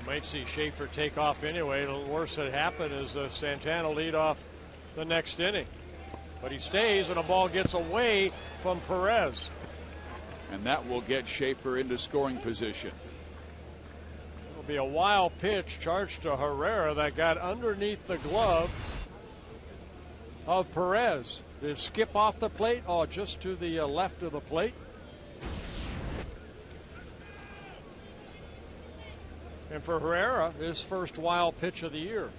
might see Schaefer take off anyway. The worst that happened is Santana lead off the next inning. But he stays, and the ball gets away from Perez. And that will get Schaefer into scoring position. It'll be a wild pitch charged to Herrera that got underneath the glove of Perez. Did it skip off the plate? Oh, just to the left of the plate. And for Herrera, his first wild pitch of the year.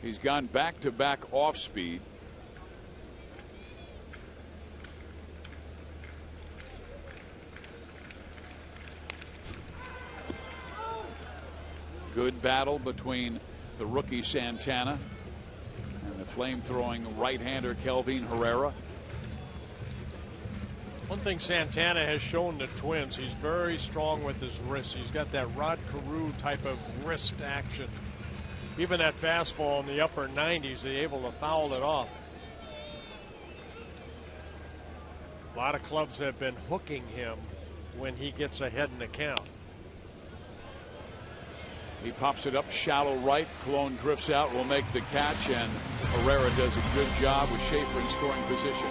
He's gone back-to-back off speed. Good battle between the rookie Santana and the flame-throwing right-hander Kelvin Herrera. One thing Santana has shown the Twins, he's very strong with his wrists. He's got that Rod Carew type of wrist action. Even that fastball in the upper 90s, they're able to foul it off. A lot of clubs have been hooking him when he gets ahead in the count. He pops it up shallow right. Cologne drifts out, will make the catch, and Herrera does a good job with Schaefer in scoring position.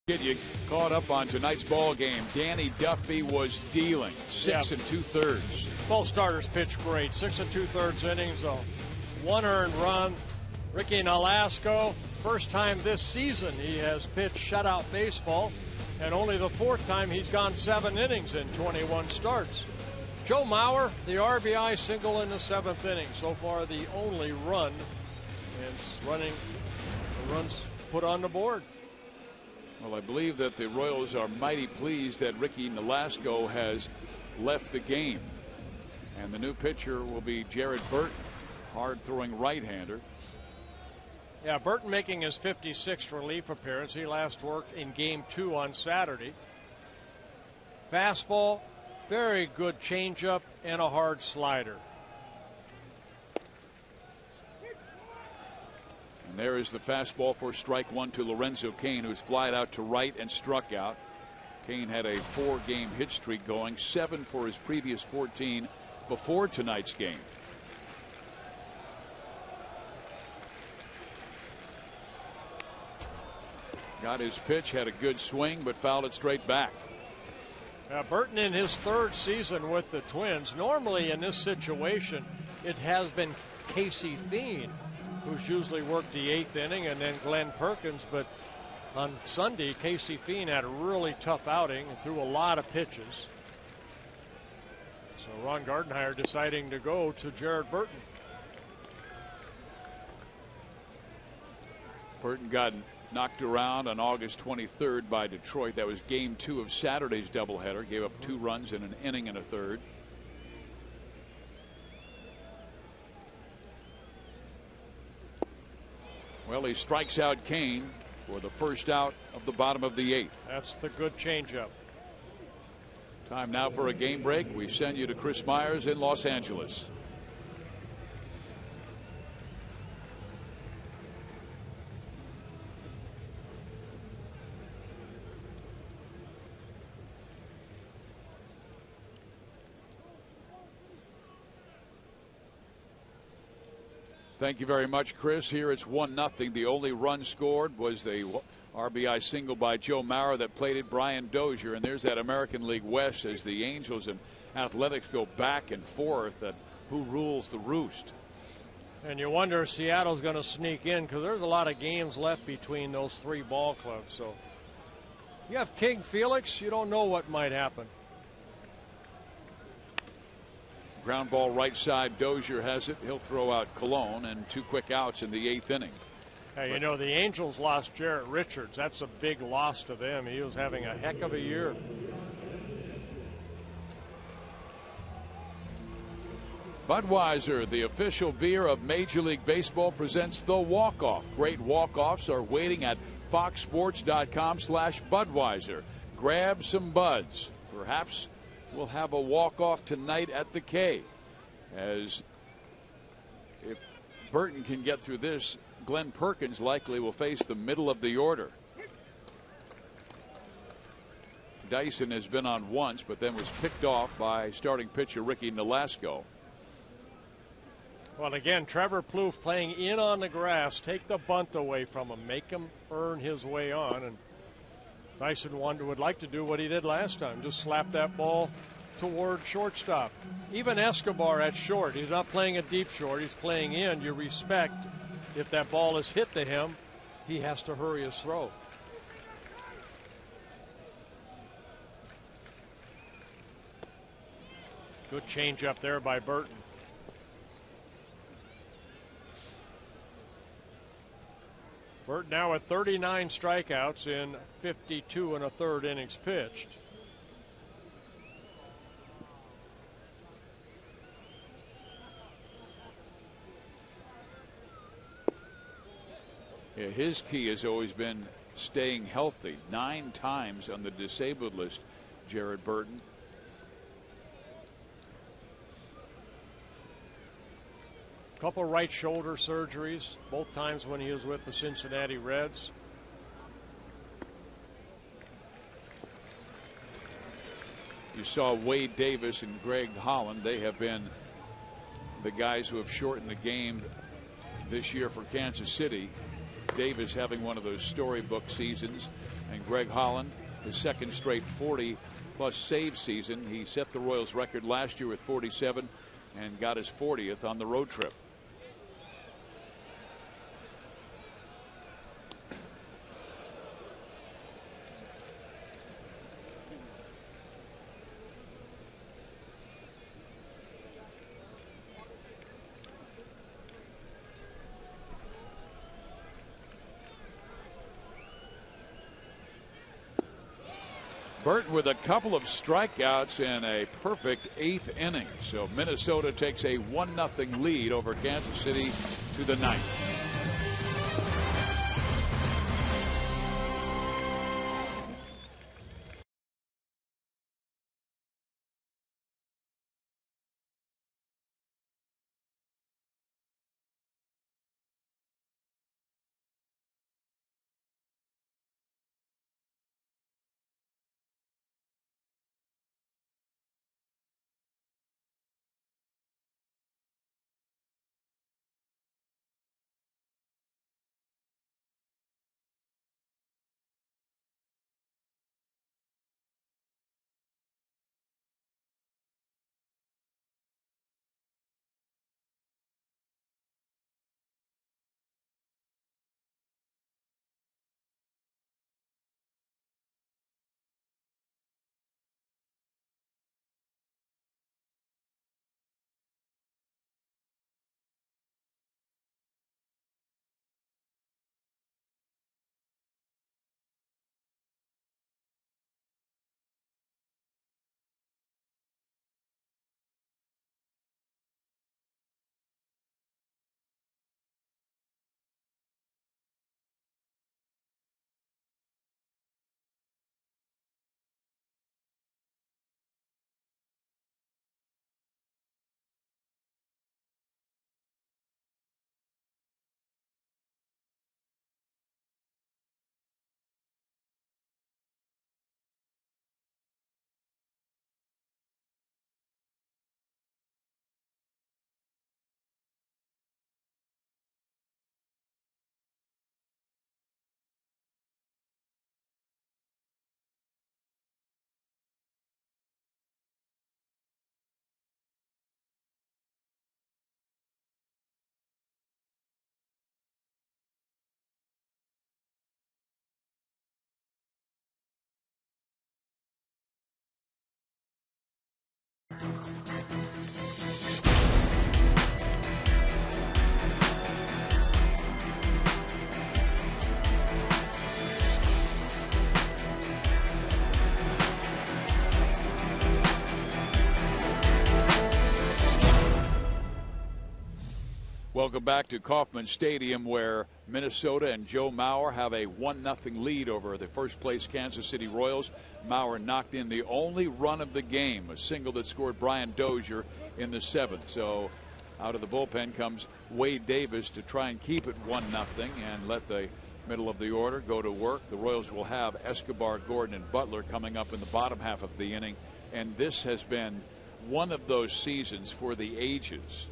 Get you caught up on tonight's ball game. Danny Duffy was dealing 6 2/3. Both starters pitched great. 6 2/3 innings, a 1 earned run. Ricky Nolasco, first time this season he has pitched shutout baseball, and only the 4th time he's gone 7 innings in 21 starts. Joe Mauer, the RBI single in the 7th inning. So far the only run, and the runs put on the board. Well, I believe that the Royals are mighty pleased that Ricky Nolasco has left the game. And the new pitcher will be Jared Burton, hard-throwing right-hander. Yeah, Burton making his 56th relief appearance. He last worked in Game 2 on Saturday. Fastball, very good changeup, and a hard slider. And there is the fastball for strike 1 to Lorenzo Cain, who's flied out to right and struck out. Cain had a 4-game hit streak going, 7 for his previous 14 before tonight's game. Got his pitch, had a good swing, but fouled it straight back. Burton in his 3rd season with the Twins. Normally in this situation, it has been Casey Fiend who's usually worked the 8th inning, and then Glenn Perkins. But on Sunday, Casey Fiend had a really tough outing and threw a lot of pitches. So Ron Gardenhire deciding to go to Jared Burton. Burton got knocked around on August 23rd by Detroit. That was Game 2 of Saturday's doubleheader. Gave up 2 runs in an inning and a third. Well, he strikes out Cain for the first out of the bottom of the 8th. That's the good changeup. Time now for a game break. We send you to Chris Myers in Los Angeles. Thank you very much, Chris. Here it's 1-0. The only run scored was the RBI single by Joe Mauer that played it Brian Dozier. And there's that American League West as the Angels and Athletics go back and forth at who rules the roost. And you wonder if Seattle's going to sneak in, because there's a lot of games left between those 3 ball clubs. So you have King Felix, you don't know what might happen. Ground ball right side. Dozier has it. He'll throw out Colon, and 2 quick outs in the 8th inning. Hey, you know, the Angels lost Jarrett Richards. That's a big loss to them. He was having a heck of a year. Budweiser, the official beer of Major League Baseball, presents the walk-off. Great walk-offs are waiting at foxsports.com/Budweiser. Grab some buds. Perhaps we'll have a walk-off tonight at the K. As if Burton can get through this, Glenn Perkins likely will face the middle of the order. Dyson has been on once, but then was picked off by starting pitcher Ricky Nolasco. Well, again, Trevor Plouffe playing in on the grass. Take the bunt away from him. Make him earn his way on. And Dyson would like to do what he did last time. Just slap that ball toward shortstop. Even Escobar at short. He's not playing a deep short. He's playing in. You respect if that ball is hit to him, he has to hurry his throw. Good change up there by Burton. Burton now at 39 strikeouts in 52 1/3 innings pitched. Yeah, his key has always been staying healthy. 9 times on the disabled list, Jared Burton. Couple right shoulder surgeries, both times when he was with the Cincinnati Reds. You saw Wade Davis and Greg Holland. They have been the guys who have shortened the game this year for Kansas City. Davis having one of those storybook seasons. And Greg Holland, his second straight 40-plus save season. He set the Royals record last year with 47 and got his 40th on the road trip. Burton with a couple of strikeouts and a perfect 8th inning. So Minnesota takes a 1-0 lead over Kansas City to the 9th. Welcome back to Kauffman Stadium, where Minnesota and Joe Mauer have a 1-0 lead over the first place Kansas City Royals. Mauer knocked in the only run of the game, a single that scored Brian Dozier in the 7th. So out of the bullpen comes Wade Davis to try and keep it 1-0 and let the middle of the order go to work. The Royals will have Escobar, Gordon, and Butler coming up in the bottom half of the inning. And this has been one of those seasons for the ages.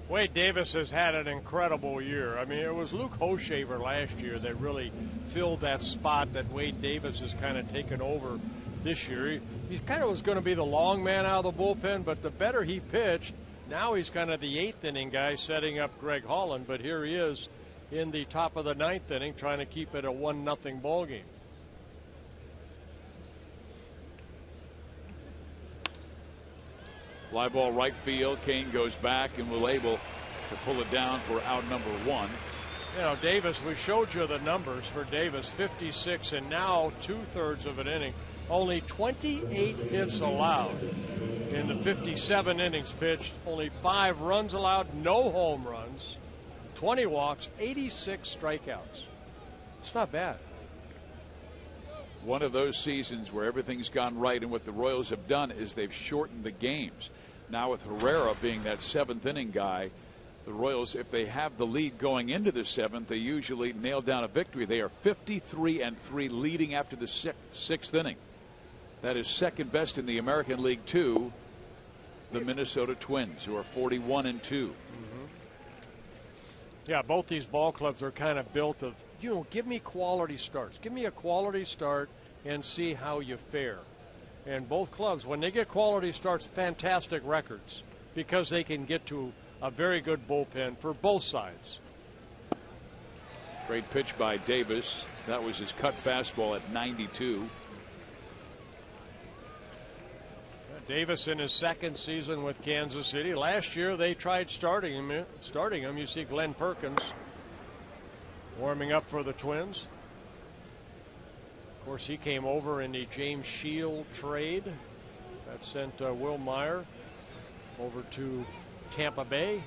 Wade Davis has had an incredible year. I mean, it was Luke Hochevar last year that really filled that spot that Wade Davis has kind of taken over this year. He kind of was going to be the long man out of the bullpen, but the better he pitched, now he's kind of the 8th inning guy setting up Greg Holland. But here he is in the top of the 9th inning trying to keep it a 1-0 ball game. Fly ball right field. Kane goes back and will able to pull it down for out number 1. You know, Davis, we showed you the numbers for Davis, 56 and now 2/3 of an inning. Only 28 hits allowed in the 57 innings pitched. Only 5 runs allowed, no home runs, 20 walks, 86 strikeouts. It's not bad. One of those seasons where everything's gone right, and what the Royals have done is they've shortened the games. Now with Herrera being that 7th inning guy, the Royals, if they have the lead going into the 7th, they usually nail down a victory. They are 53-3 leading after the 6th inning. That is second best in the American League to the Minnesota Twins, who are 41-2. Yeah, both these ball clubs are kind of built of give me quality starts. Give me a quality start and see how you fare. And both clubs, when they get quality starts, fantastic records because they can get to a very good bullpen for both sides. Great pitch by Davis. That was his cut fastball at 92. Davis in his second season with Kansas City. Last year they tried starting him. You see Glenn Perkins warming up for the Twins. Of course, he came over in the James Shield trade that sent Will Meyer over to Tampa Bay.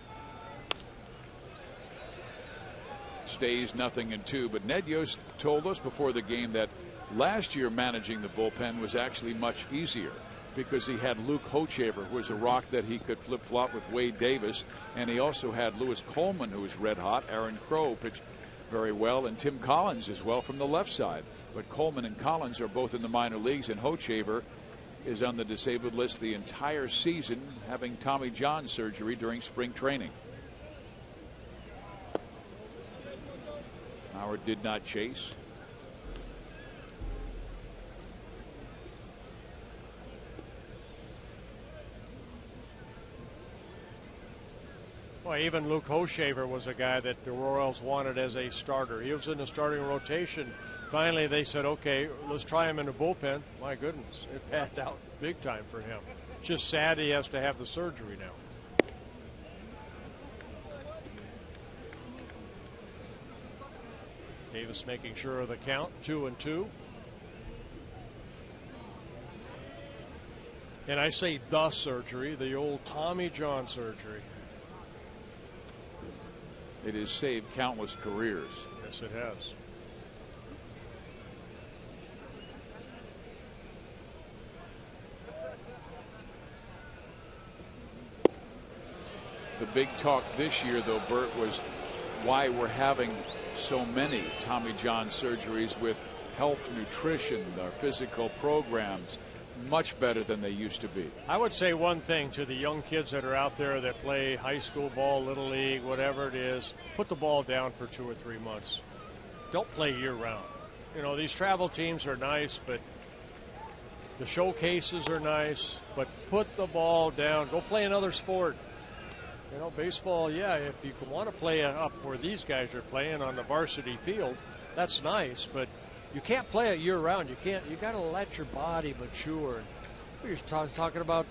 Stays 0-2, but Ned Yost told us before the game that last year managing the bullpen was actually much easier because he had Luke Hochevar, who was a rock that he could flip-flop with Wade Davis, and he also had Lewis Coleman, who was red hot. Aaron Crow pitched very well, and Tim Collins as well from the left side. But Coleman and Collins are both in the minor leagues, and Hochevar is on the disabled list the entire season, having Tommy John surgery during spring training. Howard did not chase. Well, even Luke Hochevar was a guy that the Royals wanted as a starter. He was in the starting rotation. Finally, they said, okay, let's try him in the bullpen. My goodness, it panned out big time for him. Just sad he has to have the surgery now. Davis making sure of the count, 2-2. And I say the surgery, the old Tommy John surgery. It has saved countless careers. Yes, it has. The big talk this year, though, Bert, was why we're having so many Tommy John surgeries with health, nutrition, our physical programs much better than they used to be. I would say one thing to the young kids that are out there that play high school ball, little league, whatever it is, put the ball down for 2 or 3 months. Don't play year round. You know, these travel teams are nice, but the showcases are nice, but put the ball down. Go play another sport. You know, baseball, yeah, if you want to play up where these guys are playing on the varsity field, that's nice, but you can't play it year round. You can't. You got to let your body mature. We were talking about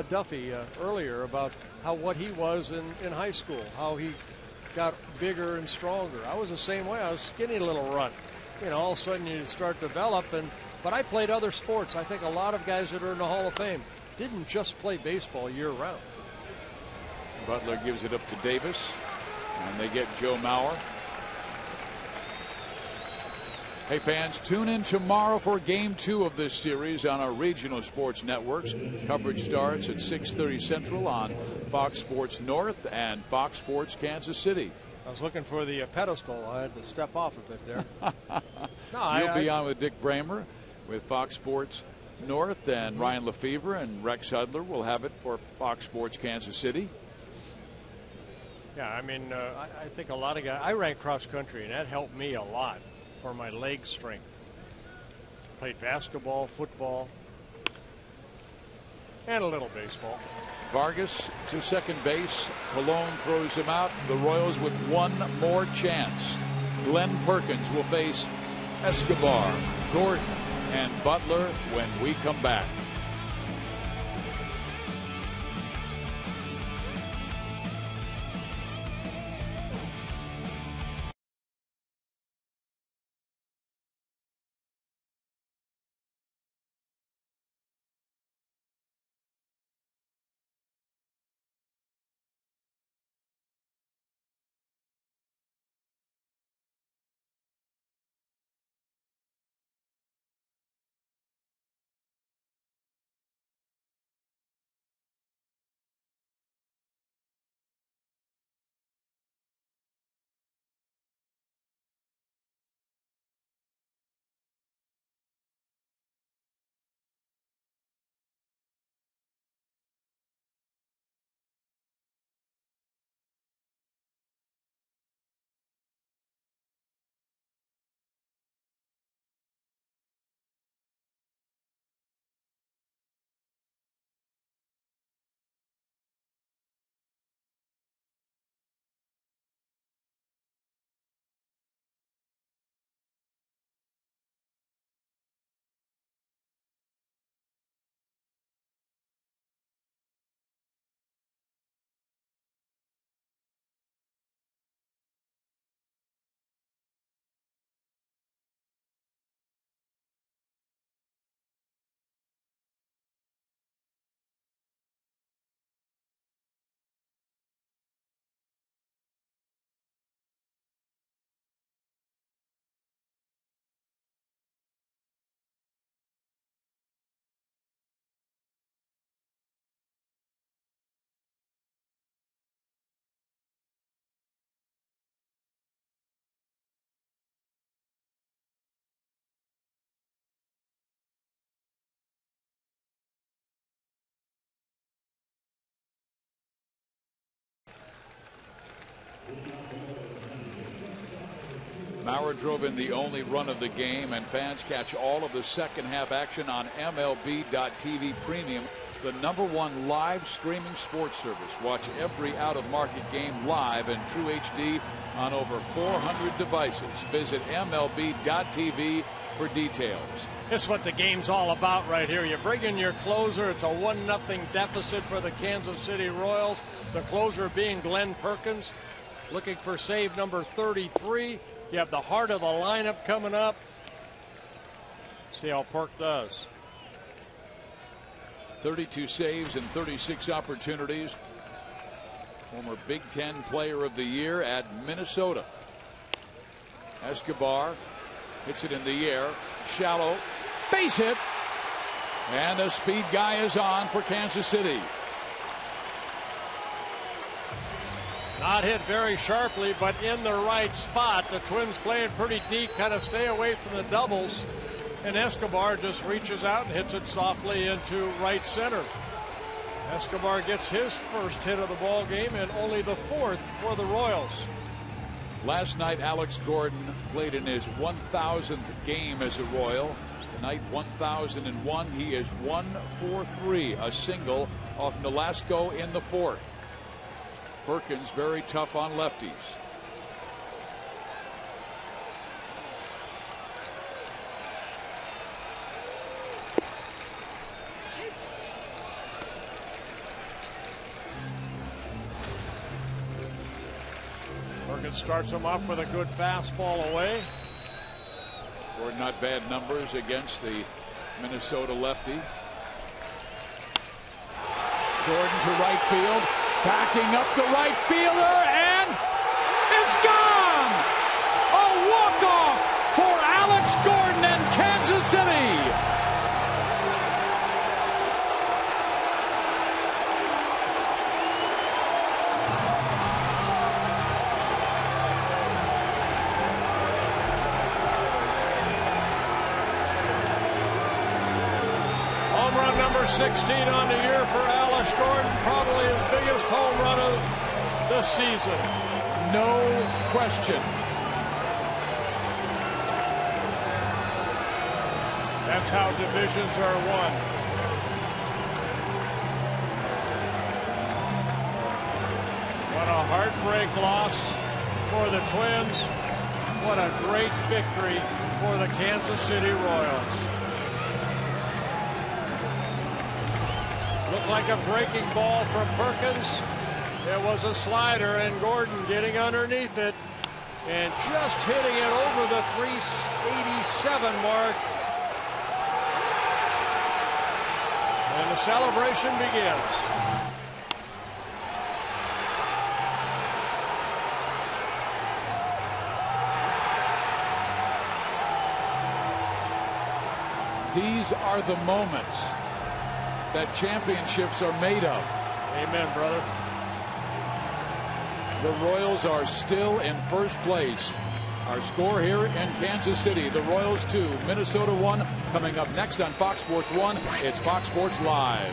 Duffy earlier about what he was in high school, how he got bigger and stronger. I was the same way. I was skinny little runt. You know, all of a sudden you start to develop. But I played other sports. I think a lot of guys that are in the Hall of Fame didn't just play baseball year round. Butler gives it up to Davis, and they get Joe Mauer. Hey fans, tune in tomorrow for Game 2 of this series on our regional sports networks. Coverage starts at 6:30 Central on Fox Sports North and Fox Sports Kansas City. I was looking for the pedestal. I had to step off a bit there. You'll be on with Dick Bramer with Fox Sports North, and Ryan Lefevre and Rex Hudler will have it for Fox Sports Kansas City. Yeah, I mean, I think a lot of guys. I ran cross country, and that helped me a lot for my leg strength. Played basketball, football, and a little baseball. Vargas to second base. Colon throws him out. The Royals with one more chance. Glenn Perkins will face Escobar, Gordon, and Butler when we come back. Mauer drove in the only run of the game, and fans catch all of the second half action on MLB.TV Premium, the #1 live streaming sports service. Watch every out-of-market game live in true HD on over 400 devices. Visit MLB.TV for details. It's what the game's all about right here. You bring in your closer. It's a 1-0 deficit for the Kansas City Royals. The closer being Glenn Perkins, looking for save number 33. You have the heart of the lineup coming up. See how Perk does. 32 saves and 36 opportunities. Former Big Ten Player of the Year at Minnesota. Escobar hits it in the air. Shallow. Base hit. And the speed guy is on for Kansas City. Not hit very sharply, but in the right spot. The Twins playing pretty deep, kind of stay away from the doubles. And Escobar just reaches out and hits it softly into right center. Escobar gets his first hit of the ball game and only the 4th for the Royals. Last night, Alex Gordon played in his 1,000th game as a Royal. Tonight, 1,001. He is 1-for-3, a single off Nolasco in the 4th. Perkins very tough on lefties. Perkins starts him off with a good fastball away. Or not bad numbers against the Minnesota lefty. Gordon to right field. Backing up the right fielder, and it's gone! A walk-off for Alex Gordon and Kansas City. Home run number 16 on the year for Alex Gordon, probably his biggest home run of this season. No question. That's how divisions are won. What a heartbreak loss for the Twins. What a great victory for the Kansas City Royals. Looked like a breaking ball from Perkins. It was a slider, and Gordon getting underneath it and just hitting it over the 387 mark. And the celebration begins. These are the moments that championships are made of. Amen, brother. The Royals are still in first place. Our score here in Kansas City, the Royals 2, Minnesota 1. Coming up next on Fox Sports 1, it's Fox Sports Live.